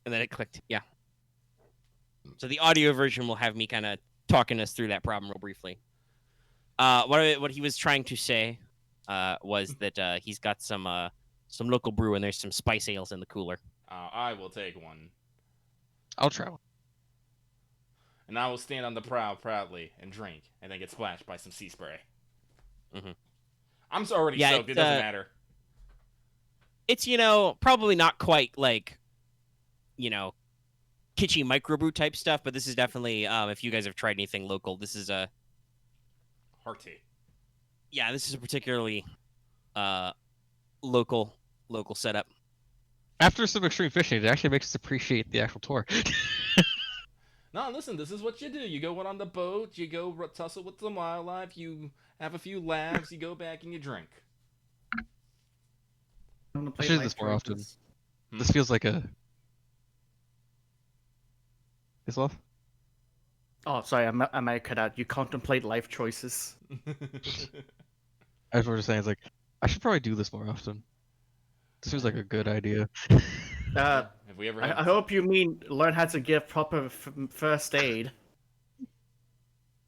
and then it clicked. Yeah. So the audio version will have me kind of talking us through that problem real briefly. What he was trying to say was that he's got some local brew and there's some spice ales in the cooler.
I will take one,
I'll try one.
and I will stand on the prow proudly and drink, and then get splashed by some sea spray.
Mhm.
I'm already
Yeah,
soaked. It
it's,
doesn't matter.
It's probably not quite like kitschy microbrew type stuff, but this is definitely if you guys have tried anything local, this is a
Hearty.
yeah, this is a particularly local setup.
After some extreme fishing, it actually makes us appreciate the actual tour.
No, listen. This is what you do. You go out on the boat. You go tussle with some wildlife. You have a few laughs. You go back and you drink.
I'm gonna play
should do
life
this more often.
choices.
This feels like a. Is love?
Oh, sorry, I might cut out. You contemplate life choices.
I was just saying, it's like I should probably do this more often. This seems like a good idea.
Have we ever?
I hope you mean learn how to give proper first aid.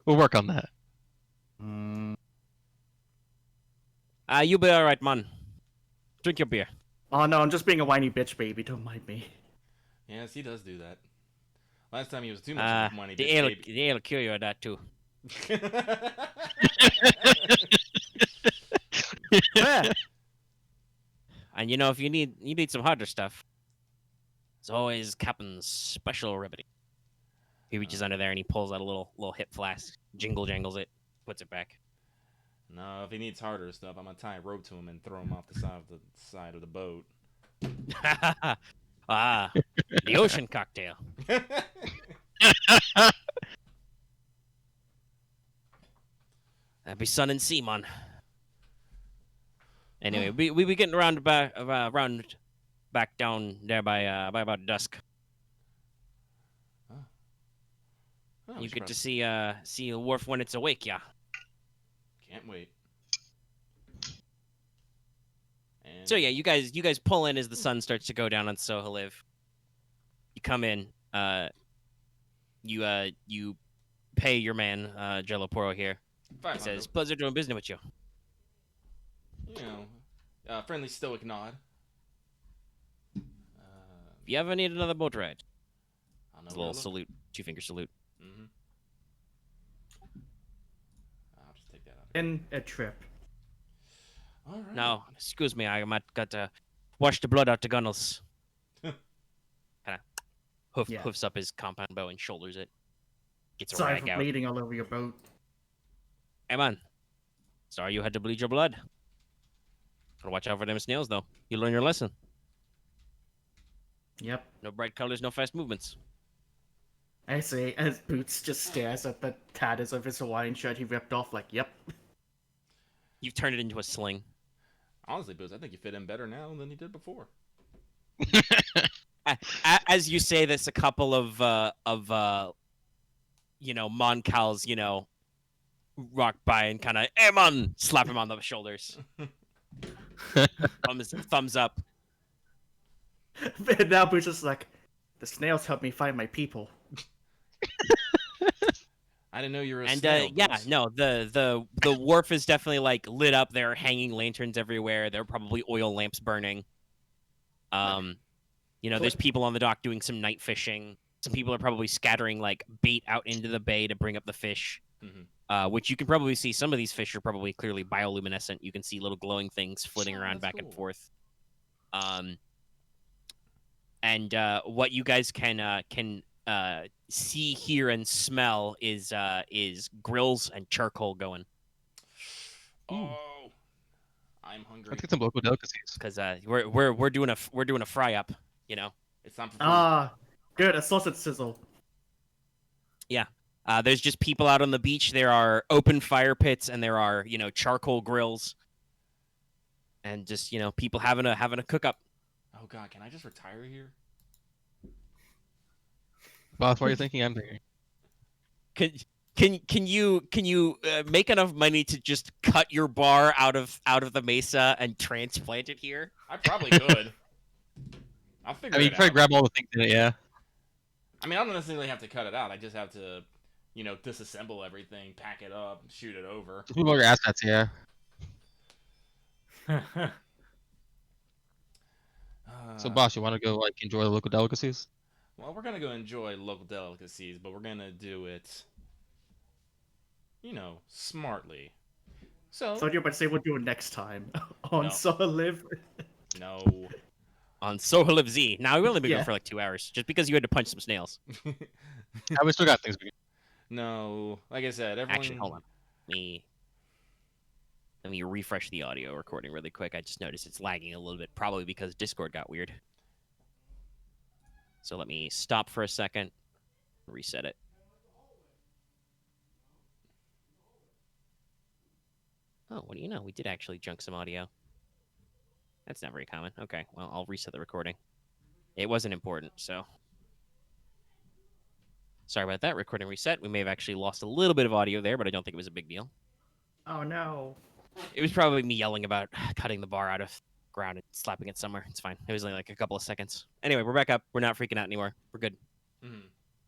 We'll work on that.
Mm.
You be all right, man. Drink your beer.
Oh no, I'm just being a whiny bitch, baby. Don't mind me.
Yes, he does do that. Last time he was too much of a money
The
bitch
ale,
baby.
the ale cure you of that too. And you know, if you need some harder stuff, it's always Captain's special remedy. He reaches under there and he pulls out a little hip flask, jangles it, puts it back.
No, if he needs harder stuff, I'm gonna tie a rope to him and throw him off the side of the boat.
The ocean cocktail. That'd be sun and sea, man. Anyway, we be getting around back down there by about dusk.
Oh,
You
we should
get to see a wharf when it's awake, yeah.
Can't wait. And
So yeah, you guys pull in as the sun starts to go down on Sohaliv. You come in, you pay your man, Jeloporo here. He
500.
says, "Pleasure doing business with you."
You know, friendly stoic nod.
If you ever need another boat ride,
I'll know
a
where
little
to look.
salute, 2-finger salute.
Mm-hmm. I'll just take that out.
In a trip.
All right.
Now, excuse me, I might got to wash the blood out the gunnels. Kind of
Yeah.
hoofs up his compound bow and shoulders it. Gets a
Sorry
rag
for
out.
bleeding all over your boat.
Hey man, sorry you had to bleed your blood. Gotta watch out for them snails though. You learn your lesson.
Yep.
No bright colors, no fast movements.
I say, as Boots just stares at the tatters of his Hawaiian shirt he ripped off, like, yep.
You've turned it into a sling.
Honestly, Boots, I think you fit in better now than you did before.
As you say this, a couple of Moncals, rock by and kind of, hey man, slap him on the shoulders. thumbs up.
And now Boots is like, the snails help me find my people.
I didn't know you were a
And
snail,
yeah,
Boots.
no, the wharf is definitely like lit up. There are hanging lanterns everywhere. There are probably oil lamps burning. There's people on the dock doing some night fishing. Some people are probably scattering like bait out into the bay to bring up the fish.
Mhm.
Which you can probably see. Some of these fish are probably clearly bioluminescent. You can see little glowing things flitting
Oh,
around
that's
back and
cool.
forth. And what you guys can see, hear, and smell is grills and charcoal going.
Oh, I'm hungry.
Let's get some local delicacies.
Because we're doing a fry up.
It's time for food.
Ah, good, a sausage sizzle.
There's just people out on the beach. There are open fire pits, and there are charcoal grills, and just people having a cook up.
Oh God, can I just retire here?
Boss, what are you thinking? I'm thinking.
Can you make enough money to just cut your bar out of the mesa and transplant it here?
I probably could. I'll figure
I mean,
it
you try to
out.
grab all the things in it, yeah.
I mean, I don't necessarily have to cut it out. I just have to, disassemble everything, pack it up, shoot it over.
Just move all your assets, yeah. So, boss, you want to go enjoy the local delicacies?
Well, we're gonna go enjoy local delicacies, but we're gonna do it, smartly. So
So you're about to say we'll do it next time on
No.
Solid.
no.
On Lxviii. Now we've only been
Yeah.
going for like 2 hours, just because you had to punch some snails.
We still got things we can.
No, like I said, everyone.
Actually, hold on. Let me refresh the audio recording really quick. I just noticed it's lagging a little bit, probably because Discord got weird. So let me stop for a second, reset it. Oh, what do you know? We did actually junk some audio. That's not very common. Okay, well, I'll reset the recording. It wasn't important, so. Sorry about that. Recording reset. We may have actually lost a little bit of audio there, but I don't think it was a big deal.
Oh no.
It was probably me yelling about cutting the bar out of ground and slapping it somewhere. It's fine. It was only like a couple of seconds. Anyway, we're back up. We're not freaking out anymore. We're good.
Mhm.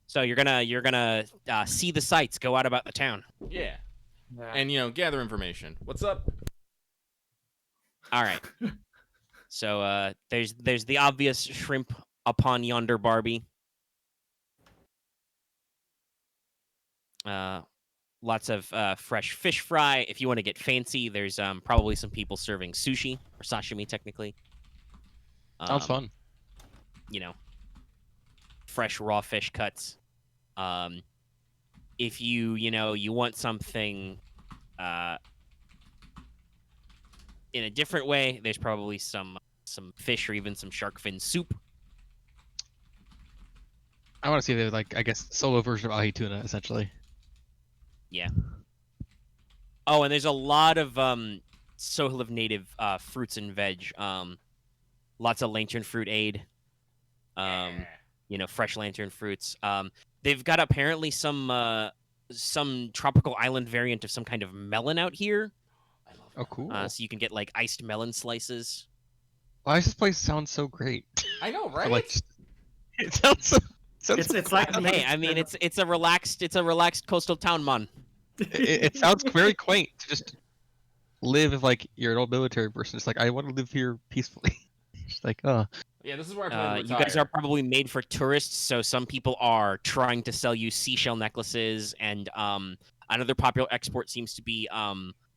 So you're gonna see the sights, go out about the town.
Yeah.
Yeah.
And gather information. What's up?
All right. So there's the obvious shrimp upon yonder Barbie. Lots of fresh fish fry. If you want to get fancy, there's probably some people serving sushi or sashimi technically.
Sounds fun.
Fresh raw fish cuts. If you want something in a different way, there's probably some fish or even some shark fin soup.
I want to see the I guess solo version of ahi tuna essentially.
Yeah. Oh, and there's a lot of Sohliv native fruits and veg. Lots of lantern fruit aid. Fresh lantern fruits. They've got apparently some tropical island variant of some kind of melon out here.
I love
Oh, cool.
So you can get like iced melon slices.
Why does this place sound so great?
I know, right?
It sounds so.
It's like
Hey, I mean, it's a relaxed coastal town, man.
It sounds very quaint to just live like you're an old military person. It's like I want to live here peacefully. It's like, oh.
Yeah, this is where I plan to
You guys
retire.
are probably made for tourists, so some people are trying to sell you seashell necklaces, and another popular export seems to be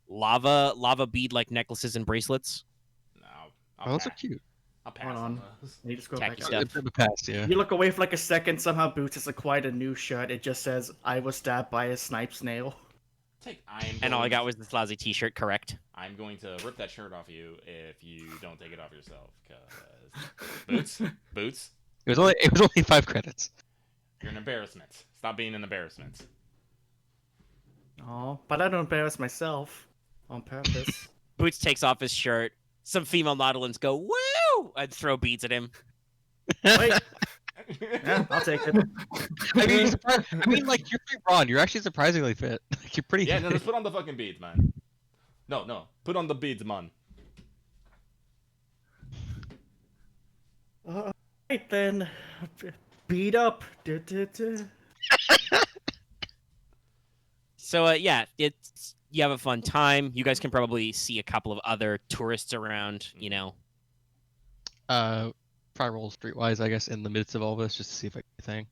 lava bead-like necklaces and bracelets.
No.
Oh, those are cute.
I'll pass
Hold
on
on.
those.
You just go
Tacky
back
stuff.
up.
In the past, yeah.
You look away for like a second. Somehow Boots has acquired a new shirt. It just says, "I was stabbed by a snipe snail."
And all I got was this lousy T-shirt. Correct.
I'm going to rip that shirt off you if you don't take it off yourself. Cause boots.
It was only 5 credits.
You're an embarrassment. Stop being an embarrassment.
Oh, but I don't embarrass myself on purpose.
Boots takes off his shirt. Some female Naudilans go woo and throw beads at him.
Wait. Yeah, I'll take it.
I mean, like you're pretty Ron. You're actually surprisingly fit. Like you're pretty.
Yeah, no, just put on the fucking beads, man. No, put on the beads, man.
Right then, beat up.
So yeah, you have a fun time. You guys can probably see a couple of other tourists around.
Probably roll streetwise, I guess, in the midst of all this, just to see if I get anything.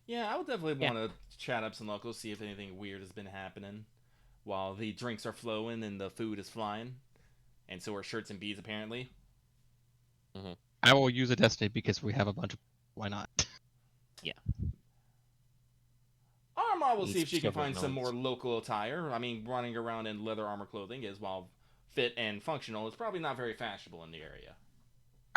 Yeah, I would definitely
Yeah.
want to chat up some locals, see if anything weird has been happening while the drinks are flowing and the food is flying. And so are shirts and beads, apparently.
I will use a destiny because we have a bunch of. Why not?
Aramaa will see
He's
if she can
several
find some
notes.
more local attire. I mean, running around in leather armor clothing is, while fit and functional, is probably not very fashionable in the area.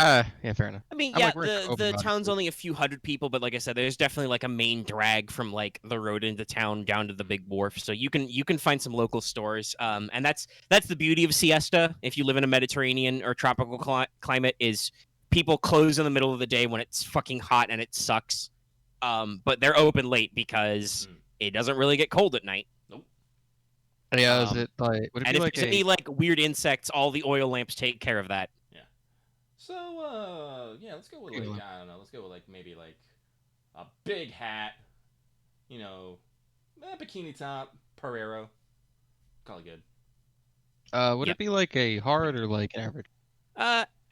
Yeah, fair enough.
I mean,
I'm
yeah,
like, we're
the
open about it,
town's
so-
only a few hundred people, but like I said, there's definitely like a main drag from like the road into town down to the big wharf, so you can find some local stores. And that's the beauty of siesta. If you live in a Mediterranean or tropical climate, is people close in the middle of the day when it's fucking hot and it sucks. But they're open late because it doesn't really get cold at night.
Yeah, is
Um,
it like? Would it
And
be
if
like
there's any like weird insects, all the oil lamps take care of that.
So, yeah, let's go with,
Yeah.
like, I don't know, let's go with, like, maybe, like, a big hat, bikini top, Perero. Call it good.
Would
Yep.
it be like a hard or like an average?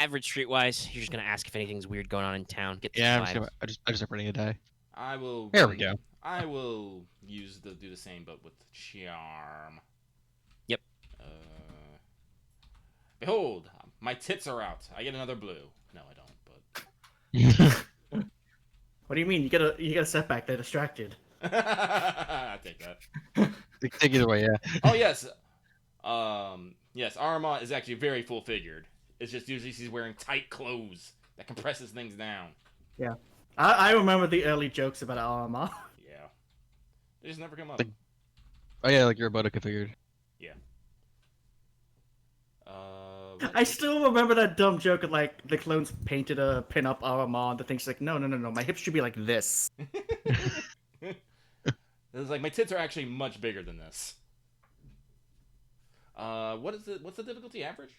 Average streetwise, you're just gonna ask if anything's weird going on in town. Get the
Yeah,
vibe.
I just running a die.
I will.
There we go.
I will do the same, but with charm.
Yep.
Behold, my tits are out. I get another blue. No, I don't. But
What do you mean? You get a setback. They're distracted.
I take that.
Take either way, yeah.
Oh yes. Yes, Aramaa is actually very full figured. It's just usually she's wearing tight clothes that compresses things down.
I remember the early jokes about Aramaa.
Yeah. They just never come up.
Like- Oh yeah, like your Roboto configured.
I still remember that dumb joke of like the clones painted a pin-up Aramaa and the thing's like, no, my hips should be like this.
It's like my tits are actually much bigger than this. What's the difficulty average?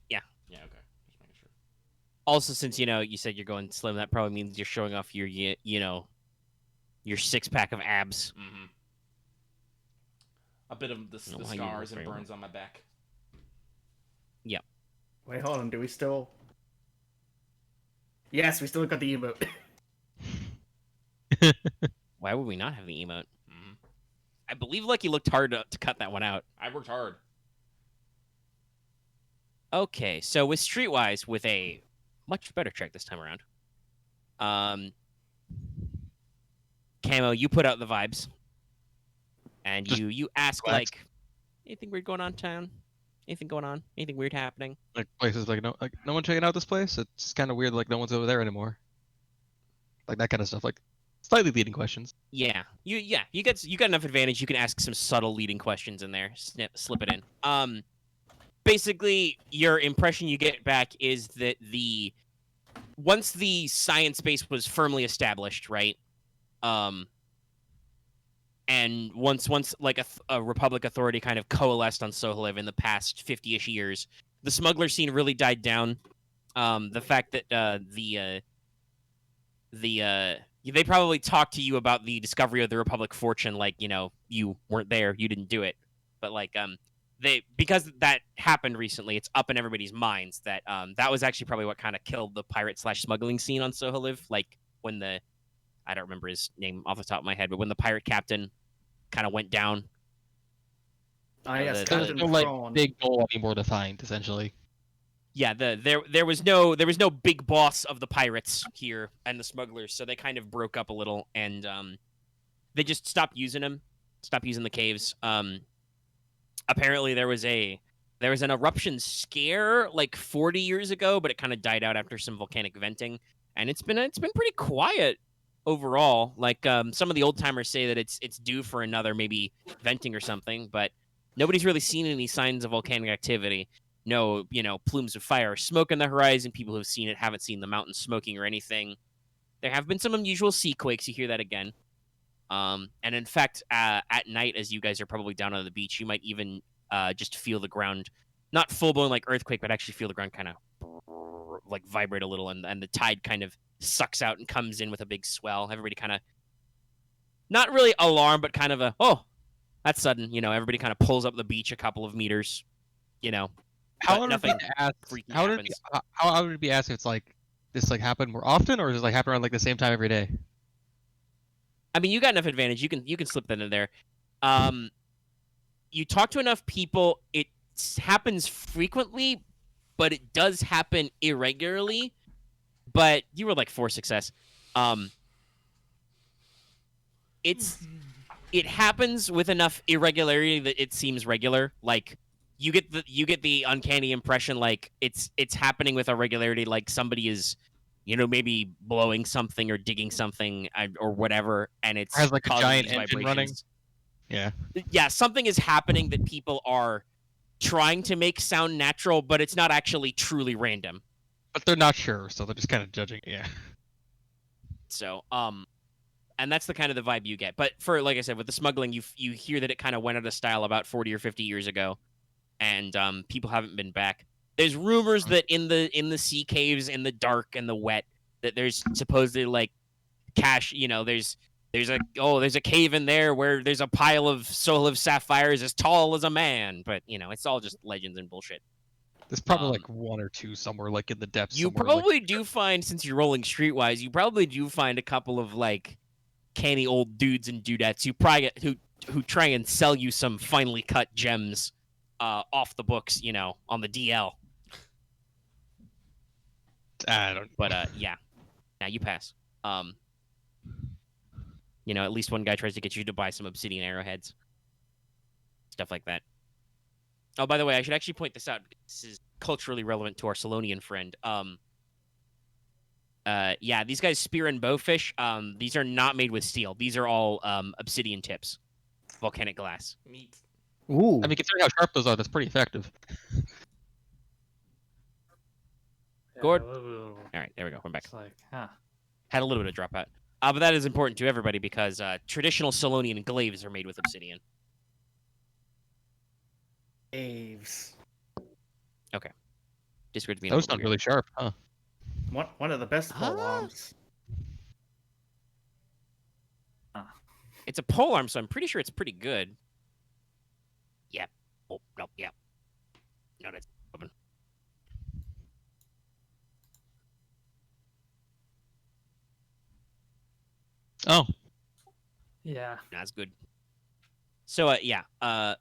Yeah.
Yeah, okay. Just making sure.
Also, since you said you're going slim, that probably means you're showing off your your 6-pack of abs.
Mm-hmm. A bit of the
how you
scars
look
and
very well.
burns on my back.
Wait, hold on. Do we still? Yes, we still got the emote.
Why would we not have the emote?
Mm-hmm.
I believe Lucky looked hard to cut that one out.
I worked hard.
Okay, so with Streetwise, with a much better track this time around. Camo, you put out the vibes, and
Just
you ask
relax.
like, anything weird going on in town? Anything going on? Anything weird happening?
Like places like no one checking out this place. It's kind of weird. Like no one's over there anymore. Like that kind of stuff. Like slightly leading questions.
Yeah, you got enough advantage. You can ask some subtle leading questions in there. Slip it in. Basically, your impression you get back is that once the science base was firmly established, right? And once like a Republic authority kind of coalesced on Soholiv in the past 50-ish years, the smuggler scene really died down. The fact that they probably talked to you about the discovery of the Republic fortune, like, you know, you weren't there, you didn't do it, but like because that happened recently, it's up in everybody's minds that that was actually probably what kind of killed the pirate/smuggling scene on Soholiv, like when I don't remember his name off the top of my head, but when the pirate captain kind of went down.
Yes,
the-
Captain
No like
Thrawn.
big goal anymore to find essentially.
Yeah, there was no big boss of the pirates here and the smugglers, so they kind of broke up a little, and they just stopped using the caves. Apparently there was an eruption scare like 40 years ago, but it kind of died out after some volcanic venting, and it's been pretty quiet overall. Like some of the old timers say that it's due for another maybe venting or something, but nobody's really seen any signs of volcanic activity. No, plumes of fire or smoke on the horizon. People who've seen it haven't seen the mountain smoking or anything. There have been some unusual sea quakes. You hear that again. And in fact, at night, as you guys are probably down on the beach, you might even just feel the ground, not full-blown like earthquake, but actually feel the ground kind of like vibrate a little, and the tide kind of sucks out and comes in with a big swell. Everybody kind of not really alarmed, but kind of that's sudden. Everybody kind of pulls up the beach a couple of meters.
How
But
would it be
nothing
asked?
freaky
How would it be?
happens.
How would it be asked if it's like this like happen more often, or does it like happen around like the same time every day?
I mean, you got enough advantage. You can slip that in there. You talk to enough people, it happens frequently, but it does happen irregularly. But you were like 4 success. It happens with enough irregularity that it seems regular. Like you get the uncanny impression like it's happening with a regularity, like somebody is maybe blowing something or digging something or whatever, and it's
Has, like, a
causing
giant
these
engine
vibrations.
running? Yeah.
Yeah, something is happening that people are trying to make sound natural, but it's not actually truly random.
But they're not sure, so they're just kind of judging. Yeah.
So, and that's the kind of the vibe you get. But for, like I said, with the smuggling, you hear that it kind of went out of style about 40 or 50 years ago, and people haven't been back. There's rumors that in the sea caves, in the dark and the wet, that there's supposedly like cache. There's a cave in there where there's a pile of Soholiv sapphires as tall as a man. But it's all just legends and bullshit.
There's probably like one or two somewhere like in the depths.
You
somewhere,
probably do find, since you're rolling streetwise, you probably do find a couple of like canny old dudes and dudettes who try and sell you some finely cut gems off the books, on the DL.
I don't.
But yeah, now you pass. At least one guy tries to get you to buy some obsidian arrowheads, stuff like that. Oh, by the way, I should actually point this out. This is culturally relevant to our Selonian friend. Yeah, these guys spear and bowfish. These are not made with steel. These are all obsidian tips, volcanic glass.
Meat.
Ooh.
I mean, considering how sharp those are, that's pretty effective.
Gord.
Yeah,
All right, there we go. We're back.
It's like, huh.
Had a little bit of dropout. But that is important to everybody because traditional Selonian glaives are made with obsidian.
Aves.
Discord's being
Those
a little
sound
weird.
really sharp, huh?
One of the best
Ah.
polearms.
It's a polearm, so I'm pretty sure it's pretty good. Yep. Oh, no, yeah. No, that's open.
Oh,
Yeah.
That's good. So, yeah. Now,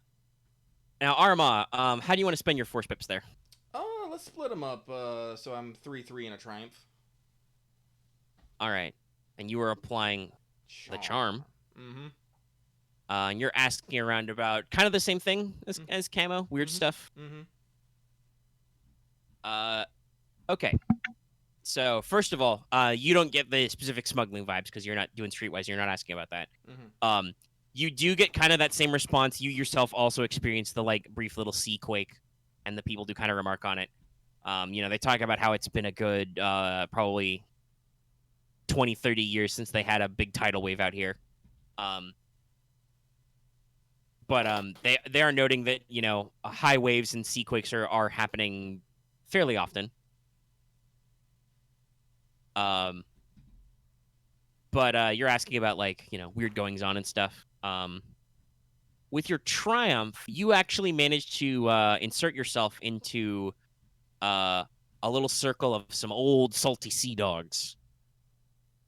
Aramaa, how do you want to spend your force pips there?
Let's split them up. So I'm 3-3 in a triumph.
All right. And you are applying the charm.
Mm-hmm.
And you're asking around about kind of the same thing as Camo, weird stuff.
Mm-hmm.
Okay. So first of all, you don't get the specific smuggling vibes because you're not doing streetwise. You're not asking about that.
Mm-hmm.
You do get kind of that same response. You yourself also experience the like brief little sea quake, and the people do kind of remark on it. They talk about how it's been a good probably 20, 30 years since they had a big tidal wave out here. But they are noting that high waves and sea quakes are happening fairly often. But you're asking about weird goings on and stuff. With your triumph, you actually managed to insert yourself into a little circle of some old salty sea dogs.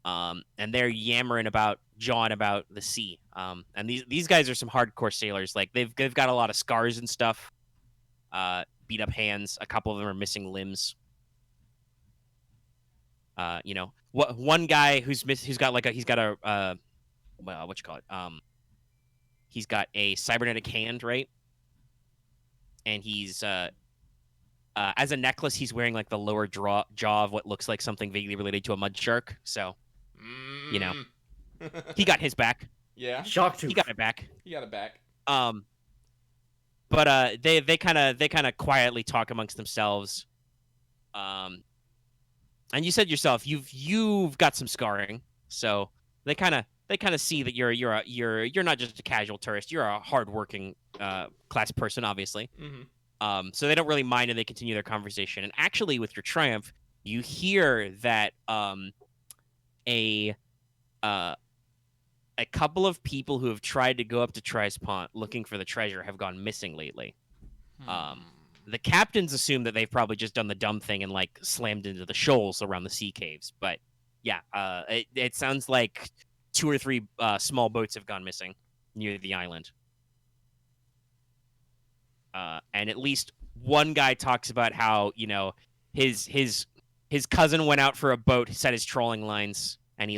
And they're yammering about, jawing about the sea. And these guys are some hardcore sailors. Like they've got a lot of scars and stuff. Beat up hands. A couple of them are missing limbs. One guy he's got he's got a cybernetic hand, right? And he's as a necklace, he's wearing like the lower jaw of what looks like something vaguely related to a mud shark. So, he got his back.
Yeah.
Shark tooth.
He got it back.
He got it back.
But they kind of quietly talk amongst themselves. And you said yourself you've got some scarring, so they kind of see that you're not just a casual tourist. You're a hardworking class person, obviously.
Mm-hmm.
So they don't really mind, and they continue their conversation. And actually, with your triumph, you hear that a couple of people who have tried to go up to Trispont looking for the treasure have gone missing lately. The captains assume that they've probably just done the dumb thing and slammed into the shoals around the sea caves. But yeah, it sounds like 2 or 3 small boats have gone missing near the island. And at least one guy talks about how his cousin went out for a boat, set his trolling lines, and he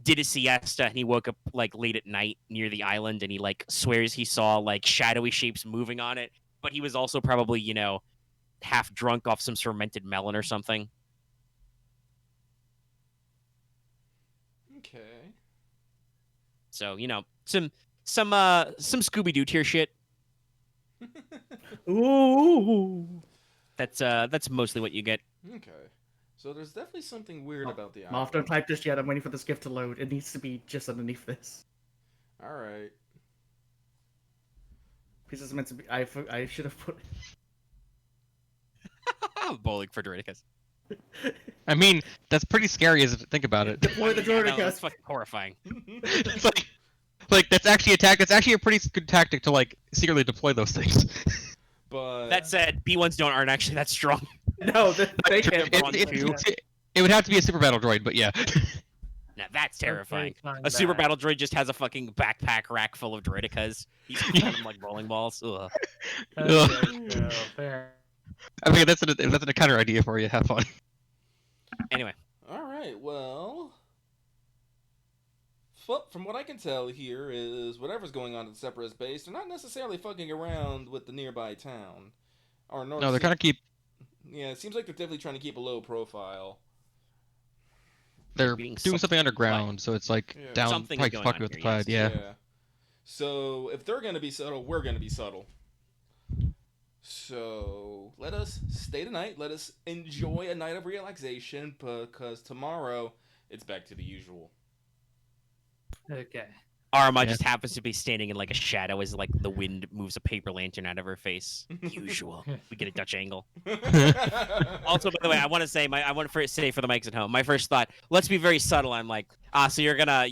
did a siesta, and he woke up late at night near the island, and he swears he saw shadowy shapes moving on it. But he was also probably, half drunk off some fermented melon or something.
Okay.
So, some Scooby-Doo tier shit.
Ooh.
That's mostly what you get.
Okay. So there's definitely something weird about the
Marth,
island.
don't type this yet. I'm waiting for this gift to load. It needs to be just underneath this.
All right.
This is meant to be. I should have put.
Bowling for Droidicus.
I mean, that's pretty scary, isn't it? Think about it.
Deploy the
Yeah, no,
Droidicus.
that's fucking horrifying.
It's like that's actually that's actually a pretty good tactic to secretly deploy those things.
But
That said, B1s aren't actually that strong.
No, they can't run too.
It would have to be a super battle droid, but yeah.
Now that's terrifying.
Okay,
A super battle droid just has a fucking backpack rack full of droidicas. He's throwing them like bowling balls. Ugh.
Okay, fair.
I mean, that's a counter idea for you. Have fun.
Anyway,
all right. Well, from what I can tell here is whatever's going on at the Separatist base, they're not necessarily fucking around with the nearby town.
No, they're kind of keep.
Yeah, it seems like they're definitely trying to keep a low profile.
They're
being
doing something underground, so it's
Yeah.
down,
Something is
probably
going
fucking
on
with the
here, yes.
tide. Yeah.
So if they're gonna be subtle, we're gonna be subtle. So let us stay tonight. Let us enjoy a night of relaxation, because tomorrow it's back to the usual.
Okay.
Aramaa
Yeah.
just happens to be standing in like a shadow as like the wind moves a paper lantern out of her face. Usual. We get a Dutch angle. Also, by the way, I want to say I want to say for the mics at home. My first thought, let's be very subtle. I'm like, so you're gonna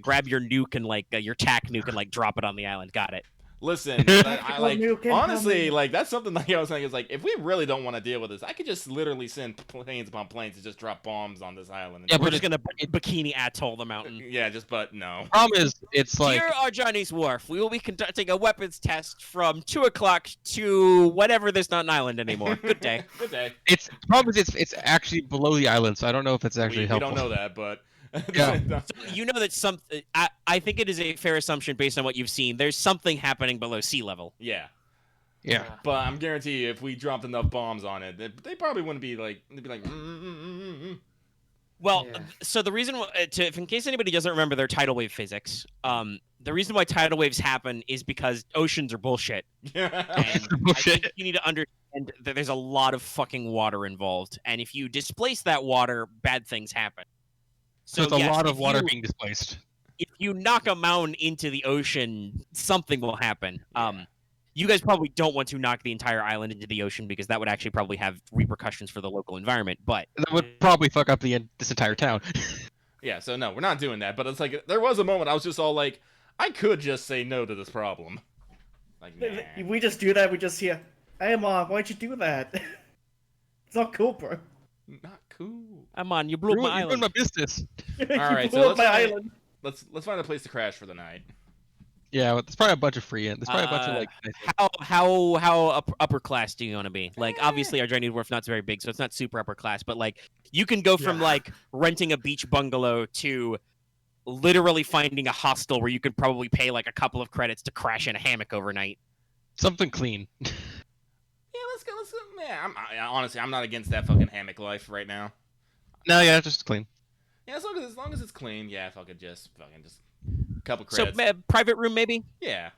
grab your nuke and like your tac nuke and like drop it on the island. Got it.
Listen, I like
You can
honestly,
come in.
like that's something like I was saying is like if we really don't want to deal with this, I could just literally send planes upon planes to just drop bombs on this island. And
Yeah,
We're
but
just gonna bikini atoll the mountain.
yeah, but no.
Problem is, it's like
Dear Arjani's Wharf, we will be conducting a weapons test from 2 o'clock to whatever. There's not an island anymore. Good day.
Good day.
it's the problem is it's actually below the island, so I don't know if it's actually
we
helpful.
don't know that, but
Yeah.
You know that I think it is a fair assumption based on what you've seen. There's something happening below sea level.
yeah.
Yeah.
But I'm guarantee you, if we dropped enough bombs on it, they probably wouldn't be like. They'd be like.
Well,
Yeah.
so the reason, in case anybody doesn't remember their tidal wave physics, the reason why tidal waves happen is because oceans are bullshit. And I
Bullshit.
think you need to understand that there's a lot of fucking water involved, and if you displace that water, bad things happen.
So it's a
yes,
lot of
if
water
you-
being displaced.
If you knock a mountain into the ocean, something will happen.
Yeah.
You guys probably don't want to knock the entire island into the ocean because that would actually probably have repercussions for the local environment. But
That would probably fuck up this entire town.
Yeah, so no, we're not doing that. But it's like there was a moment I was just all like, I could just say no to this problem. Like, nah.
We just do that. We just hear, "Hey, Mom, why'd you do that?" It's not cool, bro.
Not cool.
come on, you blew up my
You ruined
island.
my business.
You
right,
blew
so
up my
let's-
island.
Let's find a place to crash for the night.
Yeah, but there's probably a bunch of free in. There's probably a bunch of like.
How upper class do you want to be? Like, obviously, Arjani Wharf not very big, so it's not super upper class. But like, you can go from
Yeah.
like renting a beach bungalow to literally finding a hostel where you could probably pay like a couple of credits to crash in a hammock overnight.
Something clean.
Yeah, let's go. Yeah, honestly, I'm not against that fucking hammock life right now.
No, yeah, just clean.
Yeah, as long as it's clean. Yeah, fucking just a couple
So,
credits.
private room maybe.
Yeah.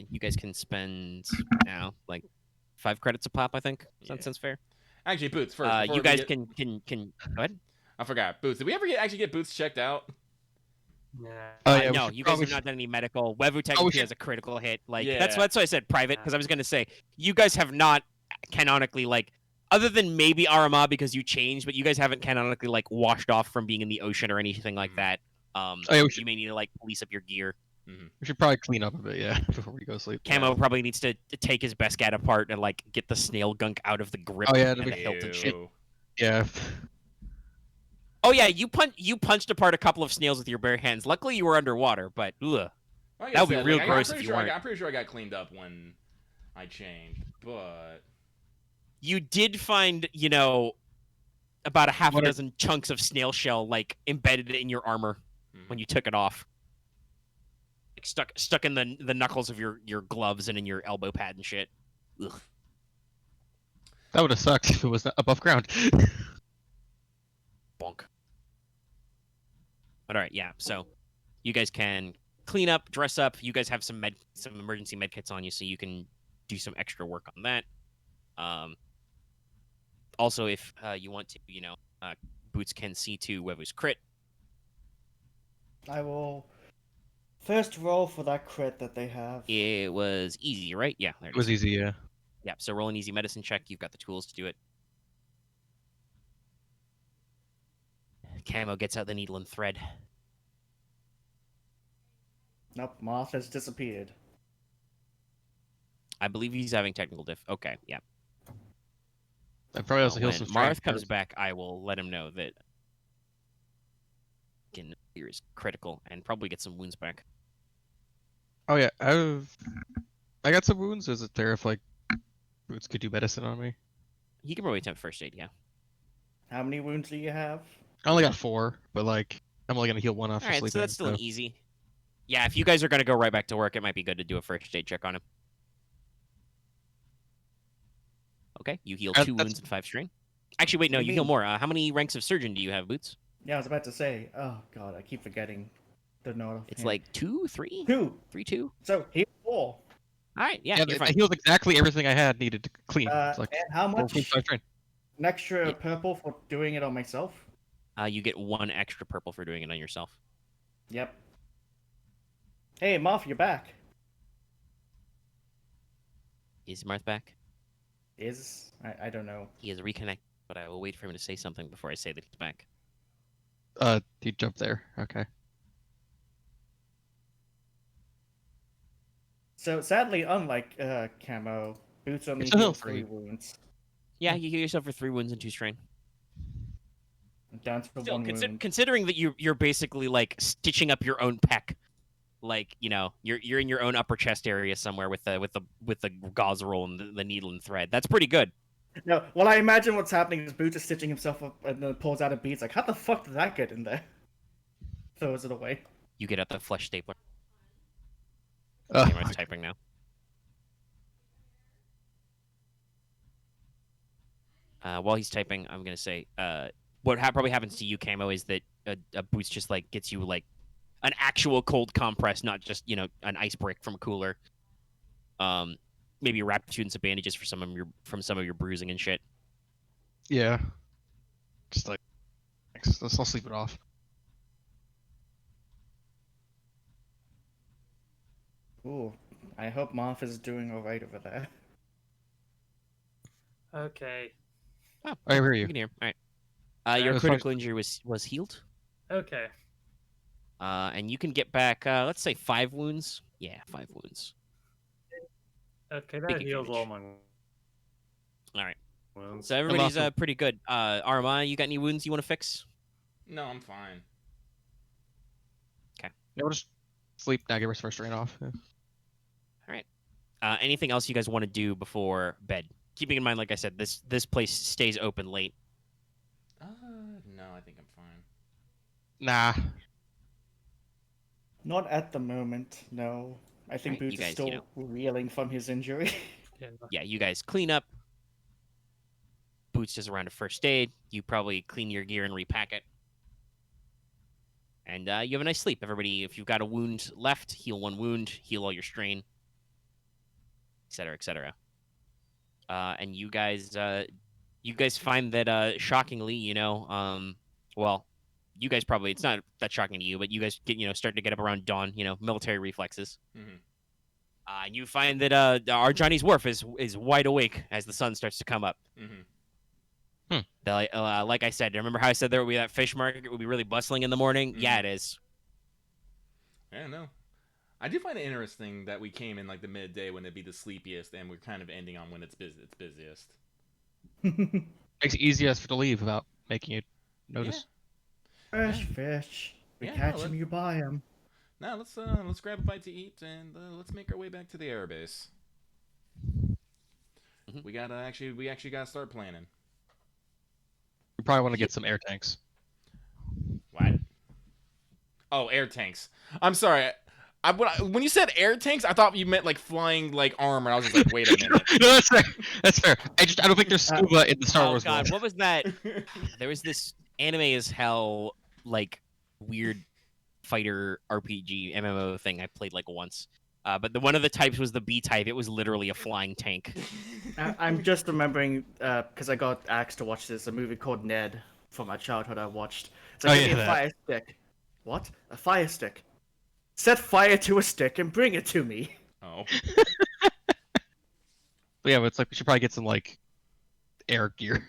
You guys can spend now like 5 credits a pop. I think
Yeah.
that sounds fair.
Actually, Boots first. before
You
we
guys
get-
can go ahead.
I forgot. Boots. Did we ever actually get Boots checked out?
Yeah.
Oh, yeah, we
No,
should
you guys
probably
have not done any medical. Wevuguk technically
should-
has a critical hit. Like
Yeah.
that's why I said private because I was gonna say you guys have not canonically like other than maybe Aramaa because you changed, but you guys haven't canonically like washed off from being in the ocean or anything like that.
Oh, yeah, we
You
should,
may need to like police up your gear.
we should probably clean up a bit, yeah, before we go to sleep.
Camo probably needs to take his Bescat apart and like get the snail gunk out of the grip
Oh, yeah,
and
that'd
the
be-
hilt and shit.
Ew.
Yeah.
Oh yeah, you punched apart a couple of snails with your bare hands. Luckily you were underwater, but ugh.
Like I
That would be
said,
real
like,
gross
I'm
if
pretty
you
sure
weren't.
I'm pretty sure I got cleaned up when I changed, but
You did find, about a half a
What are-
dozen chunks of snail shell like embedded in your armor when you took it off. Like, stuck in the knuckles of your gloves and in your elbow pad and shit. Ugh.
That would have sucked if it was not above ground.
Bonk. But all right, yeah. So you guys can clean up, dress up. You guys have some emergency med kits on you, so you can do some extra work on that. Also, if you want to, Boots can see to Wevu's crit.
I will first roll for that crit that they have.
It was easy, right? Yeah, there
It was easy, yeah.
Yeah, so roll an easy medicine check. You've got the tools to do it. Camo gets out the needle and thread.
Nope, Marth has disappeared.
I believe he's having technical diff. Okay, yeah.
That probably also
When
heals some
Marth
strength.
comes back, I will let him know that getting here is critical and probably get some wounds back.
Oh yeah, I got some wounds. Is it fair if like Boots could do medicine on me?
He can probably attempt first aid, yeah.
How many wounds do you have?
I only got 4, but like I'm only gonna heal 1 after
All right,
sleeping.
so that's still an easy. Yeah, if you guys are going to go right back to work, it might be good to do a first aid check on him. Okay, you heal 2
That's-
wounds and 5 strain. Actually, wait, no,
What do
you
you
heal
mean?
more. How many ranks of surgeon do you have, Boots?
Yeah, I was about to say. Oh god, I keep forgetting the note.
It's like 2, 3?
2.
3, 2?
So heal 4.
All right, yeah,
Yeah,
you're
I
fine.
healed exactly everything I had needed to clean.
And
It's like
how
4
much?
wounds, 5 strain.
An extra
Yeah.
purple for doing it on myself.
You get 1 extra purple for doing it on yourself.
Yep. Hey, Marth, you're back.
Is Marth back?
I don't know.
He is reconnected, but I will wait for him to say something before I say that he's back.
He jumped there. Okay.
So sadly, unlike Camo, Boots only
It's a
heals
heal
3
free.
wounds.
Yeah, you heal yourself for 3 wounds and 2 strain.
Down to
Still,
1 wound.
considering that you're basically like stitching up your own peck, like you're in your own upper chest area somewhere with the gauze roll and the needle and thread. That's pretty good.
No, well, I imagine what's happening is Boots is stitching himself up and then pulls out a bead. It's like, how the fuck did that get in there? Throws it away.
You get out the flesh stapler.
Oh,
Cameron's typing now. While he's typing, I'm gonna say, what probably happens to you, Camo, is that a Boots just like gets you like an actual cold compress, not just an ice brick from a cooler. Maybe wrap you in some bandages for some of your bruising and shit.
yeah. Just like, I'll sleep it off.
Ooh, I hope Marth is doing alright over there.
Okay.
Oh,
I hear
you
you.
can hear. All right. Your
As far
critical injury was healed.
Okay.
And you can get back, let's say 5 wounds. Yeah, 5 wounds.
Okay, that
Big
heals all
advantage.
my
All right.
wounds.
So everybody's
also-
pretty good. Aramaa, you got any wounds you want to fix?
No, I'm fine.
Yeah, we'll just sleep now. Get first strain off. Yeah.
Anything else you guys want to do before bed? Keeping in mind, like I said, this place stays open late.
No, I think I'm fine.
Nah.
Not at the moment, no. I think
Right,
Boots
you guys,
is still reeling from his injury.
Yeah.
Yeah, you guys clean up. Boots does a round of first aid. You probably clean your gear and repack it. And you have a nice sleep. Everybody, if you've got a wound left, heal 1 wound, heal all your strain, etc., etc. And you guys find that shockingly, well, you guys probably, it's not that shocking to you, but you guys get start to get up around dawn. Military reflexes.
Mm-hmm.
And you find that Arjani's Wharf is wide awake as the sun starts to come up.
Mm-hmm.
Like I said, remember how I said there would be that fish market would be really bustling in the morning?
Mhm.
Yeah, it is.
Yeah, no. I do find it interesting that we came in like the midday when it'd be the sleepiest, and we're kind of ending on when it's busiest.
Makes it easiest to leave without making you notice.
Fresh fish. We
Yeah,
catch
no,
him, you buy him.
Now let's grab a bite to eat and let's make our way back to the airbase.
Mhm.
We actually gotta start planning.
We probably want to get some air tanks.
What? Oh, air tanks. I'm sorry. When you said air tanks, I thought you meant like flying like armor. I was just like, wait a minute.
No, that's fair. That's fair. I don't think there's scuba in the Star
Oh
Wars
God,
world.
what was that? There was this anime as hell, like weird fighter RPG MMO thing I played like once. But one of the types was the B type. It was literally a flying tank.
I'm just remembering, because I got asked to watch this, a movie called Ned from my childhood I watched. It's like,
Oh,
give me
yeah,
a
that.
fire stick. What? A fire stick? Set fire to a stick and bring it to me.
Oh.
But yeah, but it's like we should probably get some like air gear.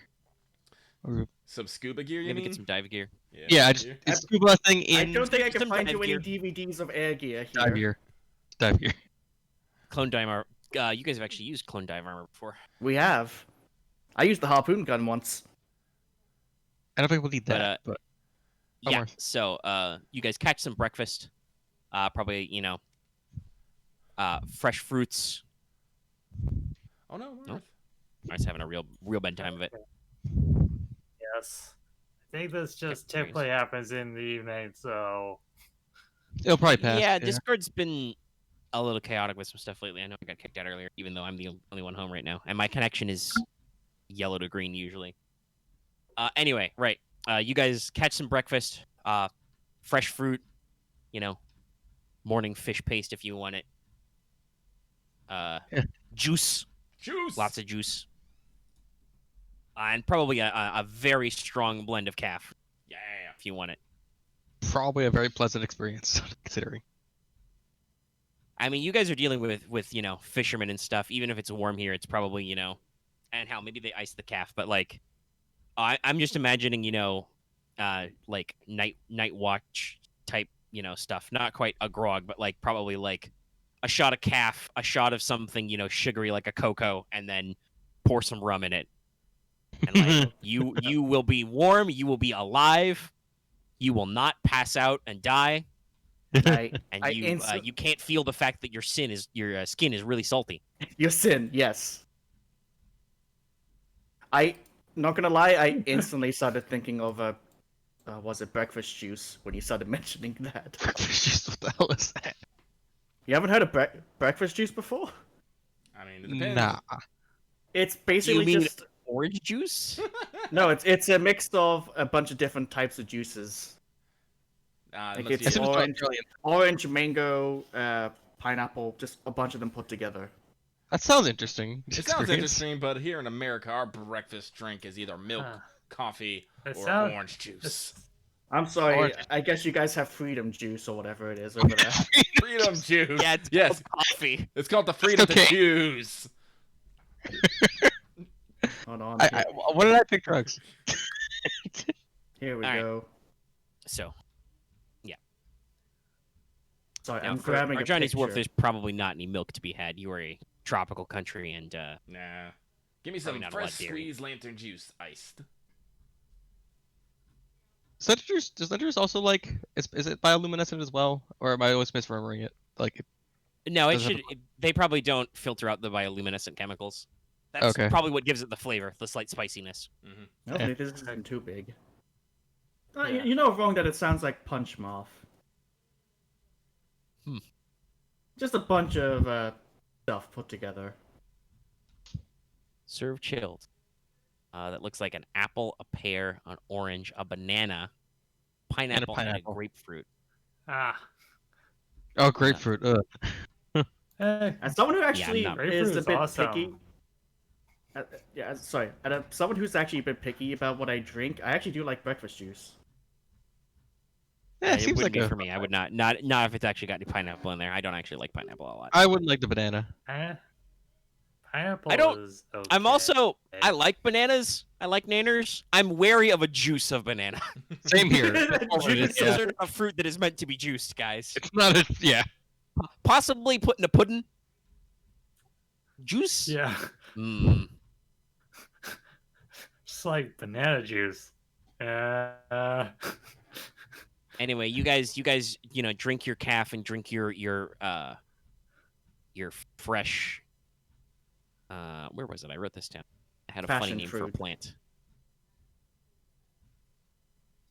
Or-
Some scuba gear, you
Maybe
mean?
get some dive gear.
Yeah,
gear.
is scuba thing
I
in
don't think I can
some
find
dive
you any
gear.
DVDs of air gear here.
dive gear? Dive gear.
Clone dive armor. You guys have actually used clone dive armor before.
We have. I used the harpoon gun once.
I don't think we'll need
But,
that. But Oh,
Yeah.
Marth.
So you guys catch some breakfast. Probably fresh fruits.
Oh no,
No.
Marth.
I was having a real bad time of it.
Yes. I think this just
Yep,
typically happens in the evening, so
it'll probably pass.
Yeah, Discord's been a little chaotic with some stuff lately. I know I got kicked out earlier, even though I'm the only one home right now, and my connection is yellow to green usually. Anyway, right. You guys catch some breakfast. Fresh fruit. Morning fish paste if you want it. Juice.
Juice.
Lots of juice. And probably a very strong blend of calf.
Yeah.
if you want it.
Probably a very pleasant experience, considering.
I mean, you guys are dealing with fishermen and stuff. Even if it's warm here, it's probably and hell, maybe they ice the calf, but like, I'm just imagining like night watch type stuff. Not quite a grog, but like probably like a shot of calf, a shot of something sugary like a cocoa, and then pour some rum in it. And like you will be warm, you will be alive, you will not pass out and die, and you can't feel the fact that your skin is really salty.
Your sin, yes. Not gonna lie, I instantly started thinking of was it breakfast juice when you started mentioning that?
Breakfast juice, what the hell is that?
You haven't heard of breakfast juice before?
I mean, it depends.
Nah.
It's
Do you
basically
mean
just
orange juice?
no. It's a mix of a bunch of different types of juices. Like
Let's
it's
see.
orange, mango, pineapple, just a bunch of them put together.
That sounds interesting.
It sounds
Experience.
interesting, but here in America, our breakfast drink is either milk, coffee, or orange juice.
I'm sorry.
Orange.
I guess you guys have freedom juice or whatever it is over there.
Freedom juice.
Yeah, it's
Yes.
called coffee.
It's called the freedom
okay.
to choose.
Hold on.
What did I pick drugs?
Here we
All right.
go.
So,
Sorry,
now,
I'm
for
grabbing
Arjani's
a
Wharf,
picture.
there's probably not any milk to be had. You are a tropical country, and
Nah. Give me
Probably
some
not a lot
fresh
of dairy.
squeezed lantern juice, iced.
Does that juice also like is it bioluminescent as well, or am I always misremembering it? Like,
no, it
Does it
should. They probably don't filter out the bioluminescent chemicals. That's
Okay.
probably what gives it the flavor, the slight spiciness.
No,
Yeah.
this isn't too big.
Yeah.
You know wrong that it sounds like punch moth.
Hmm.
Just a bunch of stuff put together.
Serve chilled. That looks like an apple, a pear, an orange, a banana, pineapple, and a
pineapple.
grapefruit.
Ah.
oh, grapefruit.
Hey.
As someone who actually
not-
is a
Grapefruit's
bit
awesome.
picky. Sorry. Someone who's actually a bit picky about what I drink, I actually do like breakfast juice.
Yeah,
it
it seems
wouldn't
like
be
a.
for me. I would not if it's actually got any pineapple in there. I don't actually like pineapple a lot.
I wouldn't like the banana.
Pineapple
I don't-
is okay.
I'm also I like bananas. I like nanners. I'm wary of a juice of banana.
Same here. That's all it is,
It's
yeah.
a fruit that is meant to be juiced, guys.
It's not a yeah.
Possibly put in a pudding. Juice.
Yeah.
Mm.
Just like banana juice.
Anyway, you guys, drink your calf and drink your fresh. Where was it? I wrote this down. I had a funny
Passion
name for a
fruit.
plant.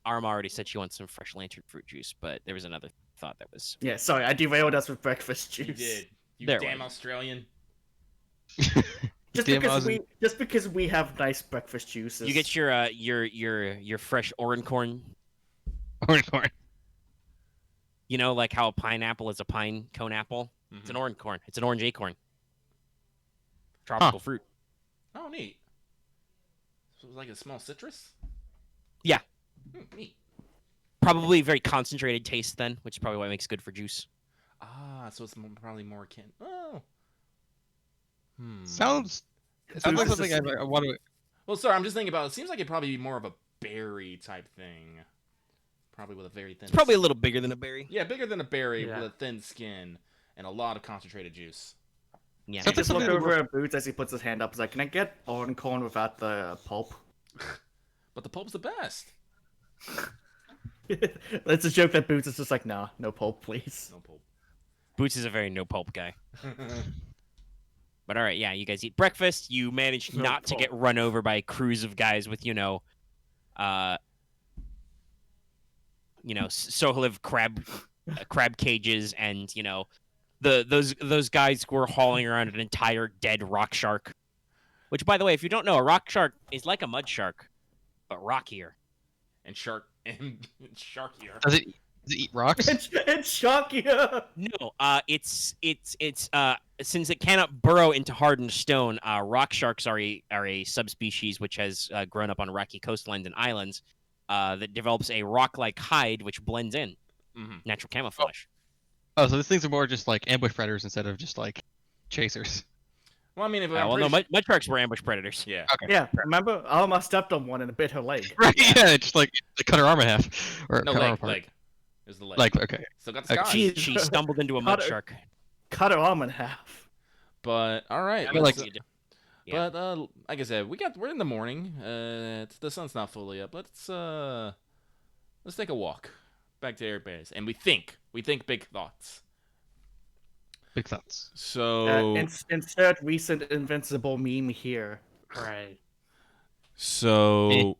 Aramaa already said she wants some fresh lantern fruit juice, but there was another thought that was.
Yeah, sorry, I derailed us with breakfast juice.
You did. You
There
damn
was.
Australian.
Just
Damn
because we have nice breakfast juices.
You get your fresh orange corn.
Orange corn.
You know, like how a pineapple is a pine cone apple. It's an
Mhm.
orange corn. It's an orange acorn. Tropical fruit.
Oh, neat. So it's like a small citrus?
Yeah.
Neat.
Probably very concentrated taste then, which is probably why it makes it good for juice.
Ah, so it's probably more akin. Oh.
Sounds. It sounds like something I want to.
Well, sorry, I'm just thinking about it. Seems like it'd probably be more of a berry type thing. Probably with a very thin.
It's probably a little bigger than a berry.
Yeah, bigger than a berry
Yeah.
with a thin skin and a lot of concentrated juice.
Yeah.
Sounds like
Just look
something
over at Boots as he puts his hand up. He's like, "Can I get orange corn without the pulp?"
But the pulp's the best.
It's a joke that Boots is just like, "Nah, no pulp, please."
No pulp.
Boots is a very no pulp guy. But all right, yeah, you guys eat breakfast. You manage
No
not to get run over by crews of guys with, Sohliv crab cages, and those guys who are hauling around an entire dead rock shark. Which, by the way, if you don't know, a rock shark is like a mud shark, but rockier.
and sharkier.
Does it eat rocks?
It's shockier.
No, it's since it cannot burrow into hardened stone. Rock sharks are a subspecies which has grown up on rocky coastlines and islands, that develops a rock-like hide which blends in.
Mhm.
Natural camouflage.
Oh, so these things are more just like ambush predators instead of just like chasers.
Well, I mean, if I'm
Well,
pretty
no,
sure-
mud sharks were ambush predators.
yeah.
Okay.
Yeah, remember? Aramaa stepped on one and bit her leg.
Right? Yeah, just like they cut her arm in half or
No,
cut her arm
leg,
apart.
leg. It was the leg.
Like okay.
Still got the
Okay.
scars.
Jeez.
She stumbled into a mud
Cut her-
shark.
Cut her arm in half.
But all right,
I feel like-
Yeah.
but like I said, we're in the morning. The sun's not fully up. Let's take a walk back to Air Base, and we think big thoughts.
Big thoughts.
So
Insert recent invincible meme here.
Right.
so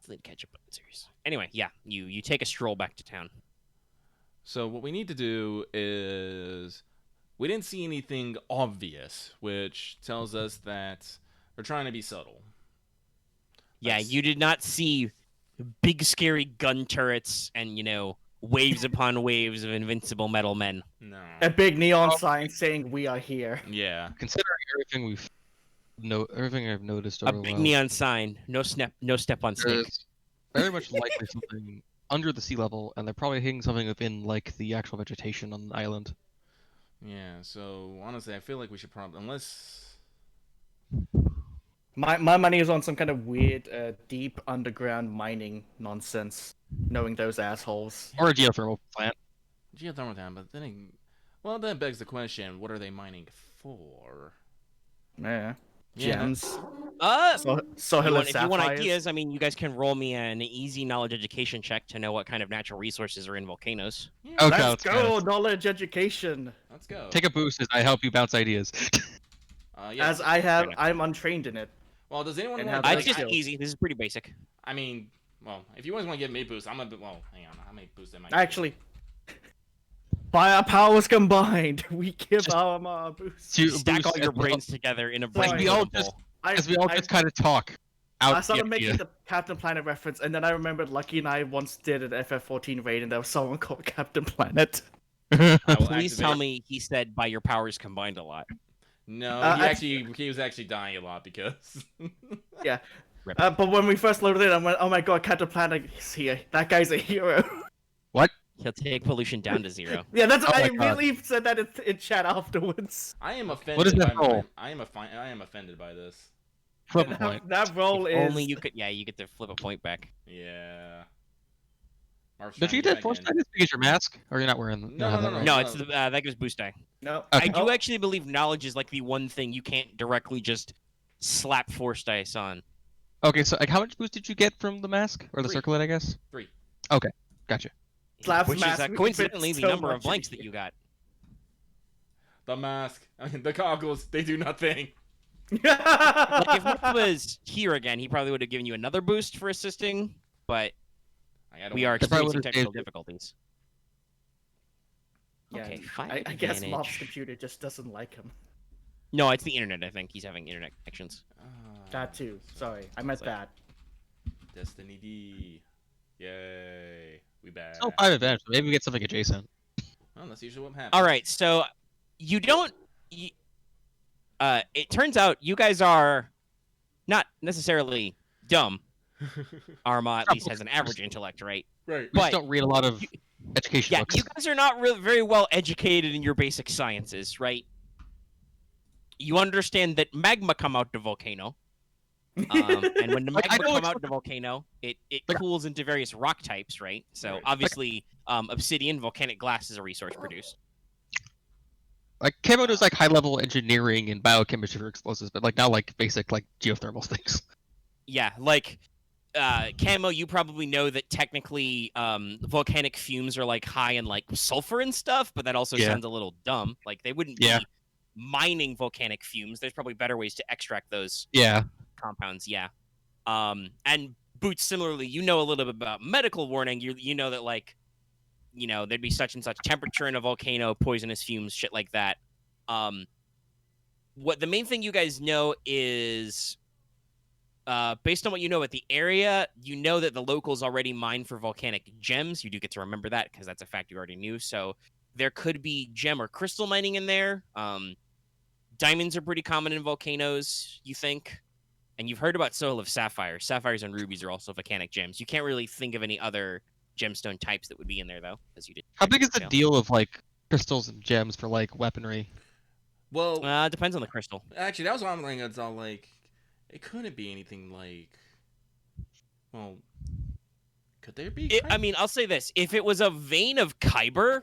Let's catch up on the series. Anyway, yeah, you take a stroll back to town.
so what we need to do is we didn't see anything obvious, which tells us that they're trying to be subtle.
Yeah,
That's-
you did not see big scary gun turrets and waves upon waves of invincible metal men.
No.
A big neon
Oh.
sign saying "We are here."
Yeah.
Considering everything I've noticed
A
over
big
while,
neon sign, no step on snake.
there's very much likely something under the sea level, and they're probably hitting something within like the actual vegetation on the island.
Yeah. So honestly, I feel like we should probably unless.
My money is on some kind of weird, deep underground mining nonsense. Knowing those assholes.
Or a geothermal plant.
Geothermal time, but then, well, that begs the question: what are they mining for?
Yeah.
Yeah.
Gems.
If
Sohila
you want
sapphires.
ideas, I mean, you guys can roll me an easy knowledge education check to know what kind of natural resources are in volcanoes.
Yeah,
Okay,
Let's
let's
go,
go.
knowledge education.
let's go.
Take a boost as I help you bounce ideas.
Yeah.
As I'm untrained in it.
Well, does anyone
And
want
have
to?
It's
those
just
skills.
easy. This is pretty basic.
I mean, well, if you guys want to give me a boost, I'm gonna. Well, hang on, how many boosts am I?
Actually, by our powers combined, we give Aramaa a boost.
You
Stack all
boost
your
as well-
brains together in a
Sorry.
brain
We all
bubble.
As we all just kind of talk out
I started
the
making
idea.
the Captain Planet reference, and then I remembered Lucky and I once did an FF14 raid, and there was someone called Captain Planet.
I will
Please
activate-
tell me he said by your powers combined a lot.
No, he was actually dying a lot because.
But when we first loaded it, I went, "Oh my god, Captain Planet is here! That guy's a hero."
He'll take pollution down to 0.
Yeah, that's
Oh
I
my God.
really said that in chat afterwards.
I am offended.
What is that
by
roll?
I am offended by this.
Flip a
And
point.
that roll
If
is
only you could. Yeah, you get to flip a point back.
Yeah. Marth's
Did
trying
you
to
get
get
force
back in.
to get your mask? Or you're not wearing you
No,
don't have
no,
that,
no,
right?
No, it's the that gives boost die.
no.
Okay.
I do
Oh,
actually believe knowledge is like the one thing you can't directly just slap force dice on.
Okay, so like how much boost did you get from the mask? Or the
3.
circlet, I guess?
3.
Okay, gotcha.
Slaps
Which is
mask, we fit
coincidentally the
so
number
much
of blanks
in
that you got.
The mask, I mean, the goggles, they do nothing.
Like if Marth was here again, he probably would have given you another boost for assisting, but we are
They probably
experiencing
would've
technical
saved you.
difficulties.
Yeah,
Okay, 5
I guess
advantage.
Mob's computer just doesn't like him.
No, it's the internet. I think he's having internet connections.
That too. Sorry, I meant
It's like-
that.
Destiny D. Yay. We back.
Oh, 5 advantage. Maybe we get something adjacent.
Well, that's usually what happens.
All right, so you don't. It turns out you guys are not necessarily dumb. Aramaa at least has an average intellect, right?
Right.
We
But-
just don't read a lot of education
Yeah,
books.
you guys are not very well educated in your basic sciences, right? You understand that magma come out the volcano, and when the
Like, I
magma
know
come
it's-
out the volcano, it
Like-
cools into various rock types, right? So
Right.
obviously, obsidian, volcanic glass is a resource produced.
Like Camo does like high level engineering and biochemistry for explosives, but like not like basic like geothermal things.
Yeah, like Camo, you probably know that technically volcanic fumes are like high in like sulfur and stuff, but that also
Yeah.
sounds a little dumb. Like they wouldn't
Yeah.
be mining volcanic fumes. There's probably better ways to extract those
Yeah.
compounds. Yeah. And Boots, similarly, you know a little bit about medical warning. You know that like, there'd be such and such temperature in a volcano, poisonous fumes, shit like that. What the main thing you guys know is, based on what you know at the area, you know that the locals already mine for volcanic gems. You do get to remember that because that's a fact you already knew. So there could be gem or crystal mining in there. Diamonds are pretty common in volcanoes, you think. and you've heard about Soul of Sapphire. Sapphires and rubies are also volcanic gems. You can't really think of any other gemstone types that would be in there though, because you did.
How big is the
detail.
deal of like crystals and gems for like weaponry?
Well,
Depends on the crystal.
actually, that was what I'm thinking. It's all like, it couldn't be anything like. Well, could there be?
I mean, I'll say this: if it was a vein of Kyber,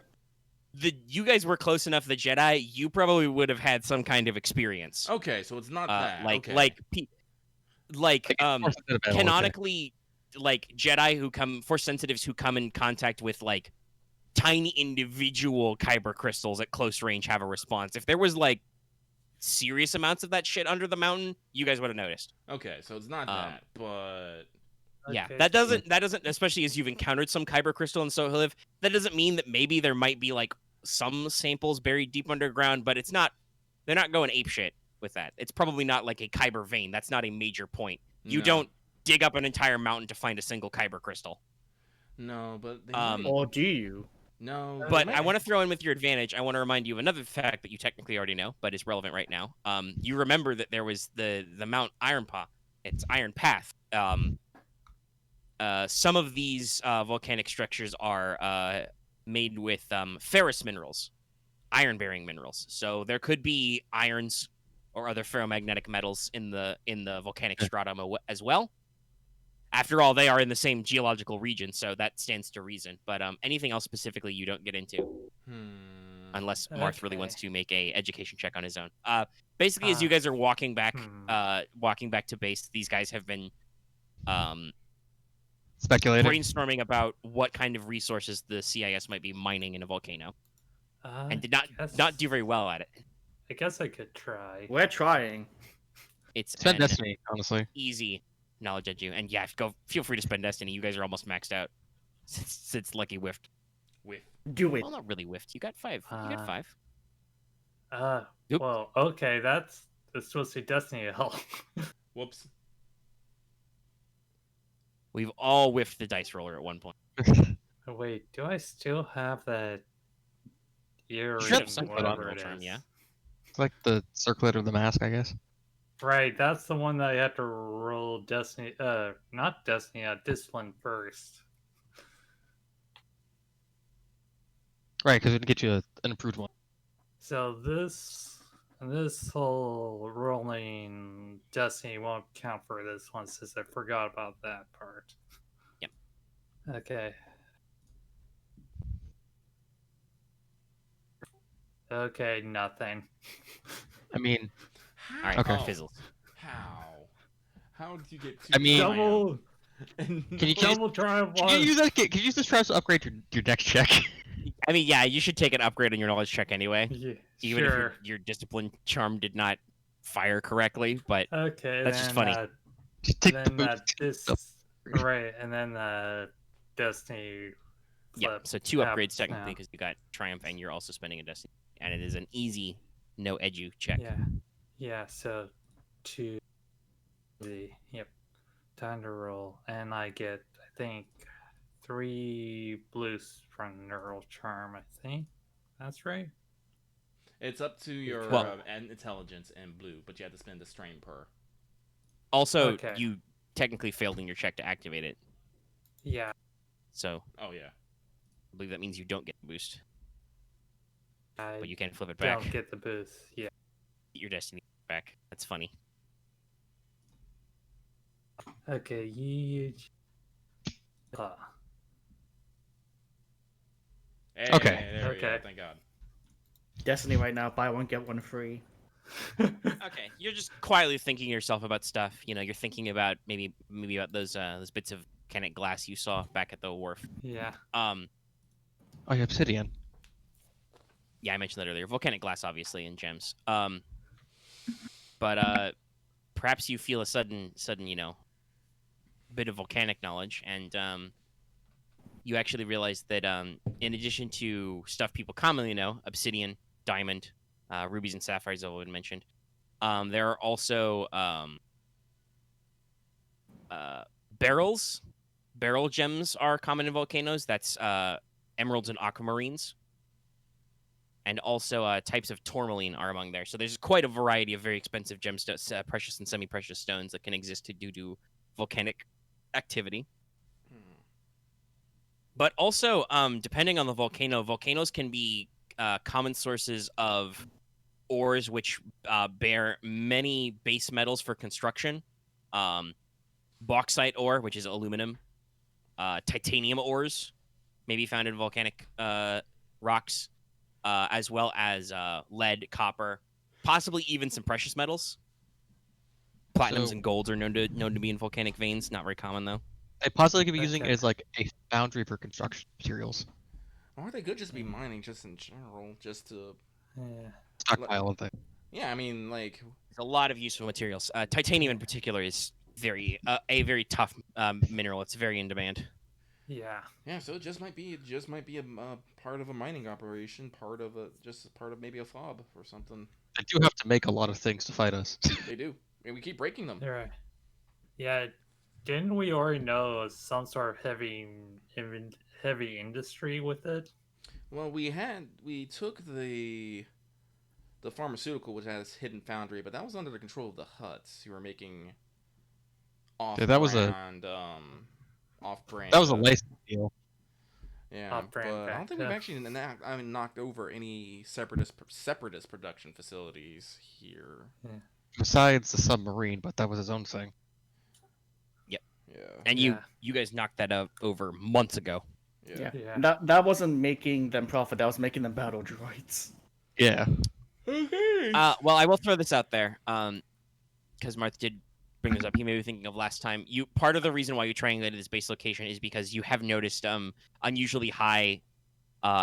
you guys were close enough. The Jedi, you probably would have had some kind of experience.
Okay, so it's not that.
Like
okay.
Canonically, like Jedi who come Force sensitives who come in contact with like tiny individual Kyber crystals at close range have a response. If there was like serious amounts of that shit under the mountain, you guys would have noticed.
Okay, so it's not that, but
Yeah,
Okay.
that doesn't, especially as you've encountered some Kyber crystal in Sohiliv, that doesn't mean that maybe there might be like some samples buried deep underground, but they're not going apeshit with that. It's probably not like a Kyber vein. That's not a major point. You
no.
don't dig up an entire mountain to find a single Kyber crystal.
No, but they
Um,
might.
Or do you?
No,
But
they
I
might.
want to throw in with your advantage. I want to remind you of another fact that you technically already know, but is relevant right now. You remember that there was the Mount Ironpaw. It's Iron Path. Some of these volcanic structures are made with ferrous minerals, iron-bearing minerals. So there could be irons or other ferromagnetic metals in the volcanic stratum as well. After all, they are in the same geological region, so that stands to reason. But anything else specifically you don't get into, unless Marth really
Okay.
wants to make a education check on his own. Basically, as you guys are walking back to base, these guys have been
Speculating.
brainstorming about what kind of resources the CIS might be mining in a volcano, and did not do very well at it.
I guess I could try.
We're trying.
It's
Spend
an
Destiny, honestly.
easy knowledge at you, and yeah, feel free to spend Destiny. You guys are almost maxed out. Since Lucky whiffed.
Do it.
Well, not really whiffed. You got 5. You got 5. Oop.
Well, okay, that's supposed to be Destiny hell.
Whoops.
We've all whiffed the dice roller at one point.
Wait, do I still have that earring?
Sure,
Whatever it
charm,
is?
yeah.
It's like the circlet of the mask, I guess.
Right, that's the one that I have to roll Destiny. Not Destiny. Discipline first.
Right, because it would get you an improved one.
So this whole rolling Destiny won't count for this one since I forgot about that part.
Yep.
Okay. Okay, nothing.
I mean,
All right,
Okay.
fizzles.
How did you get?
I mean-
Double
Can you
try
can you use that? Can you use this try to upgrade your dex check?
I mean, yeah, you should take an upgrade on your knowledge check anyway,
Yeah,
even
sure.
if your discipline charm did not fire correctly. But
Okay,
That's just funny.
Just take the
Then
boost.
this right, and then Destiny.
yeah,
flip
so 2
happens
upgrades technically
now.
because you got Triumph and you're also spending a Destiny, and it is an easy no edu check.
Yeah. So 2. Yep. Time to roll, and I get I think 3 blues from Neural Charm. I think that's right.
It's up to your
Well-
and intelligence and blue, but you have to spend a strain per.
Also,
Okay.
you technically failed in your check to activate it,
Yeah.
so
Oh yeah.
I believe that means you don't get the boost,
I
but you can flip it back.
don't get the boost. Yeah.
Get your Destiny back. That's funny.
Okay. You.
Hey,
Okay.
There we go.
Okay.
Thank God.
Destiny right now, buy one get one free.
Okay, you're just quietly thinking to yourself about stuff. You know, you're thinking about maybe about those bits of volcanic glass you saw back at the wharf.
Yeah.
Oh, you have obsidian.
Yeah, I mentioned that earlier. Volcanic glass, obviously, and gems. But perhaps you feel a sudden, bit of volcanic knowledge, and you actually realize that in addition to stuff people commonly know, obsidian, diamond, rubies and sapphires, as Owen mentioned, there are also barrels. Barrel gems are common in volcanoes. That's emeralds and aquamarines. and also types of tourmaline are among there. So there's quite a variety of very expensive gemstones, precious and semi-precious stones that can exist due to volcanic activity. But also, depending on the volcano, volcanoes can be common sources of ores which bear many base metals for construction. Bauxite ore, which is aluminum. Titanium ores may be found in volcanic rocks, as well as lead, copper, possibly even some precious metals. Platinums and golds are known to be in volcanic veins. Not very common though.
They possibly could be using it
Okay.
as like a foundry for construction materials.
Or they could just be mining just in general, just to.
Yeah.
Stockpile of things.
Yeah, I mean, like.
There's a lot of useful materials. Titanium in particular is a very tough mineral. It's very in demand.
Yeah.
Yeah, so it just might be a part of a mining operation, part of maybe a fob or something.
They do have to make a lot of things to fight us.
They do, and we keep breaking them.
Right. Yeah. Didn't we already know some sort of heavy industry with it?
Well, we took the pharmaceutical, which had its hidden foundry, but that was under the control of the Hutts, who were making off-brand,
that was
off-brand.
That was a license deal.
Yeah,
Off-brand
but I don't think we've
back
actually knocked over any separatist production facilities here.
Besides the submarine, but that was his own thing.
Yeah.
And
Yeah.
you guys knocked that over months ago.
Yeah.
Yeah.
That wasn't making them profit. That was making them battle droids.
Yeah.
Okay.
Well, I will throw this out there, because Marth did bring this up. He may be thinking of last time. Part of the reason why you triangulated this base location is because you have noticed unusually high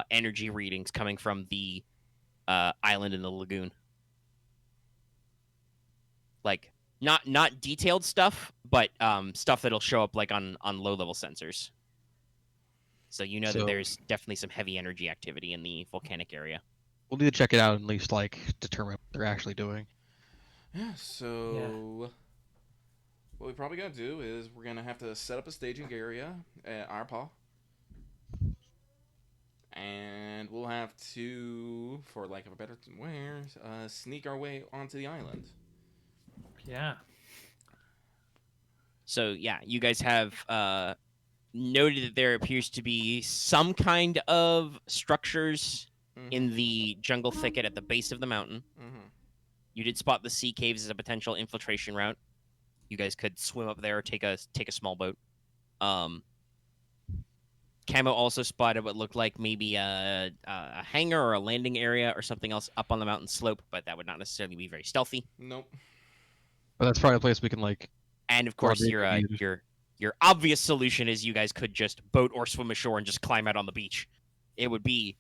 energy readings coming from the island in the lagoon. Like not detailed stuff, but stuff that'll show up like on low level sensors. So you know that
So-
there's definitely some heavy energy activity in the volcanic area.
We'll need to check it out and at least like determine what they're actually doing.
Yeah, so what we probably gotta do is we're gonna have to set up a staging area at Aramaa. And we'll have to, for lack of a better word, sneak our way onto the island.
Yeah.
So yeah, you guys have noted that there appears to be some kind of structures in the jungle thicket at the base of the mountain.
Mm-hmm.
You did spot the sea caves as a potential infiltration route. You guys could swim up there or take a small boat. Camo also spotted what looked like maybe a hangar or a landing area or something else up on the mountain slope, but that would not necessarily be very stealthy.
Nope.
But that's probably a place we can like.
And of course,
Probably
your obvious solution is you guys could just boat or swim ashore and just climb out on the beach. It would be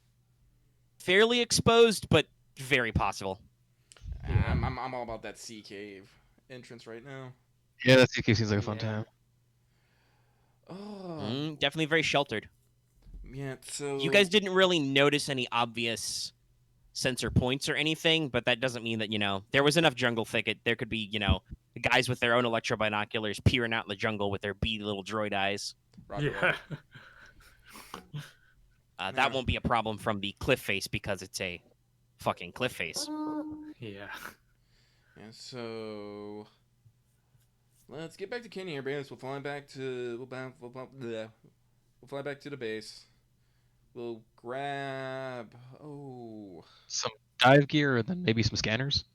fairly exposed, but very possible.
I'm all about that sea cave entrance right now.
Yeah, that CK seems like a fun
Yeah.
time.
Oh.
Definitely very sheltered.
Yeah, so...
You guys didn't really notice any obvious sensor points or anything, but that doesn't mean that, there was enough jungle thicket. There could be, guys with their own electro binoculars peering out in the jungle with their beady little droid eyes.
Roger,
Yeah.
roger.
That
Yeah.
won't be a problem from the cliff face because it's a fucking cliff face.
Yeah.
Yeah, so... Let's get back to Kenny Air Base. We'll fly back to... We'll fly back to the base. We'll grab...
Some dive gear and then maybe some scanners.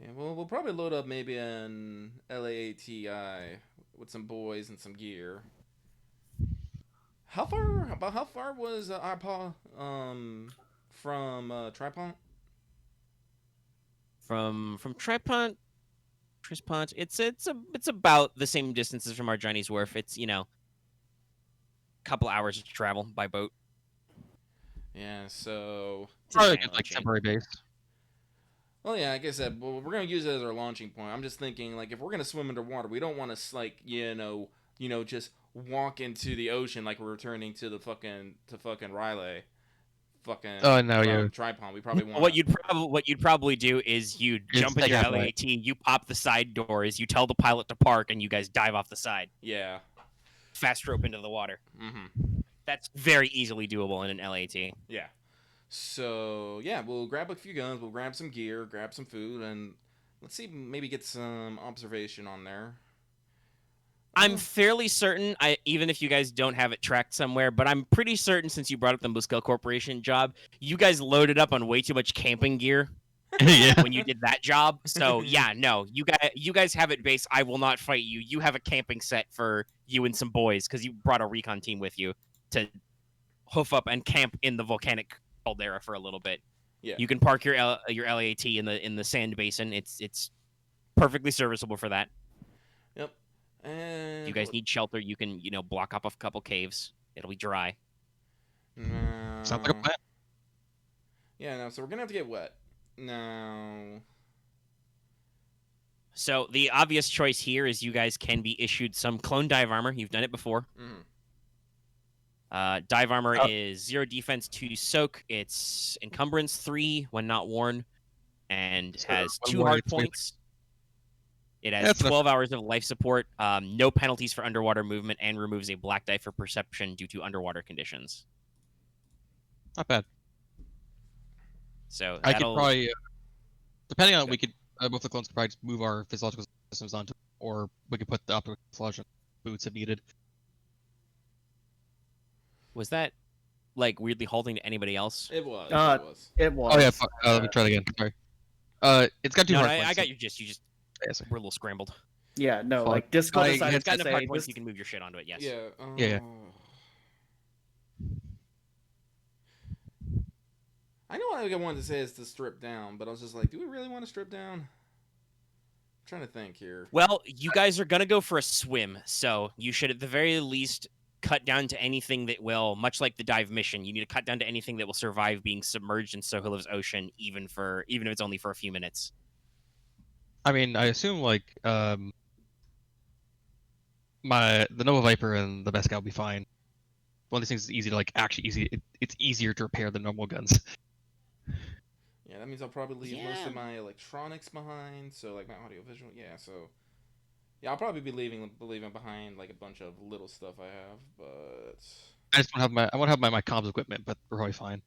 Yeah, we'll probably load up maybe an LAATI with some boys and some gear. How far was Aramaa from Trispont?
From Trispont, it's about the same distance as from Arjani's Wharf. It's couple hours to travel by boat.
Yeah, so...
It's
Probably
an
like,
island
like
chain.
temporary base.
Well, yeah, like I said, we're gonna use it as our launching point. I'm just thinking, like, if we're gonna swim underwater, we don't want to, like, just walk into the ocean like we're returning to the fucking Riley.
Oh, no, yeah.
Tripod. We probably want.
What you'd probably do is you jump in
take
your
out
LAAT, you pop the side doors, you tell the pilot to park, and you guys dive off the side.
Yeah.
Fast rope into the water.
Mm-hmm.
That's very easily doable in an LAT.
Yeah. So yeah, we'll grab a few guns, we'll grab some gear, grab some food, and let's see, maybe get some observation on there.
I'm fairly certain, even if you guys don't have it tracked somewhere, but I'm pretty certain since you brought up the Muskel Corporation job, you guys loaded up on way too much camping gear
Yeah.
when you did that job. So yeah, no, you guys have it based. I will not fight you. You have a camping set for you and some boys because you brought a recon team with you to hoof up and camp in the volcanic caldera for a little bit.
Yeah.
You can park your LAAT in the sand basin. It's perfectly serviceable for that.
Yep. And
If you guys need shelter, you can block up a couple caves. It'll be dry.
Sounds like a plan.
Yeah, no, so we're gonna have to get wet. Now,
So the obvious choice here is you guys can be issued some clone dive armor. You've done it before. Dive armor is 0 defense, 2 soak. It's encumbrance 3 when not worn, and
So
has
when
2
worn,
hard
it's really-
points. It has
That's enough.
12 hours of life support, no penalties for underwater movement, and removes a black die for perception due to underwater conditions.
Not bad.
So
I could
that'll
probably, depending on, we could both the clones could probably just move our physiological systems onto, or we could put the optical camouflage on boots if needed.
was that like weirdly halting to anybody else?
it was.
Uh,
it was.
It was.
Oh yeah, fuck. Let me try it again. Sorry. It's got 2
No,
hard
I
points.
got you. You just
Yeah, sorry.
were a little scrambled.
Yeah, no,
Fuck.
like Discord
I-
decided
It's got
to
enough hard
say
points
this.
you can move your shit onto it. Yes.
Yeah.
Yeah.
I know what I wanted to say is to strip down, but I was just like, do we really want to strip down? I'm trying to think here.
Well, you guys are gonna go for a swim, so you should at the very least cut down to anything that will, much like the dive mission, you need to cut down to anything that will survive being submerged in Sohiliv's ocean, even if it's only for a few minutes.
I mean, I assume like the Nova Viper and the Mescal will be fine. One of these things is easy to it's easier to repair than normal guns.
Yeah, that means I'll probably leave most
Yeah.
of my electronics behind. So like my audio visual. Yeah, so yeah, I'll probably be leaving behind like a bunch of little stuff I have, but
I just want to have my comms equipment, but we're probably fine.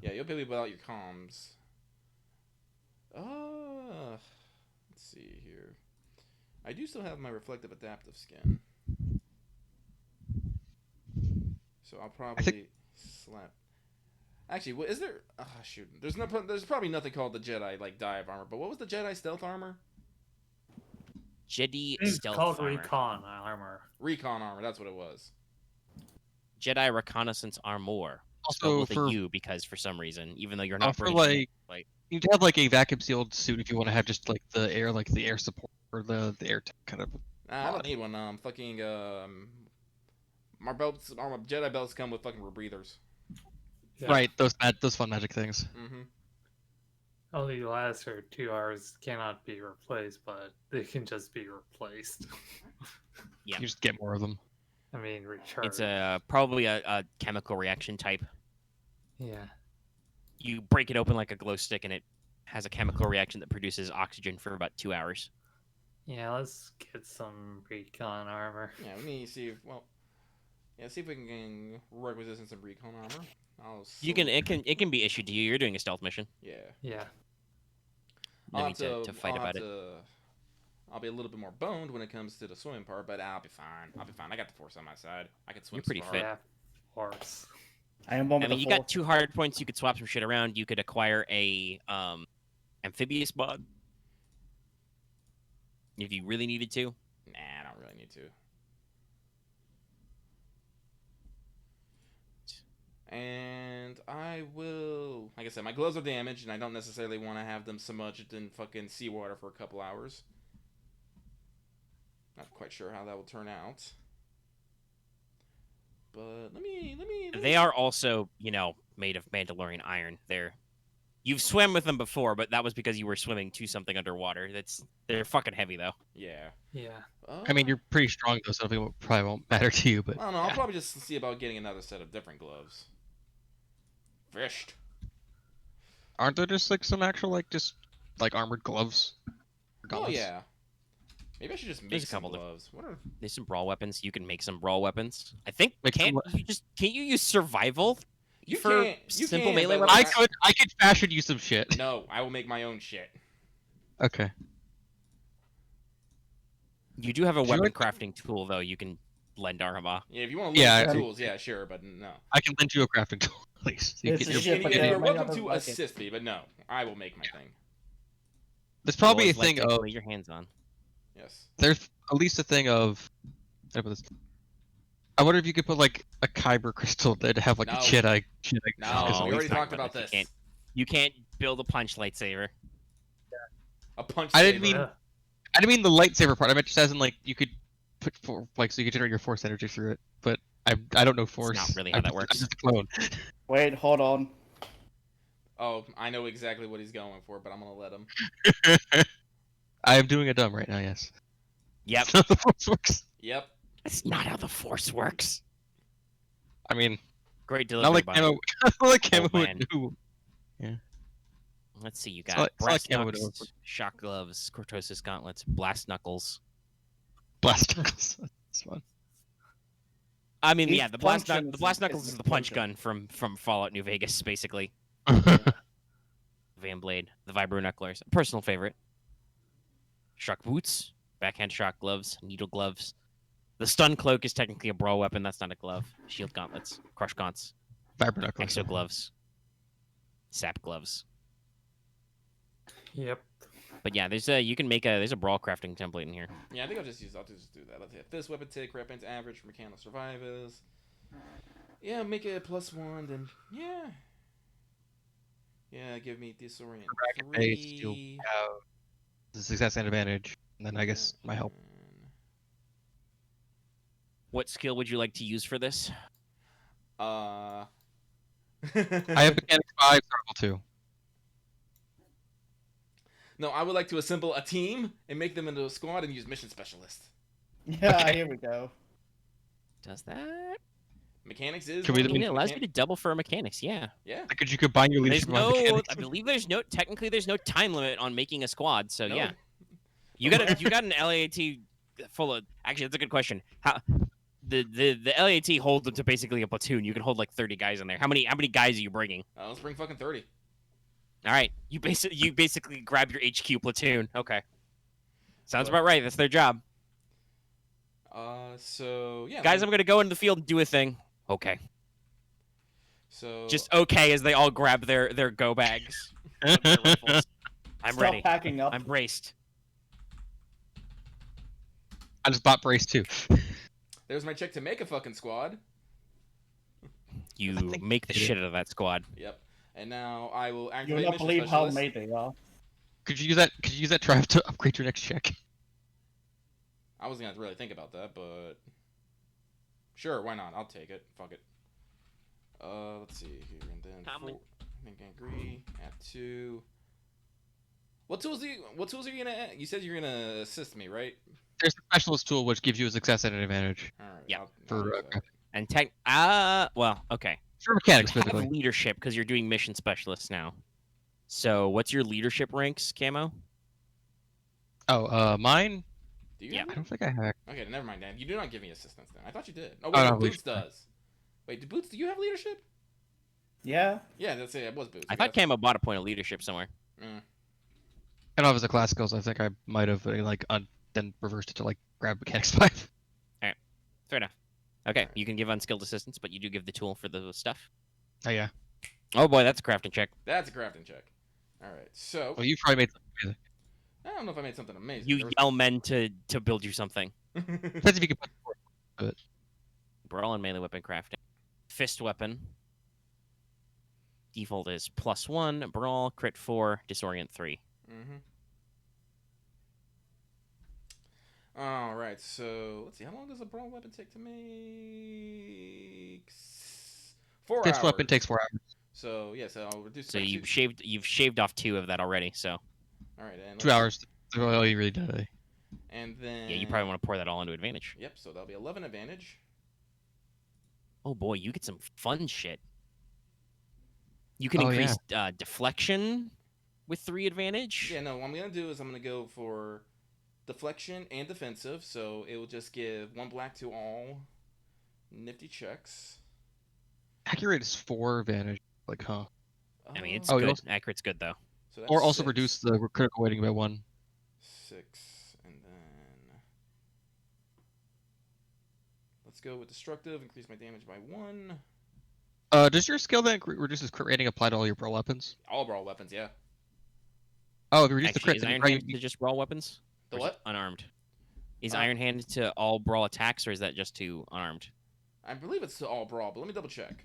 yeah, you'll be without your comms. Let's see here. I do still have my reflective adaptive skin. So I'll probably slap. Actually, what is there? Ah, shoot. There's probably nothing called the Jedi like dive armor. But what was the Jedi stealth armor?
Jedi
It's
stealth
called
armor.
recon armor.
Recon armor. That's what it was.
Jedi reconnaissance armor.
Also
Spelled with
for
a U because for some reason, even though you're not
for
British,
like you need to have like a vacuum sealed suit if you want to have just like the air support or the air kind of.
Nah, I don't need one. My Jedi belts come with fucking rebreathers.
Yeah.
Right, those fun magic things.
Mm-hmm.
Only last for 2 hours, cannot be replaced, but they can just be replaced.
Yeah.
You just get more of them.
I mean, recharge.
it's probably a chemical reaction type.
Yeah.
You break it open like a glow stick, and it has a chemical reaction that produces oxygen for about 2 hours.
Yeah, let's get some recon armor.
Yeah, let me see if see if we can work resistance some recon armor.
It can be issued to you. You're doing a stealth mission.
Yeah.
Yeah.
No need to fight about it.
I'll be a little bit more boned when it comes to the swimming part, but I'll be fine. I got the force on my side. I can swim.
You're pretty
far.
fit.
Yeah. Force.
I am one
I
with
mean,
the
you
force.
got 2 hard points. You could swap some shit around. You could acquire a amphibious bod if you really needed to.
Nah, I don't really need to. And I will, like I said, my gloves are damaged, and I don't necessarily want to have them submerged in fucking seawater for a couple hours. Not quite sure how that will turn out. But let me.
They are also, made of Mandalorian iron. You've swam with them before, but that was because you were swimming to something underwater. They're fucking heavy though.
Yeah.
Yeah.
I mean, you're pretty strong though, so it probably won't matter to you. But
I don't know. I'll probably just see about getting another set of different gloves. Fished.
aren't there just like some actual just armored gloves?
Oh
Gauntlets?
yeah. Maybe I should just make
There's a
some
couple
gloves. What are?
There's some brawl weapons. You can make some brawl weapons. I think
Make some
can't you use survival
You
for
can't. You
simple
can,
melee
but,
weapons.
like,
I could fashion you some shit.
No, I will make my own shit.
Okay.
You do have a
Do you
weapon
like-
crafting tool though. You can lend Aramaa.
Yeah, if you want to look
Yeah,
at
I-
tools, yeah, sure, but no.
I can lend you a crafting tool, please. You
It's
can-
a
you're-
shit,
And,
but
and
yeah,
you're
many
welcome
others
to
like it.
assist me, but no, I will make my thing.
There's probably
Always
a thing
like to
of
lay your hands on.
Yes.
there's at least a thing of. How about this? I wonder if you could put like a kyber crystal there to have like
No.
a Jedi.
No,
as
we
well.
already
talked
talked about
this.
this.
You can't build a punch lightsaber.
A punch.
I didn't
saber.
mean- I didn't mean the lightsaber part. I meant just as in like you could put so you could generate your force energy through it. But I don't know force.
not really how
I'm
that
just-
works.
I'm just a clone.
Wait, hold on.
Oh, I know exactly what he's going for, but I'm gonna let him.
I am doing a dumb right now. Yes.
Yep.
That's not the force works.
Yep.
That's not how the Force works.
I mean,
Great delivery,
not like
buddy.
Camo. Not like Camo
Old man.
would do.
Let's see. You
It's
got
like- it's like
brass
Camo would
knucks,
work.
shock gloves, cortosis gauntlets, blast knuckles.
Blast knuckles. That's fun.
I mean,
These
yeah, the blast
functions
knuckles
is
is the punch
explosion.
gun from Fallout New Vegas, basically. Van Blade, the Vibro Knucklers, personal favorite. Shock boots, backhand shock gloves, needle gloves. The stun cloak is technically a brawl weapon. That's not a glove. Shield gauntlets, crush gaunts,
Viper knuckles.
exo gloves, sap gloves.
Yep.
But yeah, there's a brawl crafting template in here.
Yeah, I think I'll just do that. Let's hit this weapon take weapons average for mechanical survivors. Yeah, make it a +1, then yeah. Yeah, give me disorient
Bracket base,
3.
you'll have the success and advantage, and then I guess my help.
What skill would you like to use for this?
I
I have mechanics 5, survival 2.
No, I would like to assemble a team and make them into a squad and use mission specialist.
Yeah, here we go.
Does that?
Mechanics is.
Can we-
one of
It
the
allows
mechan-
you to double for mechanics. Yeah.
Yeah.
Could you combine your
There's
leadership with my
no.
mechanics?
I believe technically there's no time limit on making a squad. So
No.
yeah, you got an LAT full of. Actually, that's a good question. How the LAT holds them to basically a platoon. You can hold like 30 guys in there. How many guys are you bringing?
Let's bring fucking 30.
All right, you basically grab your HQ platoon. Okay, sounds
What?
about right. That's their job.
So yeah.
Guys,
man.
I'm gonna go into the field and do a thing. Okay,
So
just okay as they all grab their go bags. Grab their rifles. I'm
Stop
ready.
packing up.
I'm braced.
I just bought Brace 2.
there's my check to make a fucking squad.
You
think
make the
we did.
shit out of that squad.
Yep. And now I will
You'll
activate
not
mission
believe how
specialist.
made they are.
Could you use that? Could you use that drive to upgrade your next check?
I wasn't gonna really think about that, but sure, why not? I'll take it. Fuck it. Let's see here, and then
How many-
4. I think I agree. At 2. What tools are you gonna add? You said you're gonna assist me, right?
There's the specialist tool which gives you a success and an advantage
All right.
Yeah,
I'll
for
use that.
And well, okay.
for mechanics
You have
physically.
leadership because you're doing mission specialists now. So, what's your leadership ranks, Camo?
Oh, mine.
Do you?
Yeah.
have
I
it?
don't think I have.
Okay, then never mind, Dan. You do not give me assistance then. I thought you did. Oh
I
wait,
don't
no,
have
Boots
leadership.
does. Wait, do you have leadership?
Yeah.
Yeah, that's it. It was Boots.
I thought Camo bought a point of leadership somewhere.
Mm.
I don't have as a class skills. I think I might have then reversed it to like grab mechanics 5.
Fair enough. Okay,
Alright.
you can give unskilled assistance, but you do give the tool for the stuff.
Oh yeah.
Oh boy, that's a crafting check.
That's a crafting check. All right. So
Well, you probably made something amazing.
I don't know if I made something amazing.
You
There was-
yell men to build you something.
Depends if you can put.
Brawl and melee weapon crafting. Fist weapon. Default is +1, brawl, crit 4, disorient 3.
Mm-hmm. All right, so let's see. How long does a brawl weapon take to make? 4
Fist
hours.
weapon takes 4 hours.
So yeah, so I'll reduce.
So
it to
you've
2.
shaved off 2 of that already. So
All right, and
2 hours. That's all you really did.
And then
yeah, you probably want to pour that all into advantage.
Yep. So that'll be 11 advantage.
Oh boy, you get some fun shit. You can
Oh, yeah.
increase deflection with 3 advantage.
Yeah. No. What I'm gonna do is I'm gonna go for deflection and defensive. So it will just give 1 black to all nifty checks.
accurate is 4 advantage. Like, huh?
I mean, it's
Oh, you
good.
also-
Accurate's good though.
So that's
Or also
6,
reduce the critical weighting by 1.
6, and then let's go with destructive. Increase my damage by 1.
Does your skill then reduces crit rating apply to all your brawl weapons?
All brawl weapons, yeah.
Oh, if you reduce the
Actually,
crit,
is
then
Iron
probably-
Hand to just brawl weapons?
The
Or is it
what?
Unarmed. Is
Uh,
Iron Hand to all brawl attacks, or is that just to unarmed?
I believe it's to all brawl, but let me double check.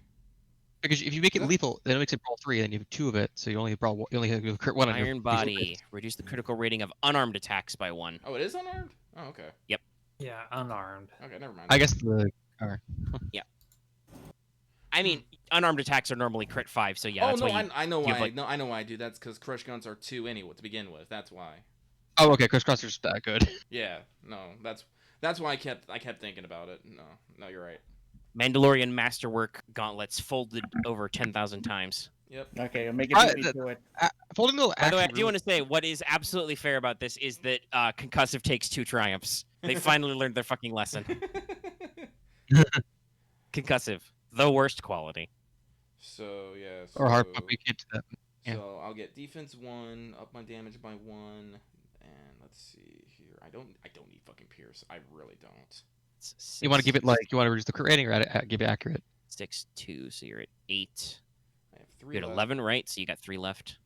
because if you make it
Yeah.
lethal, then it makes it brawl 3, then you have 2 of it, so you only brawl. You only have crit 1 on your
Iron
lethal
Body.
hits.
Reduce the critical rating of unarmed attacks by 1.
Oh, it is unarmed? Oh, okay.
Yeah, unarmed.
Okay, never mind.
I guess the. Alright.
I mean, unarmed attacks are normally crit 5, so yeah,
oh
that's
no,
why you
I know
give,
why.
like-
No, I know why I do. That's because crush guns are 2 anyway to begin with. That's why.
Oh, okay. Crisscrosser's that good.
Yeah, no, that's why I kept thinking about it. No, you're right.
Mandalorian Masterwork gauntlets folded over 10,000 times.
Yep.
Okay, make
I-
it to it.
Folding the
By the way, I
action
do want to say what is absolutely fair about this is that concussive takes 2 triumphs. They finally learned their fucking lesson. Concussive, the worst quality.
So yeah.
or hard
so-
pop. We can't do that. yeah.
So I'll get defense 1, up my damage by 1, and let's see here. I don't need fucking Pierce. I really don't.
It's
You want to give it
6,
like you want to reduce the crit rating or give it accurate.
6, 2, so you're at 8.
I have 3
You're at
left.
11, right? So you got 3 left.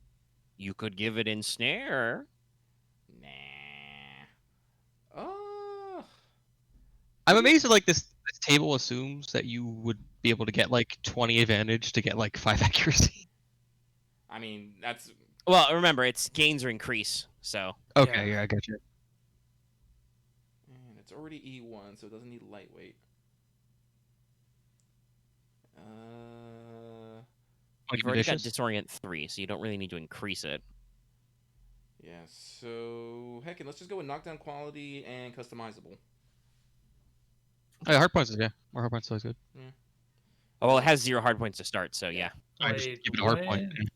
You could give it ensnare.
Nah.
I'm amazed that like this table assumes that you would be able to get like 20 advantage to get like 5 accuracy.
I mean, that's
Well, remember, it's gains or increase, so
Okay, yeah, I got you.
and it's already E1, so it doesn't need lightweight.
you've already got disorient 3, so you don't really need to increase it.
Yeah, so heck it, let's just go with knockdown quality and customizable.
Oh, yeah, hard points is more hard points is always good.
Oh, well, it has 0 hard points to start, so yeah.
I just
Wait,
give it a hard point.
when?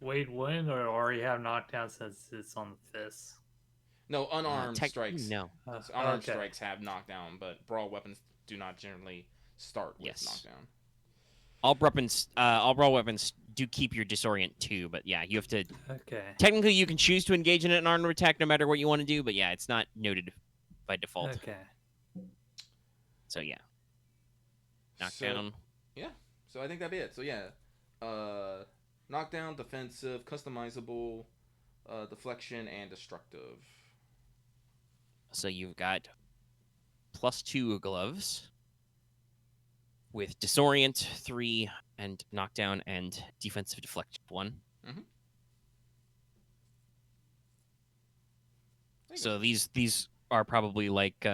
Wait, when or already have knockdown since it's on the fist?
No, unarmed
Technically,
strikes.
No.
So unarmed
okay.
strikes have knockdown, but brawl weapons do not generally start with
Yes.
knockdown.
All brawl weapons do keep your disorient 2, but yeah, you have to.
Okay.
Technically, you can choose to engage in an armed attack no matter what you want to do, but yeah, it's not noted by default.
Okay.
So yeah,
So,
knockdown.
so I think that'd be it. So yeah, knockdown, defensive, customizable, deflection, and destructive.
So you've got +2 gloves with disorient 3 and knockdown and defensive deflection 1. So these are probably like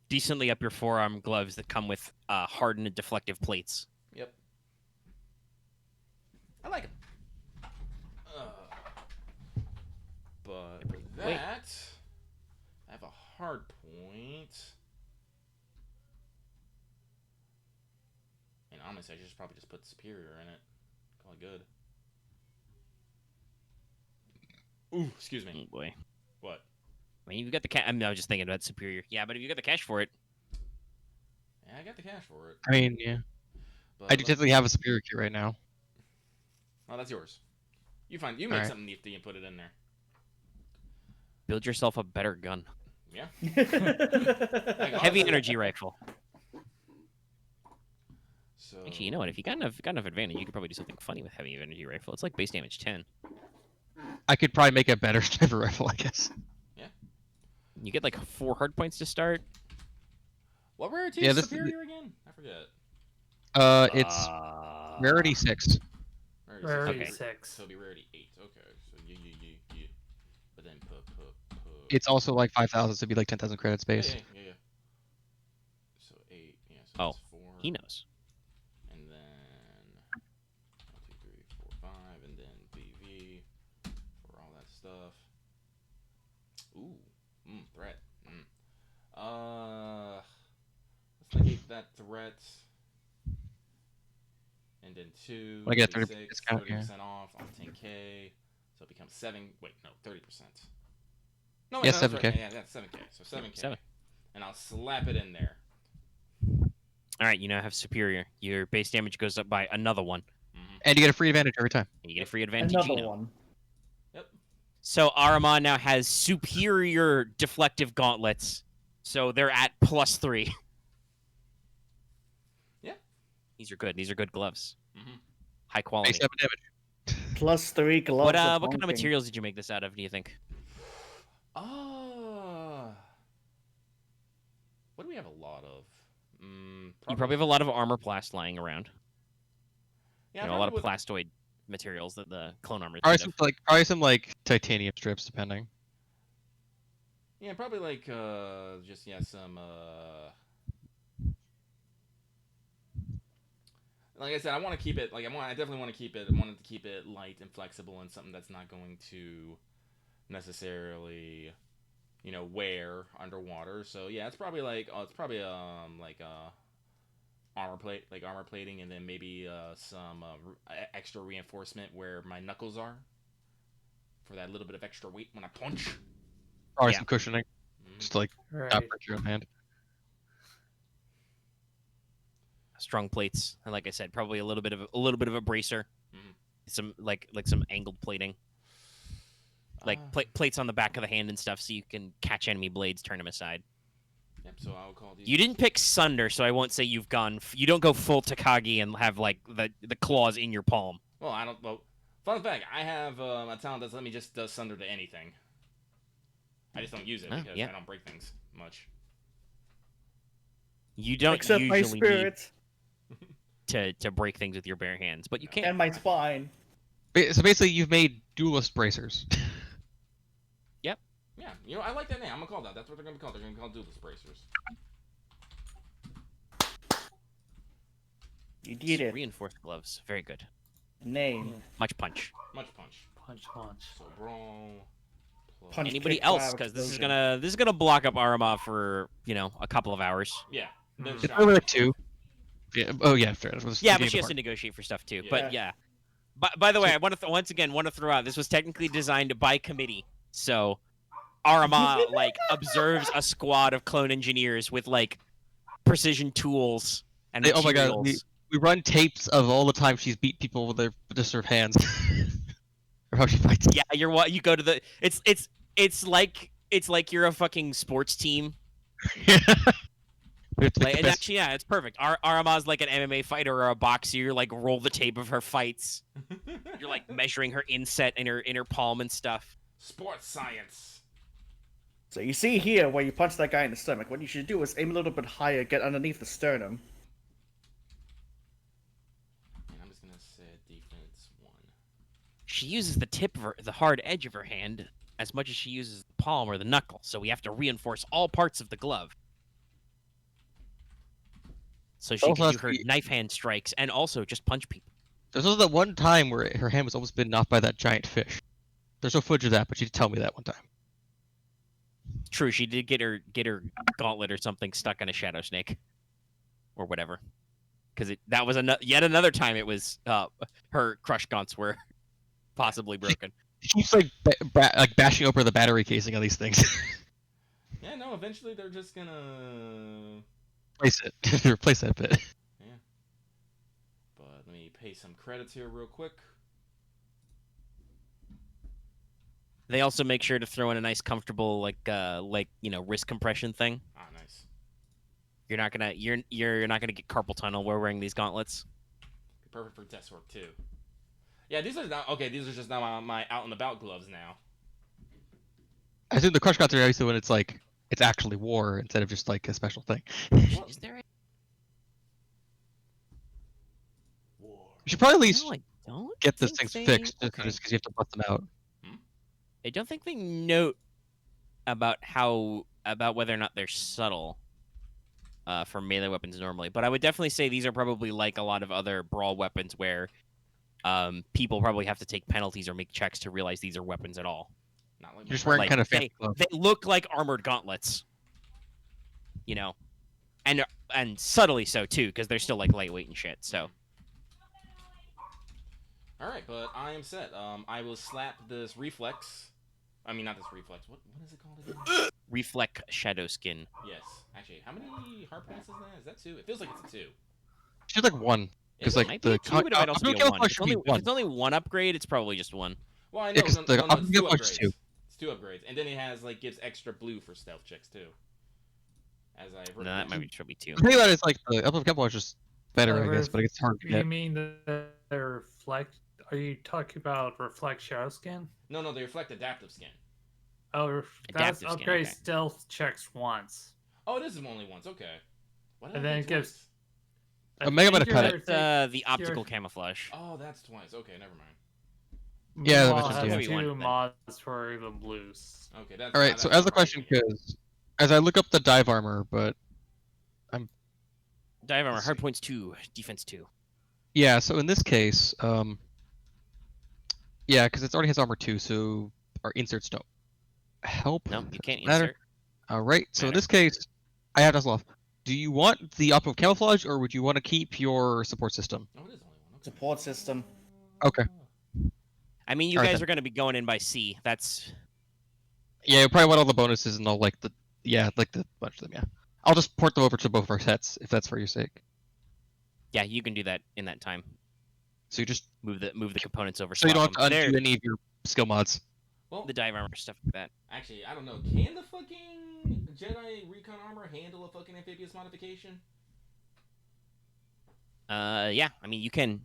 decently up your forearm gloves that come with hardened deflective plates.
Yep. I like it. But with that,
Wait.
I have a hard point. And honestly, I should probably just put superior in it. Call it good. Ooh, excuse me.
Oh boy.
What?
I mean, you've got the cash. I mean, I was just thinking about superior. Yeah, but if you got the cash for it,
Yeah, I got the cash for it.
I mean, yeah.
But
I do technically have a superior kit right now.
Oh, that's yours. You make
Alright.
something nifty and put it in there.
build yourself a better gun.
Yeah.
Heavy
honestly-
energy rifle.
So
Actually, you know what? If you got enough advantage, you could probably do something funny with heavy energy rifle. It's like base damage 10.
I could probably make a better sniper rifle, I guess.
You get like 4 hard points to start.
What rarity
Yeah,
is
this-
superior again? I forget.
It's rarity 6.
Rarity
Okay.
6.
So it'll be rarity 8. Okay. So yeah. But then put.
It's also like 5,000, so it'd be like 10,000 credits base.
Yeah. So 8. Yeah. So
Oh,
that's 4.
He knows.
And then 1, 2, 3, 4, 5, and then BV for all that stuff. Ooh, threat. Let's negate that threat. And then 2.
I get 30%
36,
discount, yeah.
30% off on 10k, so it becomes 7. Wait, no, 30%. No,
Yeah,
wait, no, that's
7K.
right. Yeah, that's 7k. So 7k.
Seven.
And I'll slap it in there.
All right, you now have superior. Your base damage goes up by another one.
And you get a free advantage every time.
And you get a free advantage.
Another one.
Yep.
So Aramaa now has superior deflective gauntlets. So they're at +3.
Yeah.
These are good. These are good gloves.
Mm-hmm.
High quality.
Base 7 damage.
+3 gloves.
What
of
what kind of
honking.
materials did you make this out of, do you think?
What do we have a lot of?
You probably have a lot of armor plast lying around.
Yeah,
You know, a lot of
probably
plastoid materials that the clone armor is
Probably
made
some
of.
probably some titanium strips, depending.
Yeah, probably like just some like I said, I want to keep it I definitely want to keep it. I wanted to keep it light and flexible and something that's not going to necessarily, wear underwater. So yeah, it's probably armor plating, and then maybe some extra reinforcement where my knuckles are for that little bit of extra weight when I punch.
Probably
Yeah.
some cushioning, just to,
Right.
not break your own hand.
Strong plates, and like I said, probably a little bit of a bracer.
Mhm.
Some like some angled plating, like plates on the back of the hand and stuff, so you can catch enemy blades, turn them aside.
Yep. So I would call these.
You didn't pick Sunder, so I won't say you've gone. You don't go full Takagi and have like the claws in your palm.
Well, I don't. Well, fun fact: I have a talent that's let me just does Sunder to anything. I just don't use it
Oh,
because
yeah.
I don't break things much.
You don't
Except my
usually need
spirit
to break things with your bare hands, but you can.
and my spine.
So basically, you've made duelist bracers.
Yeah, I like that name. I'm gonna call that. That's what they're gonna be called. They're gonna be called duelist bracers.
You did it.
Reinforced gloves, very good.
Name.
Much punch.
Much punch.
Punch.
So brawl. Plus...
Punch.
Anybody
kick,
else?
grab,
Because this is
explosion.
gonna block up Aramaa for a couple of hours.
Yeah. Then
Mhm.
It's only like 2. Yeah. Oh yeah, fair.
Yeah, but she has to negotiate for stuff too.
Yeah.
But yeah. By the way, I want to once again throw out this was technically designed by committee. So Aramaa observes a squad of clone engineers with precision tools and
Oh my god,
materials.
we run tapes of all the time she's beat people with just her hands. Or how she fights.
Yeah, you go to the it's like you're a fucking sports team.
We have to pick the
And
best-
actually, yeah, it's perfect. Aramaa's like an MMA fighter or a boxer. You roll the tape of her fights. You're measuring her inset in her palm and stuff.
Sports science.
So you see here where you punch that guy in the stomach. What you should do is aim a little bit higher, get underneath the sternum.
And I'm just gonna say defense 1.
She uses the tip of the hard edge of her hand as much as she uses the palm or the knuckle. So we have to reinforce all parts of the glove. So she
Also
can
has
do
to
her
be-
knife hand strikes and also just punch people.
There's also that one time where her hand was almost bitten off by that giant fish. There's no footage of that, but she did tell me that one time.
True, she did get her gauntlet or something stuck on a shadow snake, or whatever. Because that was yet another time it was her crush gaunts were possibly broken.
She keeps bashing over the battery casing on these things.
Yeah, no. Eventually, they're just gonna.
Replace it. Replace that bit.
Yeah. But let me pay some credits here real quick.
They also make sure to throw in a nice, comfortable wrist compression thing.
Ah, nice.
You're not gonna get carpal tunnel. We're wearing these gauntlets.
Perfect for desk work too. Yeah, these are not okay. These are just now my out and about gloves now.
I assume the crush guns are obviously when it's it's actually war instead of just a special thing.
What?
Is there?
War.
You should probably at least
No, I don't
get these
think
things
they-
fixed just
okay.
because you have to bust them out.
I don't think they note about whether or not they're subtle for melee weapons normally, but I would definitely say these are probably like a lot of other brawl weapons where people probably have to take penalties or make checks to realize these are weapons at all.
Not like
You're just
my-
wearing
Like,
kind of
they,
fancy gloves.
they look like armored gauntlets, and subtly so too, because they're still lightweight and shit. So
All right, but I am set. I will slap this reflex I mean, not this reflex. What is it called again?
Reflect Shadow Skin.
Yes. Actually, how many hard points is that? Is that 2? It feels like it's a 2.
Should like 1. Because like
Might be
the
a 2, but it might also be a 1.
camouflage
If
should be
if
1.
it's only 1 upgrade, it's probably just 1.
Well, I know.
Yeah, 'cause the
it's 2
camouflage is
upgrades.
2.
It's 2 upgrades, and then it has like gives extra blue for stealth checks too. As I
No, that might be should be 2.
The thing about it is like the up of camouflage is better, I guess, but it's hard to
You
get.
mean the reflect? Are you talking about reflect shadow skin?
No, they reflect adaptive skin.
Oh, that's
Adaptive skin,
upgrade
okay.
stealth checks once.
Oh, it is only once. Okay. Why did
And
I
then
get
it gives-
twice?
Omega might have cut
it.
The optical camouflage.
Oh, that's twice. Okay, never mind.
Yeah, that
Meanwhile,
mentions
it has
maybe
2
one, then.
mods for the blues.
Okay, that's
All right. So as a question, because as I look up the dive armor, but
Dive armor,
Let's
hard
see.
points 2, defense 2.
yeah. So in this case, yeah, because it already has armor 2, so our inserts don't help.
No, you can't
Matter.
insert.
All right. So in
Matter.
this case, I have Tesla. Do you want the up of camouflage, or would you want to keep your support system?
Oh, it is only one. Okay.
Support system.
Okay.
I mean, you
Alright,
guys
then.
are going to be going in by C. That's
Yeah, you probably want all the bonuses and all like the bunch of them. Yeah. I'll just port them over to both of our sets if that's for your sake.
yeah, you can do that in that time.
So you just
Move the components over.
so you don't have
swap
to
them.
undo
There,
any of your skill mods.
Well,
the dive armor stuff like that.
actually, I don't know. Can the fucking Jedi recon armor handle a fucking amphibious modification?
Yeah, I mean you can.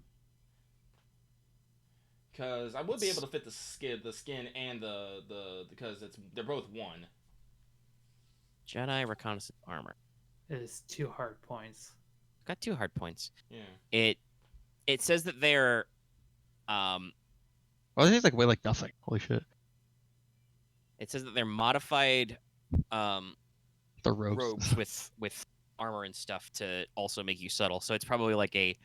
Because I would be able to fit the skin and the because they're both 1.
Jedi reconnaissance armor.
It is 2 hard points.
Got 2 hard points.
Yeah.
It says that they're
Well, this is like way like nothing. Holy shit.
it says that they're modified
The robes.
robes with armor and stuff to also make you subtle. So it's probably like a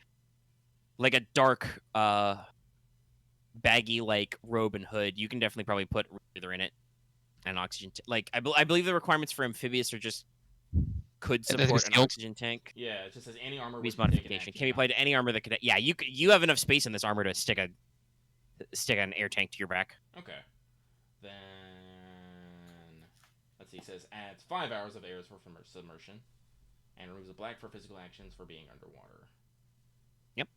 dark baggy like robe and hood. You can definitely probably put either in it. And oxygen I believe the requirements for amphibious are just could
And there's a
support an
skill-
oxygen tank.
Yeah, it just says any armor
Use
with taken
modification.
action
Can be
on.
applied to any armor that could. Yeah, you have enough space in this armor to stick an air tank to your back.
Okay. Then let's see. It says adds 5 hours of airs for submersion, and removes a black for physical actions for being underwater.
Yep.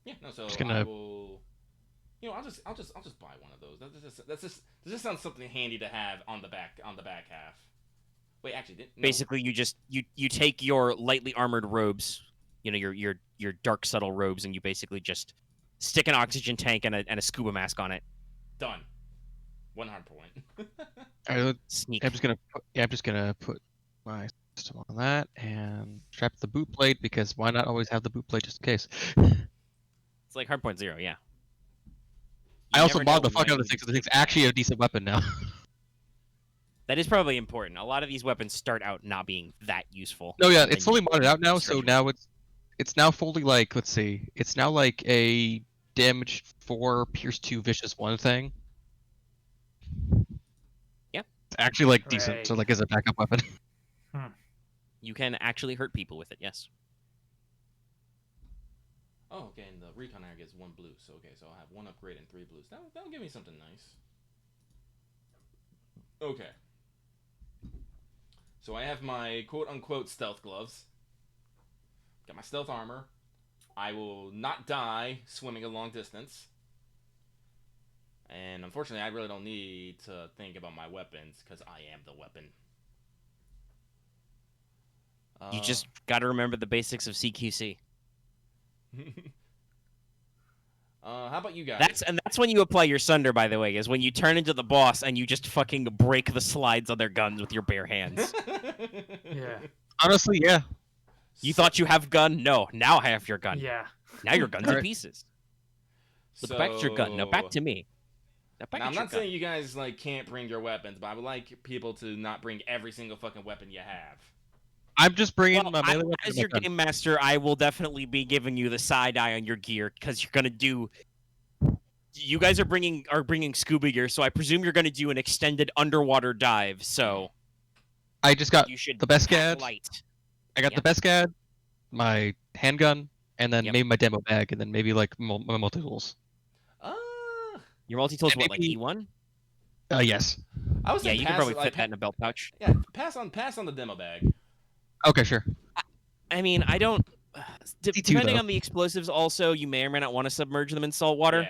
Yeah. No. So
Just gonna-
I will. I'll just buy one of those. This just sounds something handy to have on the back half. Wait, actually, no.
Basically, you take your lightly armored robes, your dark subtle robes, and you basically just stick an oxygen tank and a scuba mask on it.
Done. 1 hard point.
Sneak.
I'm just gonna put my system on that and strap the boot plate because why not always have the boot plate just in case?
It's like hardpoint 0, yeah.
I
You
also
never know
mod the
when
fuck
might
out of the
need
thing,
to
so the thing's
use that.
actually a decent weapon now.
That is probably important. A lot of these weapons start out not being that useful.
No, yeah,
and
it's
then
fully modded out now, so
stretch it.
now it's now fully like, let's see, it's now like a damage 4, pierce 2, vicious 1 thing.
Yep.
It's actually like decent, so
Right.
like as a backup weapon.
You can actually hurt people with it, yes.
Oh, okay, and the recon armor gets 1 blue. So okay, so I'll have 1 upgrade and 3 blues. That'll give me something nice. Okay. So I have my quote-unquote stealth gloves. Got my stealth armor. I will not die swimming a long distance. And unfortunately, I really don't need to think about my weapons because I am the weapon.
You just got to remember the basics of CQC.
How about you guys?
That's when you apply your Sunder, by the way, is when you turn into the boss and you just fucking break the slides on their guns with your bare hands.
Yeah.
Honestly, yeah.
You thought you have gun? No, now I have your gun.
Yeah.
Now your gun's in
Alright.
pieces. Look back to your gun. Now back to me. Now back
Now,
at
I'm
your
not
gun.
saying you guys can't bring your weapons, but I would like people to not bring every single fucking weapon you have.
I'm just bringing
Well,
my melee weapon.
as
and my
your
gun.
game master, I will definitely be giving you the side eye on your gear because you're gonna do. You guys are bringing scuba gear, so I presume you're gonna do an extended underwater dive. So
I just got
you should
the best
pack
scad.
light.
I got
Yeah.
the best scad, my handgun, and then
Yep.
maybe my demo bag, and then maybe like my multi tools.
Uh,
Your multi tools
And
what, like
maybe-
E1?
Yes.
I would say
Yeah, you can
pass,
probably
like,
fit that in a belt pouch.
Yeah, pass on the demo bag.
Okay, sure.
I mean, I don't.
C2
Depending
though.
on the explosives, also you may or may not want to submerge them in salt water.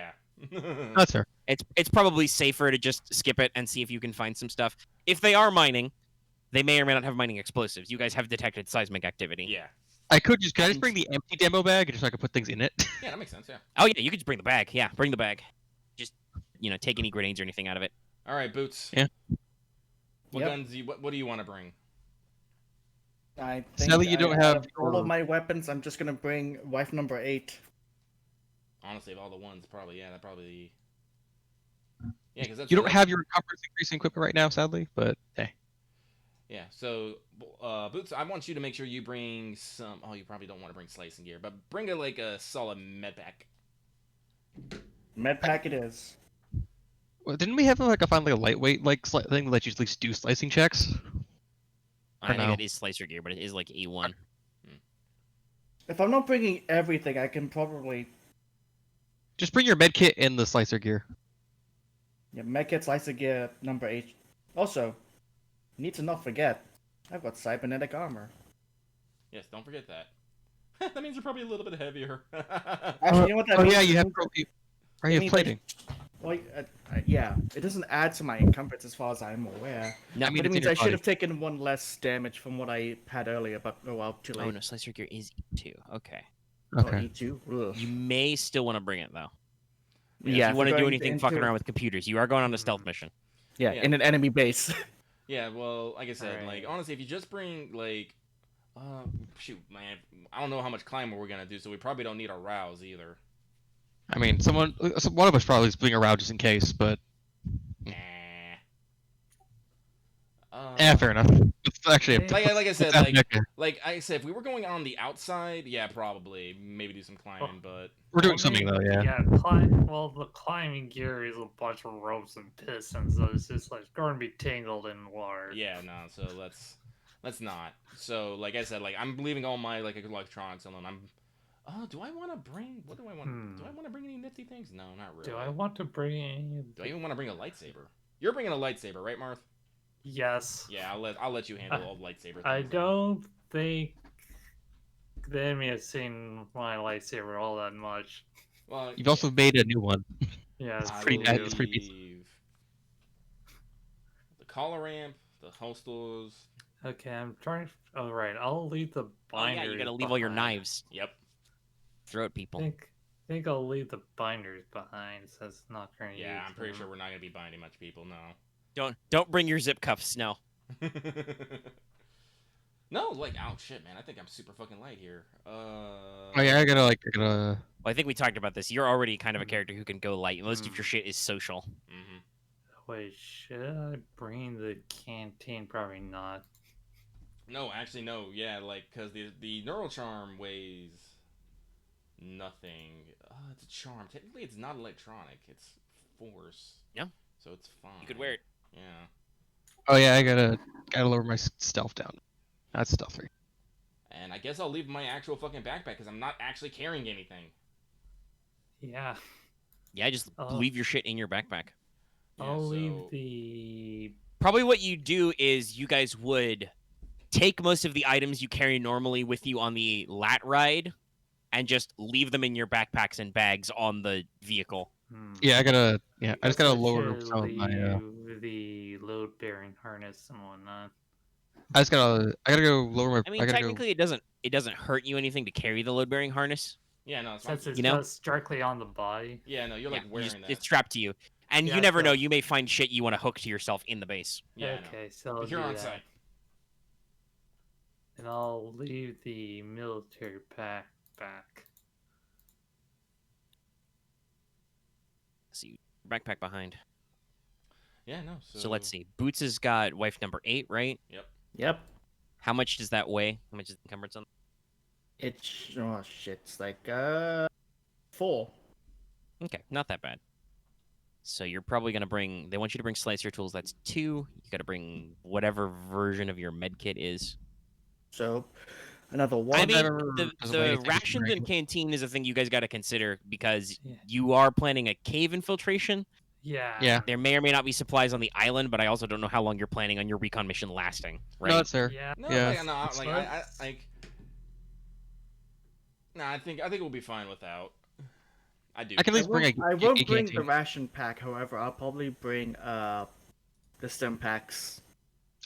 Yeah.
That's fair.
It's probably safer to just skip it and see if you can find some stuff. If they are mining, they may or may not have mining explosives. You guys have detected seismic activity.
Yeah.
Can I just
And-
bring the empty demo bag just so I can put things in it?
Yeah, that makes sense. Yeah.
Oh yeah, you could just bring the bag. Yeah, bring the bag. Just take any grenades or anything out of it.
All right, Boots.
Yeah.
What
Yep.
guns? What do you want to bring?
I think
Sally, you don't
out
have
of all
your-
of my weapons, I'm just gonna bring wife number 8.
Honestly, of all the ones, probably that probably. Yeah, because that's
You don't
that's-
have your encumbrance increasing equipment right now, sadly, but hey.
Yeah, so Boots, I want you to make sure you bring some. Oh, you probably don't want to bring slicing gear, but bring a solid med pack.
Med pack it is.
Well, didn't we have finally a lightweight thing that lets you at least do slicing checks?
I think
no.
it is slicer gear, but it is like A1.
If I'm not bringing everything, I can probably
Just bring your med kit and the slicer gear.
medkit slicer gear number 8. Also, need to not forget, I've got cybernetic armor.
Yes, don't forget that. That means you're probably a little bit heavier.
Actually, you know what that
Oh
means?
yeah, you
It
have
means-
you
it
have
means
plating.
Well, yeah, it doesn't add to my encumbrance as far as I'm aware.
No,
I mean,
But it
it's in
means
your
I should
body.
have taken 1 less damage from what I had earlier, but oh well, too late.
oh no, slicer gear is E2. Okay.
Oh,
Okay.
E2? Ugh.
You may still want to bring it though.
Yeah,
if you want to do
going
anything fucking
into-
around with computers, you are going on a stealth
Mhm.
mission.
Yeah,
Yeah.
in an enemy base.
Yeah, well, like I said,
Alright.
honestly, if you just bring shoot, man, I don't know how much climbing we're gonna do, so we probably don't need a rouse either.
I mean, one of us probably is being around just in case, but
Nah.
fair enough. It's actually a
Like I said,
okay.
like I said, if we were going on the outside, yeah, probably maybe do some climbing, but
We're doing
Well,
swimming though, yeah.
Yeah, well, the climbing gear is a bunch of ropes and pistons, so it's just like going to be tangled in water.
yeah, no. So let's not. So like I said, like I'm leaving all my electronics alone. Do I want to bring? What do I want? Do I want to bring any nifty things? No, not really.
Do I want to bring any?
Do I even want to bring a lightsaber? You're bringing a lightsaber, right, Marth?
Yes.
Yeah, I'll let you handle all the lightsaber things.
I
then.
don't think the enemy has seen my lightsaber all that much.
Well,
You've also made a new one.
Yeah, it's
I
pretty bad-
blue.
it's pretty decent.
believe the collar ramp, the holsters.
Okay, I'm trying. Oh right, I'll leave the
Oh
binders.
yeah, you gotta leave all your
behind.
knives.
Yep.
Throw at people.
Think I'll leave the binders behind, so it's not going to use
Yeah, I'm pretty
them.
sure we're not gonna be binding much people.
Don't bring your zip cuffs. No.
No. No, like, oh shit, man! I think I'm super fucking light here.
Oh yeah, I gotta
Well, I think we talked about this. You're already kind of a
Mhm.
character who can go light. Most of your
Mhm.
shit is social.
Mm-hmm.
Wait, should I bring the canteen? Probably not.
No, actually, no. Yeah, like, cause the neural charm weighs nothing. It's a charm. Technically, it's not electronic. It's force.
Yeah.
So it's fine.
You could wear it.
Yeah.
Oh yeah, I gotta lower my stealth down. That's stealthy.
And I guess I'll leave my actual fucking backpack because I'm not actually carrying anything.
Yeah,
Yeah, just
Oh.
leave your shit in your backpack.
Yeah,
I'll leave
so-
the.
Probably what you do is you guys would take most of the items you carry normally with you on the lat ride and just leave them in your backpacks and bags on the vehicle.
Yeah, I just
Guess
gotta
I
lower
should
some of my.
leave the load-bearing harness and whatnot.
I gotta go lower my.
I mean,
gotta
technically, it doesn't hurt you anything to carry the load bearing harness.
Yeah, no, it's fine.
Since it's
You know?
just directly on the body.
Yeah, no, you're like
Yeah,
wearing that.
it's strapped to you, and
Yeah,
you never
so-
know. You may find shit you want to hook to yourself in the base.
Yeah, I know.
Okay, so I'll
But you're
do
on
that.
site.
And I'll leave the military pack back.
So you backpack behind.
Yeah, no.
So let's see. Boots has got wife number 8, right?
Yep.
How much does that weigh? How much is the encumbrance on?
It's oh shit. It's like 4.
Okay, not that bad. So you're probably gonna bring. They want you to bring slicer tools. That's 2. You gotta bring whatever version of your med kit is.
So another 1.
I mean,
Whatever
the
doesn't weigh anything,
rations
right?
and canteen is a thing you guys got to consider because
Yeah.
you are planning a cave infiltration.
Yeah.
There may or may not be supplies on the island, but I also don't know how long you're planning on your recon mission lasting. Right?
No, that's fair.
Yeah.
No,
Yeah.
like, no, like
So
I
it's-
like. No, I think we'll be fine without. I do.
I can at least bring a
I won't
a
bring the
canteen.
ration pack. However, I'll probably bring the stim packs.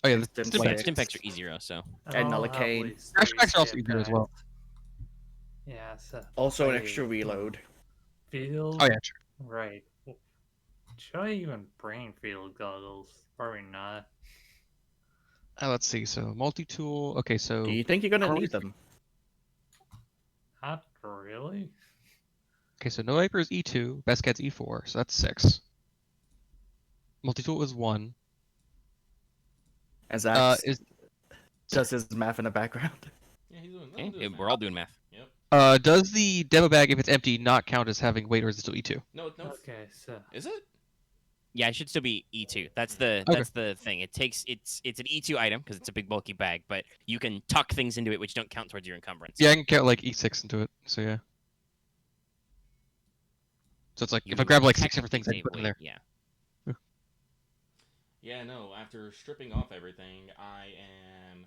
Oh yeah, the
Stim
stim
Well,
packs.
stim packs are easier, so.
And
I'll
Nullicane.
happily
Ration packs are also
stay
easier as
back.
well.
Yeah. So
Also, an
Wait.
extra reload.
field.
Oh yeah, true.
Right. Should I even bring field goggles? Probably not.
Let's see. So multi-tool. Okay, so
Do you think you're gonna
Are we-
need them?
Not really.
no Viper is E2, best cat's E4, so that's 6. Multi-tool is 1.
As Zach
Is
does his math in the background.
Yeah, he's doing.
Yeah,
I'm doing
we're all doing math.
Yep.
does the demo bag, if it's empty, not count as having weight, or is it still E2?
No, no.
Okay, so
Is it?
Yeah, it should still be E2. That's
Okay.
the thing. It's an E2 item because it's a big bulky bag, but you can tuck things into it which don't count towards your encumbrance.
Yeah, I can count like E6 into it. So yeah. So it's like
You
if I
can
grab like 6 different things, I
technically
can put them
say
there.
weight, Yeah.
Yeah, no. After stripping off everything, I am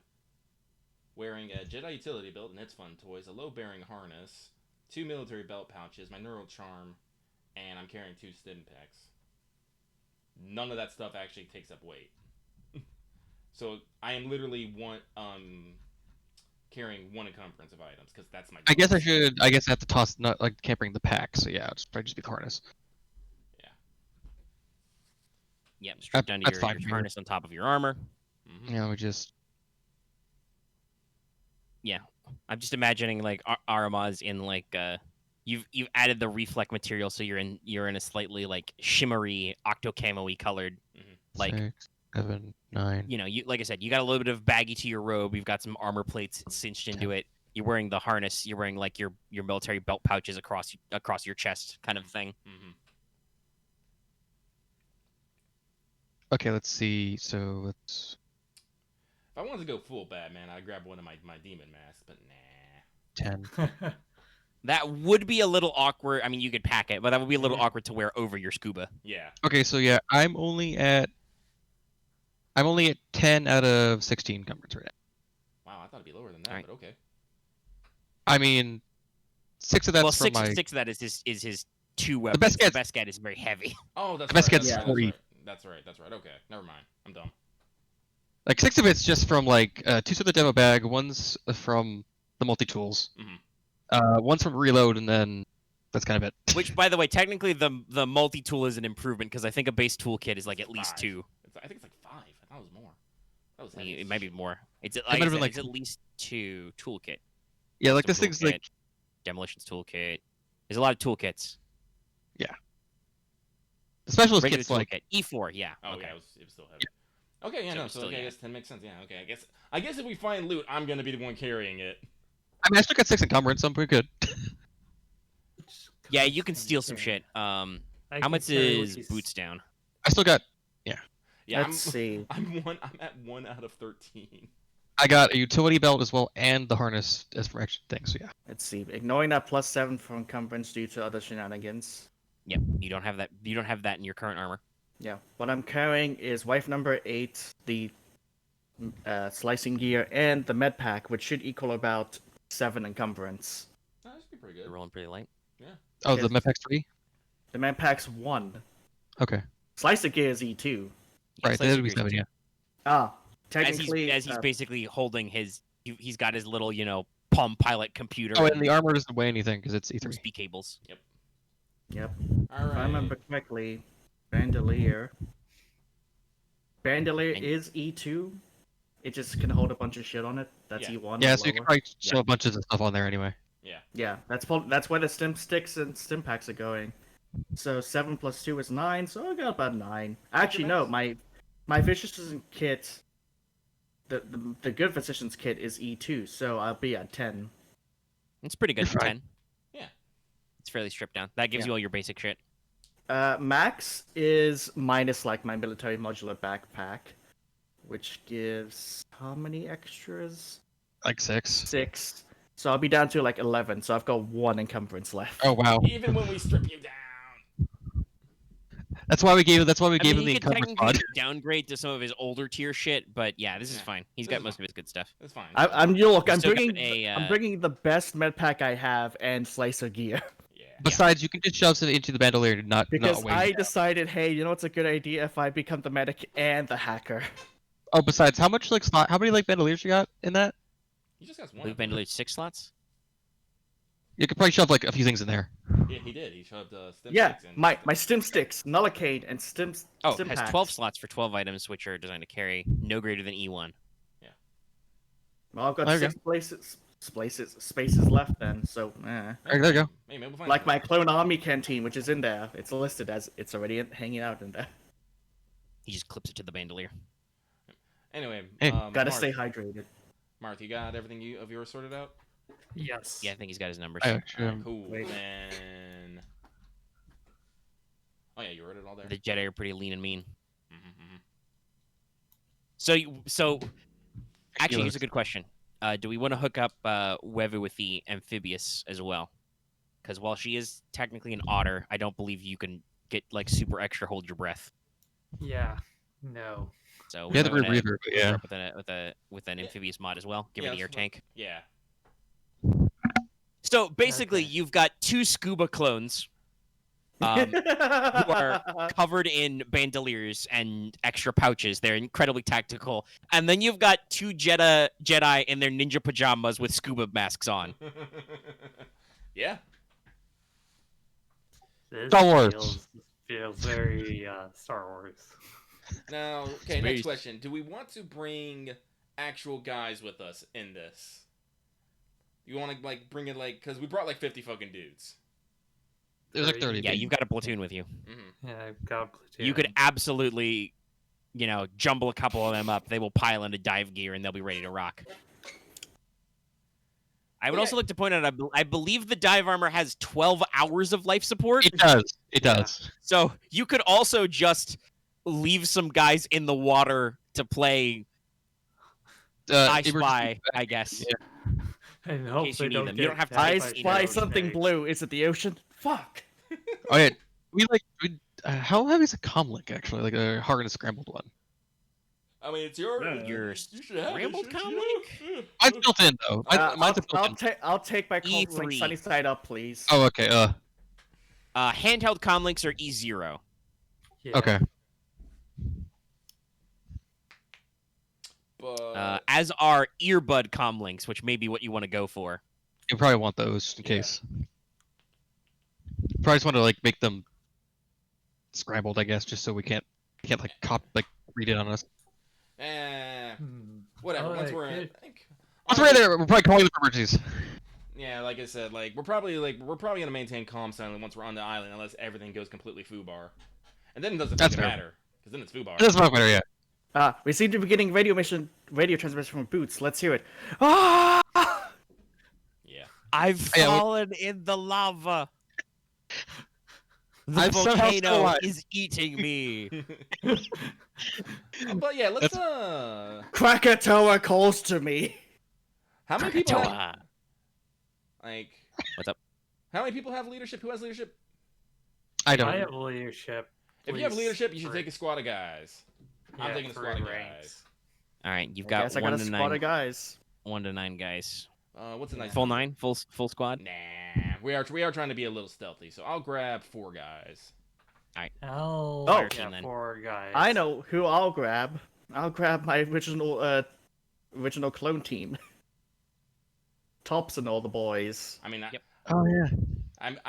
wearing a Jedi utility belt and its fun toys, a low-bearing harness, 2 military belt pouches, my neural charm, and I'm carrying 2 stim packs. None of that stuff actually takes up weight. So I am literally carrying 1 encumbrance of items because that's my.
I guess I
bonus.
should. I guess I have to toss. Not like can't bring the pack. So yeah, it's probably just be the harness.
Yep, strip down to
that's
your
fine for me.
harness on top of your armor.
Mhm.
Yeah, we just.
I'm just imagining like Aramaa's in like you've added the reflect material, so you're in a slightly like shimmery octo camo-y colored, like
6, 7, 9.
you know, you like I said, you got a little bit of baggy to your robe. You've got some armor plates cinched into it. You're wearing the harness. You're wearing like your military belt pouches across your chest, kind of thing.
Mhm.
Okay, let's see. So let's
If I wanted to go full Batman, I'd grab one of my demon masks, but nah.
10.
That would be a little awkward. I mean, you could pack it, but that would be a little awkward to wear over your scuba.
Yeah.
Okay, so yeah, I'm only at 10 out of 16 encumbrance right now.
Wow, I thought it'd be lower than that,
Alright.
but okay.
I mean, 6 of that's
Well,
from
six
my.
of that is his 2 weapons.
best
The
cat's-
best cat is very heavy.
Oh, that's
The best
right.
cat's
That's right,
40.
That's right. That's right. Okay, never mind. I'm dumb.
Like 6 of it's just from like 2's of the demo bag, 1's from the multi tools,
Mhm.
1's from reload, and then that's kind of it.
Which, by the way, technically the multi tool is an improvement because I think a base toolkit is like at least
5.
2.
I think it's like 5. I thought it was more. That was
I mean,
heavy
it
as
might be
shit.
more. It's
might have been, like-
it's at least 2 toolkit.
Yeah, like
Custom
this thing's like
toolkit, demolitions toolkit. There's a lot of toolkits.
the specialist
Regular
kit's like
toolkit. E4, yeah.
Oh
okay.
yeah, it was still heavy. Okay, yeah,
So
no,
it's
so
still,
okay, I
yeah.
guess 10 makes sense. Yeah, okay, I guess if we find loot, I'm gonna be the one carrying it.
I mean I still got 6 encumbrance, so I'm pretty good.
Yeah, you can steal some shit. How much is boots down?
I still got
Yeah,
Let's see.
I'm at 1 out of 13.
I got a utility belt as well and the harness as for extra things. So yeah.
Let's see. Ignoring that +7 for encumbrance due to other shenanigans.
Yep, you don't have that. You don't have that in your current armor.
Yeah. What I'm carrying is wife number 8, the slicing gear, and the med pack, which should equal about 7 encumbrance.
Oh, that should be pretty
You're
good.
rolling pretty light.
Oh,
Yes.
the Mepex 3.
The med pack's 1.
Okay.
Slicer gear is E2.
Yeah,
Right,
slice
that would be
your
7. Yeah.
Ah,
As
technically.
he's basically holding his, he's got his little Palm Pilot computer.
Oh, and the armor doesn't weigh anything because it's E3.
USB cables.
Yep.
All right.
If I remember correctly, Bandolier. Bandolier
And-
is E2. It just can hold a bunch of shit on it. That's
Yeah.
E1.
Yeah,
or
so you can
lower.
probably show a bunch of stuff on there anyway.
Yeah, that's where the stim sticks and stim packs are going. So 7 plus 2 is 9. So I got about 9. Actually, no, my physician's kit, the good physician's kit is E2. So I'll be at 10.
It's pretty good
You're
for
fine.
10.
Yeah.
It's fairly stripped down. That gives
Yeah.
you all your basic shit.
Max is minus like my military modular backpack, which gives how many extras?
Like 6.
6. So I'll be down to like 11. So I've got 1 encumbrance left.
Oh wow.
Even when we strip you down.
That's why we gave him
I
the
mean, he could
encumbered
technically
mod.
downgrade to some of his older tier shit, but yeah, this is
Yeah.
fine. He's
This
got
is
most
fine.
of his good stuff.
That's fine.
I'm look.
We
I'm
still got
bringing.
a,
I'm bringing the best med pack I have and slicer gear
Yeah.
Besides, you can just shove it into the bandolier to not
because
away.
I decided, hey, you know what's a good idea if I become the medic and the hacker.
Oh, besides, how many like bandoliers you got in that?
He just got one.
Luke Bandolier 6 slots.
You could probably shove like a few things in there.
Yeah, he did. He shoved stim
Yeah,
sticks in.
my stim sticks, Nullocade, and stim.
Oh,
stim
it has
packs.
12 slots for 12 items, which are designed to carry no greater than E1.
Well, I've got
There you
6 spaces left then. So,
There you go.
Maybe we'll find
like
something.
my clone army canteen, which is in there, it's listed as it's already hanging out in there.
He just clips it to the bandolier.
Anyway,
Hey.
Gotta
Marth,
stay hydrated.
Marth, you got everything of yours sorted out?
Yes.
Yeah, I think he's got his numbers.
I
All
actually,
right, cool.
Wait.
Then. Oh yeah, you wrote it all there.
The Jedi are pretty lean and mean.
Mm-hmm.
So actually, here's
Ridiculous.
a good question. Do we want to hook up Wevuguk with the amphibious as well? Because while she is technically an otter, I don't believe you can get like super extra hold your breath.
Yeah. No.
So
Yeah, the
might wanna
rebreather, but yeah.
start with an amphibious mod as well. Give
Yeah,
it an air
that's what-
tank.
Yeah.
So basically,
Okay.
you've got 2 scuba clones who are covered in bandoliers and extra pouches. They're incredibly tactical. And then you've got 2 Jedi in their ninja pajamas with scuba masks on.
Yeah.
This
Star Wars.
feels very Star Wars.
Now, okay,
Space.
next question. Do we want to bring actual guys with us in this? You want to, like, bring it, like, because we brought, like, 50 fucking dudes.
There's like 30.
Yeah, you've got a platoon with you.
Mm-hmm.
Yeah, I've got a platoon.
You could absolutely, jumble a couple of them up. They will pile into dive gear and they'll be ready to rock. I would
Yeah.
also like to point out, I believe the dive armor has 12 hours of life support.
It does. It
Yeah.
does.
So you could also just leave some guys in the water to play I
emergency-
Spy, I guess.
Yeah.
And
case
hope
you
they
need
don't
them.
get
You don't have to
I
take
attacked by
spy
Eagles,
something
snakes.
blue. Is it the ocean? Fuck.
Oh yeah. How heavy is a comlink actually? Like a hard and scrambled one.
I mean, it's your.
Yeah.
Your
you should have
scrambled
it, shouldn't
comlink?
you?
Mine's built in though. Mine's built in.
I'll take my
E3.
comlink sunny side up, please.
Oh okay.
Handheld comlinks are E0.
Yeah.
Okay.
But
As are earbud comlinks, which may be what you want to go for.
You probably want those in
Yeah.
case. Probably just want to like make them scrambled, I guess, just so we can't read it on us.
Whatever.
Oh,
Once
I
we're in,
could-
I think.
Once we're there, we're probably calling them emergencies.
Yeah, like I said, like we're probably gonna maintain calm silent once we're on the island, unless everything goes completely foobar, and then it doesn't
That's
fucking
fair.
matter because then it's foobar.
It doesn't matter, yeah.
We seem to be getting radio transmission from Boots. Let's hear it. Ah!
Yeah.
I've
Yeah, we-
fallen in the lava. The
I'm somehow still
volcano
alive.
is eating me.
But yeah, let's
Krakatoa calls to me.
How many people have,
Krakatoa.
like?
What's up?
How many people have leadership? Who has leadership?
I don't.
I have leadership.
If you have
Please,
leadership, you should
three.
take a squad of guys. I'm
Yeah,
taking a
three
squad of
ranks.
guys.
All right, you've
I
got
guess I got a
1 to
squad
9.
of guys.
1 to 9 guys.
What's a nice
Full
number?
9, full squad.
Nah, we are trying to be a little stealthy, so I'll grab 4 guys.
Oh,
Oh.
yeah,
Then.
4 guys.
I know who I'll grab. I'll grab my original clone team. Tops and all the boys.
I mean,
Yep.
Oh yeah.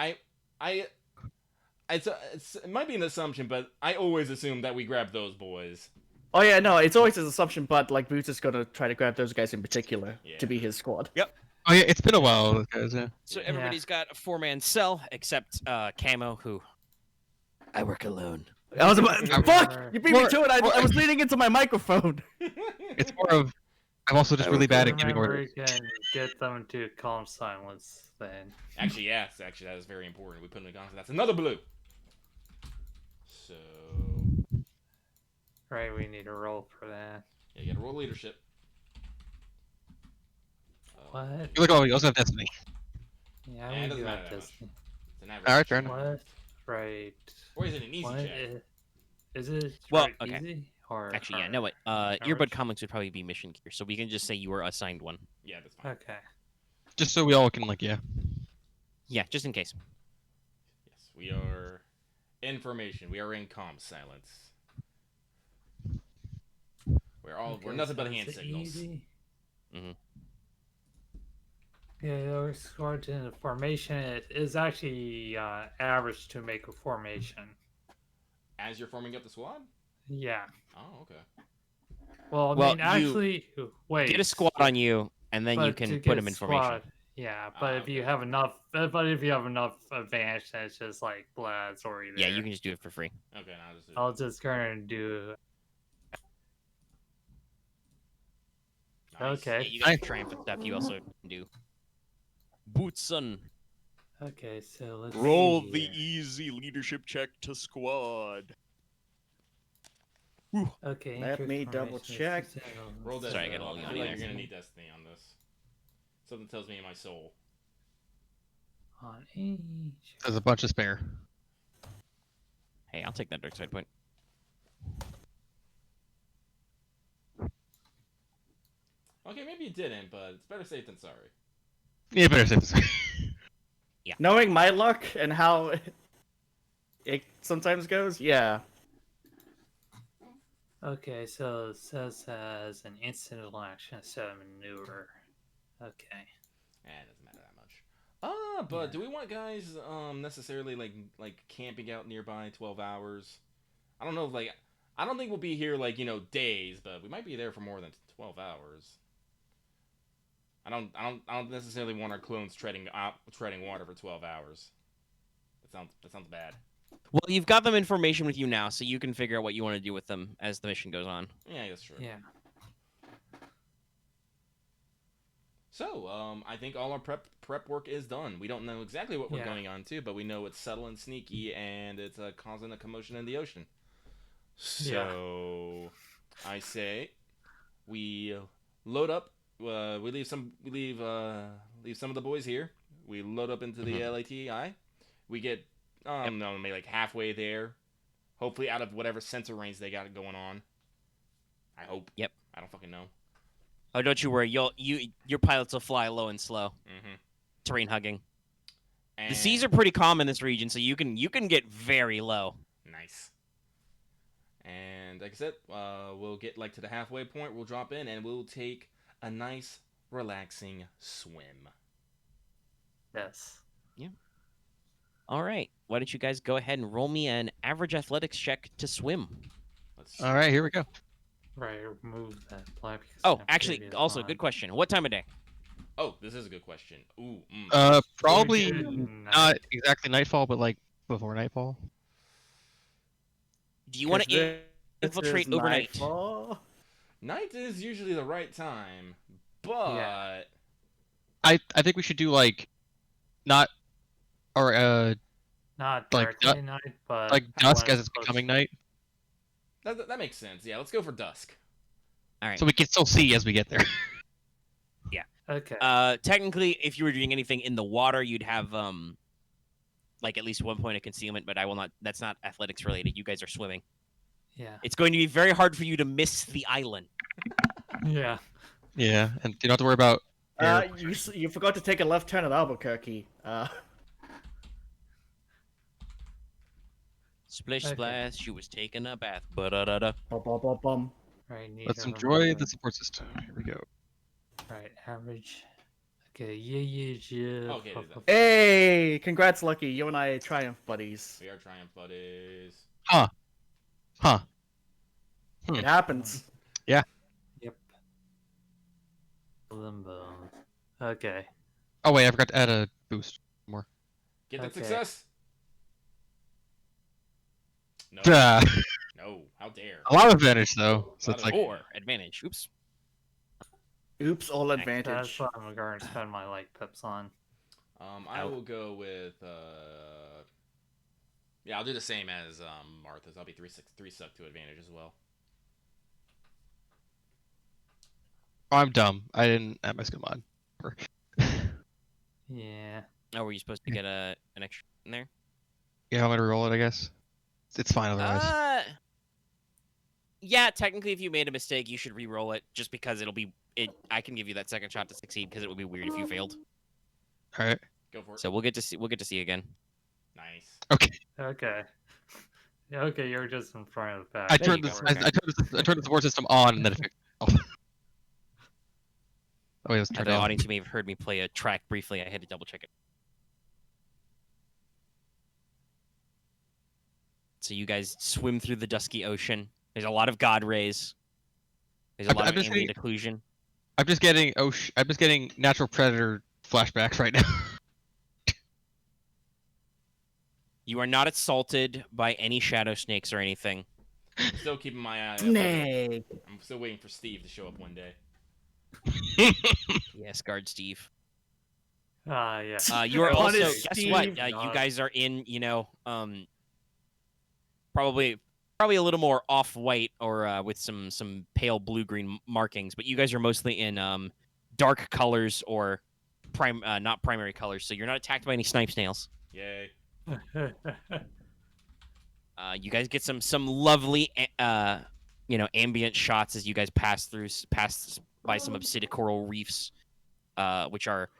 it might be an assumption, but I always assume that we grab those boys.
Oh yeah, no, it's always his assumption, but like Boots is gonna try to grab those guys in particular
Yeah.
to be his squad.
Oh yeah. It's been a while, those guys. Yeah.
So
Yeah.
everybody's got a 4-man cell except Camo, who I work alone.
I was about fuck! You beat me
More-
to it. I was leaning into my microphone.
It's more of. I'm also just really bad at giving
Remember,
orders.
we can get them to calm silence then.
Actually, yes. Actually, that is very important. We put in the concept. That's another blue. So
Right, we need a roll for that.
yeah, you gotta roll leadership.
What?
You look. Oh, you also have destiny.
Yeah,
Yeah, it
we
doesn't
do
matter
that
that much.
Disney.
It's an average.
All right, fair enough.
What? Right.
Or is it an easy
What
check?
is it?
Well,
right,
okay.
Easy or
Actually, yeah,
hard?
no, wait. Earbud
Average?
comics would probably be mission gear, so we can just say you were assigned one.
Yeah, that's fine.
Okay.
Just so we all can like, yeah.
Yeah, just in case.
Yes, we are information. We are in comm silence. We're nothing but
so
hand
it's
signals.
easy.
Mhm.
Yeah, your squad in a formation. It is actually average to make a formation.
As you're forming up the squad?
Yeah.
Oh, okay.
Well, I
Well,
mean, actually, wait.
Get a squad on you, and then you
but
can
to
put
get
them in
squad,
formation.
yeah, but if you
Okay.
have enough, but if you have enough advantage, then it's just like blah, it's already there.
Yeah, you can just do it for free.
Okay, now just do
I'll
it.
just go and do.
Nice.
Yeah,
Okay.
you got triumphant stuff. You also can do Bootson.
Okay, so let's
Roll
see
the
here.
easy leadership check to squad.
Okay.
Let me
interest
double
formation is
check.
Roll
Sorry, I
Destiny.
got a little
I
yawny
feel like
there.
you're gonna need Destiny on this. Something tells me in my soul.
On each.
There's a bunch of spare.
Hey, I'll take that dark side point.
Okay, maybe you didn't, but it's better safe than sorry.
Yeah, better say this.
Knowing my luck and how it sometimes goes, yeah.
Okay, so it says as an instant action instead of maneuver. Okay.
It doesn't matter that much. But
Yeah.
do we want guys necessarily like camping out nearby 12 hours? I don't know if I don't think we'll be here days, but we might be there for more than 12 hours. I don't necessarily want our clones treading water for 12 hours. That sounds bad.
Well, you've got them information with you now, so you can figure out what you want to do with them as the mission goes on.
Yeah, that's true.
Yeah.
So, I think all our prep work is done. We don't know exactly what we're
Yeah.
going on to, but we know it's subtle and sneaky, and it's causing a commotion in the ocean. So, I say we load up. We leave some of the boys here. We load up into the LATI. We get maybe like halfway there. Hopefully, out of whatever sensor range they got going on. I hope.
Yep.
I don't fucking know.
Oh, don't you worry. Your pilots will fly low and slow.
Mm-hmm.
Terrain hugging.
And
The seas are pretty calm in this region, so you can get very low.
nice. And like I said, we'll get to the halfway point. We'll drop in and we'll take a nice, relaxing swim.
Yes.
All right. Why don't you guys go ahead and roll me an average athletics check to swim?
Let's.
All right, here we go.
Right. Remove that black. because
Oh,
my
actually,
previous
also,
one-
good question. What time of day?
Oh, this is a good question. Ooh.
Probably
Good
not
night.
exactly nightfall, but like before nightfall.
Do you want to infiltrate overnight?
Nightfall.
Night is usually the right time, but
Yeah.
I think we should do like not or
Not
like,
directly night, but
like
when
dusk as
it's
it's becoming night,
that makes sense. Yeah, let's go for dusk.
All right.
so we can still see as we get there.
Okay.
Technically, if you were doing anything in the water, you'd have like at least 1 point of concealment, but I will not. That's not athletics related. You guys are swimming.
Yeah.
It's going to be very hard for you to miss the island.
Yeah.
Yeah, and you don't have to worry about. air.
You forgot to take a left turn at Albuquerque.
Splish
Okay.
splash, she was taking a bath. Ba-da-da-da.
Bum.
Right. Need
Let's
to
enjoy
remember-
the support system. Here we go.
Right. Average. Okay. Yeah.
Okay, it is that.
Hey, congrats, Lucky. You and I are triumph buddies.
We are Triumph buddies.
Huh.
It happens.
Yep. Limbo. Okay.
Oh wait, I forgot to add a boost.
Get that
Okay.
success. No.
Duh.
No. How dare.
A lot of advantage though, so
Lot
it's
of
like
Or advantage. Oops.
Oops, all
That's
advantage.
what I'm going to spend my light pips on.
I will go with yeah, I'll do the same as Martha's. I'll be 3 suck to advantage as well.
I'm dumb. I didn't add my skill mod.
Yeah.
Oh, were you supposed to get an extra in there?
Yeah, I'm gonna roll it. I guess it's fine otherwise.
Yeah, technically, if you made a mistake, you should re-roll it, just because it'll be it. I can give you that second shot to succeed because it would be weird if you failed.
All right.
Go for it.
So we'll get to see again.
Nice.
Okay.
Okay. Yeah, okay, you're just in front of the pack.
I
There
turned
you
this.
go,
I
okay.
turned the support system on, and then it fixed itself. Oh, wait, it was
For
turned
the
off.
audience, you may have heard me play a track briefly. I had to double check it. So you guys swim through the dusky ocean. There's a lot of god rays. There's a lot
I'm
of
just
ambient occlusion.
I'm just getting natural predator flashbacks right now.
You are not assaulted by any shadow snakes or anything.
I'm still keeping my eye. Up.
Nay.
I'm still waiting for Steve to show up one day.
Yes, guard Steve.
Yeah.
You are
Punish
also guess what?
Steve.
You guys are in, probably a little more off-white or with some pale blue-green markings, but you guys are mostly in dark colors or not primary colors, so you're not attacked by any snipe snails.
Yay.
You guys get some lovely ambient shots as you guys pass by some obsidian coral reefs, which are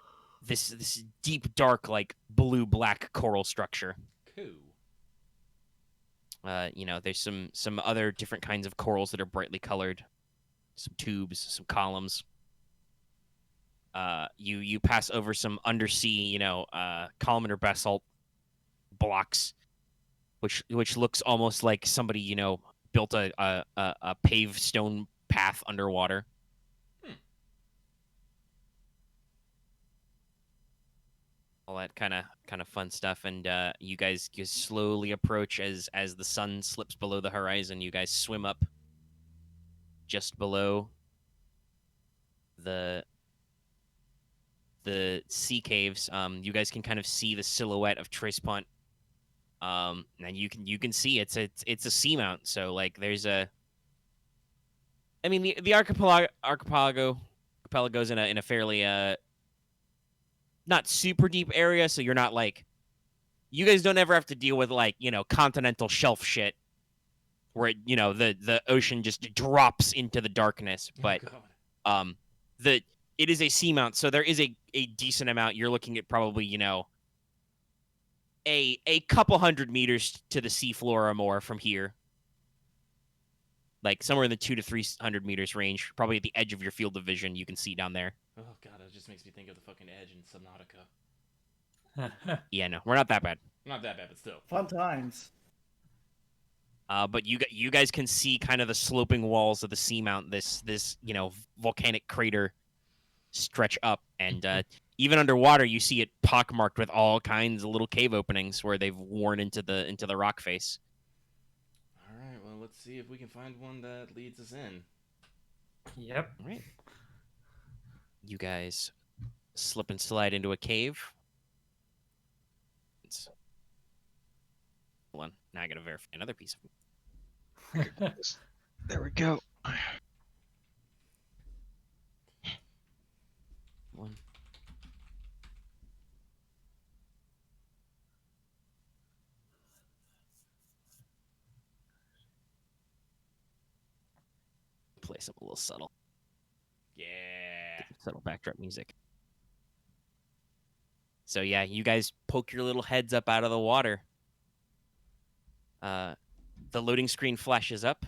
this deep dark like blue black coral structure.
Cool.
There's some other different kinds of corals that are brightly colored, some tubes, some columns. You pass over some undersea, columnar basalt blocks, which looks almost like somebody, built a paved stone path underwater. All that kind of fun stuff, and you guys just slowly approach as the sun slips below the horizon. You guys swim up just below the sea caves. You guys can kind of see the silhouette of Trispont. And you can see it's a seamount. So like there's the archipelago's in a fairly not super deep area, so you're not like, you guys don't ever have to deal with like, continental shelf shit where the ocean just drops into the darkness. But
Oh,
God. It is a seamount, so there is a decent amount. You're looking at probably, a couple 100 meters to the seafloor or more from here. Like somewhere in the 200 to 300 meters range, probably at the edge of your field of vision, you can see down there.
Oh god, it just makes me think of the fucking Edge in Subnautica.
Yeah, no, we're not that bad.
Not that bad, but still.
Fun times.
But you guys can see kind of the sloping walls of the seamount. This volcanic crater stretch up, and even underwater, you see it pockmarked with all kinds of little cave openings where they've worn into the rock face.
All right, well, let's see if we can find one that leads us in.
Yep.
All right. You guys slip and slide into a cave. Hold on. Now I gotta verify another piece of.
There we go.
One. Play something a little subtle.
Yeah.
Subtle backdrop music. So yeah, you guys poke your little heads up out of the water. The loading screen flashes up.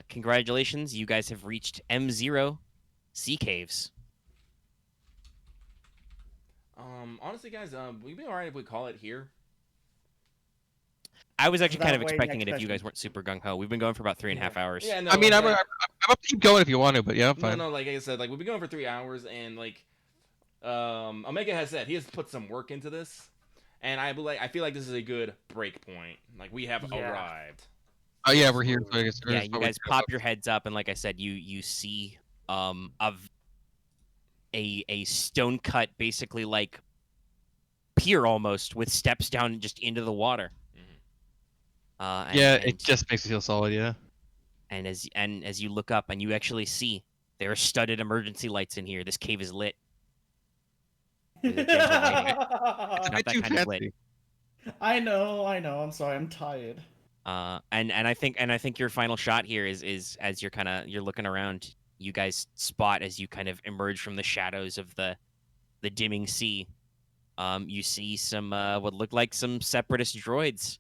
Congratulations, you guys have reached M0 Sea Caves.
Honestly, guys, we'd be alright if we call it here.
I was actually
That
kind of
way
expecting it
next
if you guys
session.
weren't super gung-ho. We've been going for about 3.5 hours.
Yeah, no.
I mean, I'm
like,
up to keep going if you want to, but yeah, I'm fine.
No, like I said, like we've been going for 3 hours, and like, Omega has said he has put some work into this, and I feel like this is a good break point. Like we have
Yeah.
arrived.
Oh yeah, we're here. So I guess
Yeah, you guys pop your heads up, and like I said, you see a stone cut, basically like pier almost, with steps down just into the water.
Yeah, it just makes me feel solid. Yeah.
And as you look up and you actually see there are studded emergency lights in here. This cave is lit. The gyms are waiting.
It's a
Not
bit
that
too
kind of lit.
fancy.
I know. I'm sorry. I'm tired.
And I think your final shot here is as you're looking around, you guys spot as you kind of emerge from the shadows of the dimming sea. You see some what look like some separatist droids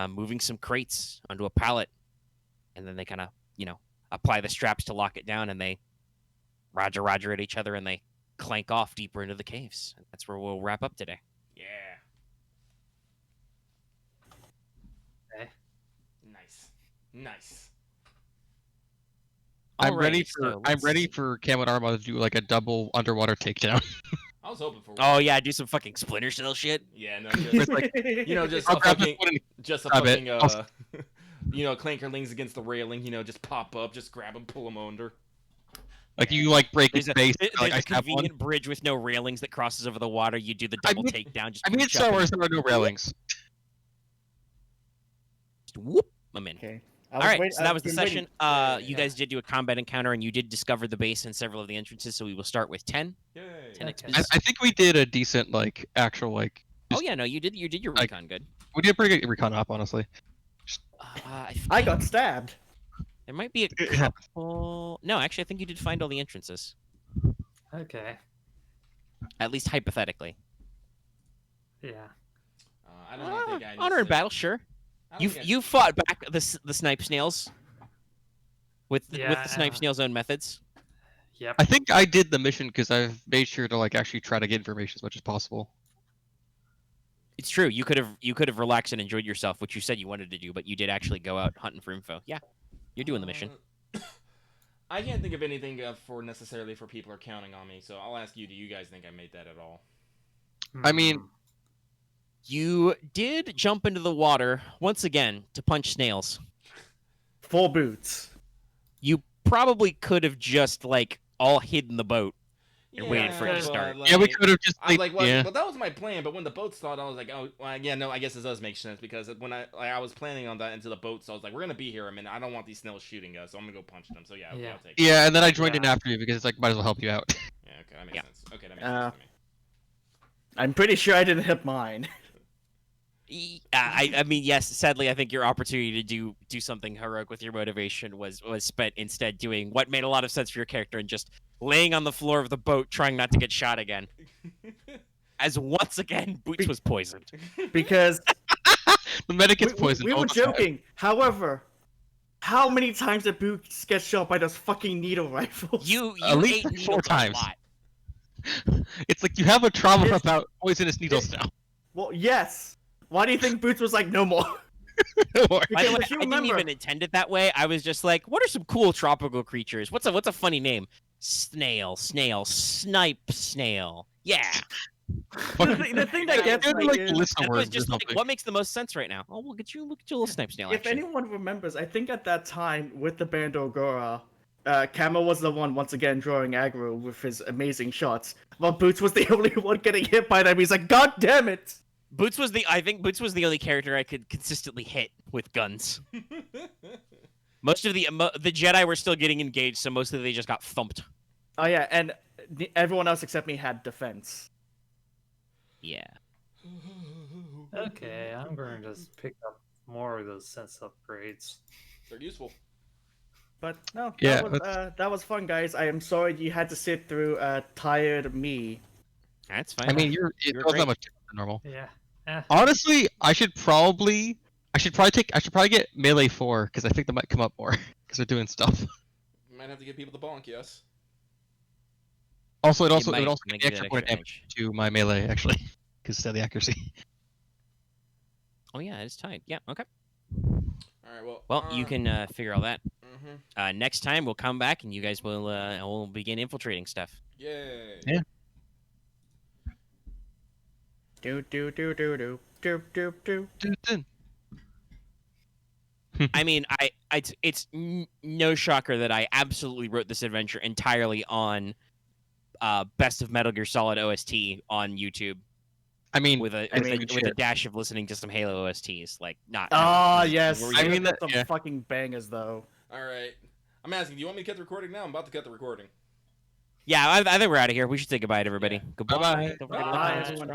moving some crates onto a pallet, and then they kind of apply the straps to lock it down, and they roger at each other, and they clank off deeper into the caves. And that's where we'll wrap up today.
Yeah.
Okay.
Nice.
I'm ready
Alrighty,
for
so
I'm
let's
ready
see.
for Camo and Arjani to do like a double underwater takedown.
I was hoping for one.
Oh yeah, do some fucking Splinter Cell shit.
Yeah, no,
With,
just,
like,
just
I'll
a
grab this
fucking,
one and
just a
grab
fucking,
it.
clankerlings against the railing, just pop up, just grab them, pull them under.
like you like break
There's
his
a,
base.
there's
Like
a
I have one.
convenient bridge with no railings that crosses over the water. You do the
I
double
mean-
takedown. Just
I mean,
reach
it's Star
up and
Wars. There are no railings.
just whoop them in.
Okay.
All right, so that was the session. You guys did do a combat encounter, and you did discover the base and several of the entrances. So we will start with 10.
Yay.
10
Okay.
XP.
I think we did a decent actual
Oh yeah, no, you did your
like-
recon good.
we did a pretty good recon op, honestly.
I got stabbed.
There might be a
It happens.
couple. No, actually, I think you did find all the entrances.
Okay.
At least hypothetically.
Yeah.
I don't think I
Honor and battle, sure. You fought back the snipe snails with the snipe
Yeah.
snails' own methods.
Yep.
I think I did the mission because I've made sure to actually try to get information as much as possible.
It's true. You could have relaxed and enjoyed yourself, which you said you wanted to do, but you did actually go out hunting for info. Yeah, you're doing the mission.
I can't think of anything necessarily for people are counting on me, so I'll ask you, do you guys think I made that at all?
I mean-
Hmm.
You did jump into the water once again to punch snails.
4 boots.
You probably could have just all hid in the boat. You're waiting for it to
but,
start.
Yeah, we could have just.
I was like, well,
yeah.
well, that was my plan. But when the boat started, I was like, oh, well, yeah, no, I guess it does make sense because when I was planning on that into the boat, so I was like, we're gonna be here a minute. I don't want these snails shooting us, so I'm gonna go punch them. So yeah, okay,
Yeah.
I'll take it.
Yeah, and then I joined in
Yeah.
after you because it's might as well help you out.
Yeah, okay, that makes
Yeah.
sense. Okay, that makes sense to me.
I'm pretty sure I didn't hit mine.
I mean, yes. Sadly, I think your opportunity to do something heroic with your motivation was spent instead doing what made a lot of sense for your character and just laying on the floor of the boat, trying not to get shot again. As once again, Boots was poisoned.
Because
The medic gets poisoned.
we
all
were
the time.
joking. However, how many times did Boots get shot by those fucking needle rifles?
You
At least
ate
4
needles
times.
a lot.
It's like you have a trauma
It's-
about poisonous needles now.
Well, yes. Why do you think Boots was like, no more?
Or-
By the way,
Because you
I didn't
remember-
even intend it that way. I was just like, what are some cool tropical creatures? What's a funny name? Snail, snipe snail. Yeah.
The thing that gets
They're
me
like
is,
list of
I was
words or
just like,
something.
what makes the most sense right now? Oh, look at you a little snipe snail
if
action.
anyone remembers, I think at that time with the Band Ogura, Camo was the one once again drawing aggro with his amazing shots, while Boots was the only one getting hit by them. He's like, God damn it!
I think Boots was the only character I could consistently hit with guns. Most of the Jedi were still getting engaged, so mostly they just got thumped.
Oh yeah, and everyone else except me had defense.
Yeah.
Okay, I'm going to just pick up more of those sense upgrades.
They're useful.
But no,
Yeah,
that was fun, guys. I am sorry you had to sit through tired me.
That's fine.
I mean,
You're
it was
great.
not much different than normal.
Yeah.
Honestly, I should probably get melee 4 because I think that might come up more because they're doing stuff.
You might have to give people the bonk, yes.
Also, it
might
would also
make
give
you
me extra
that
point
extra
damage to my melee actually because of the accuracy.
Oh yeah, it's tied. Yeah. Okay.
Alright,
Well, you can figure all that.
Mm-hmm.
Next time we'll come back and you guys will begin infiltrating stuff.
Yay.
Yeah.
Do do do do do do do do.
Dun-dun.
I mean, it's no shocker that I absolutely wrote this adventure entirely on Best of Metal Gear Solid OST on YouTube
I mean,
with a dash of listening to some Halo OSTs. Like not.
Ah,
no,
yes.
were
I
you-
mean,
that's
that-
some
yeah.
fucking bangers though.
Alright. I'm asking, do you want me to cut the recording now? I'm about to cut the recording.
Yeah, I think we're out of here. We should say goodbye to everybody.
Yeah.
Goodbye.
Bye-bye.
Don't forget to
Bye,
like,
everyone.
subscribe.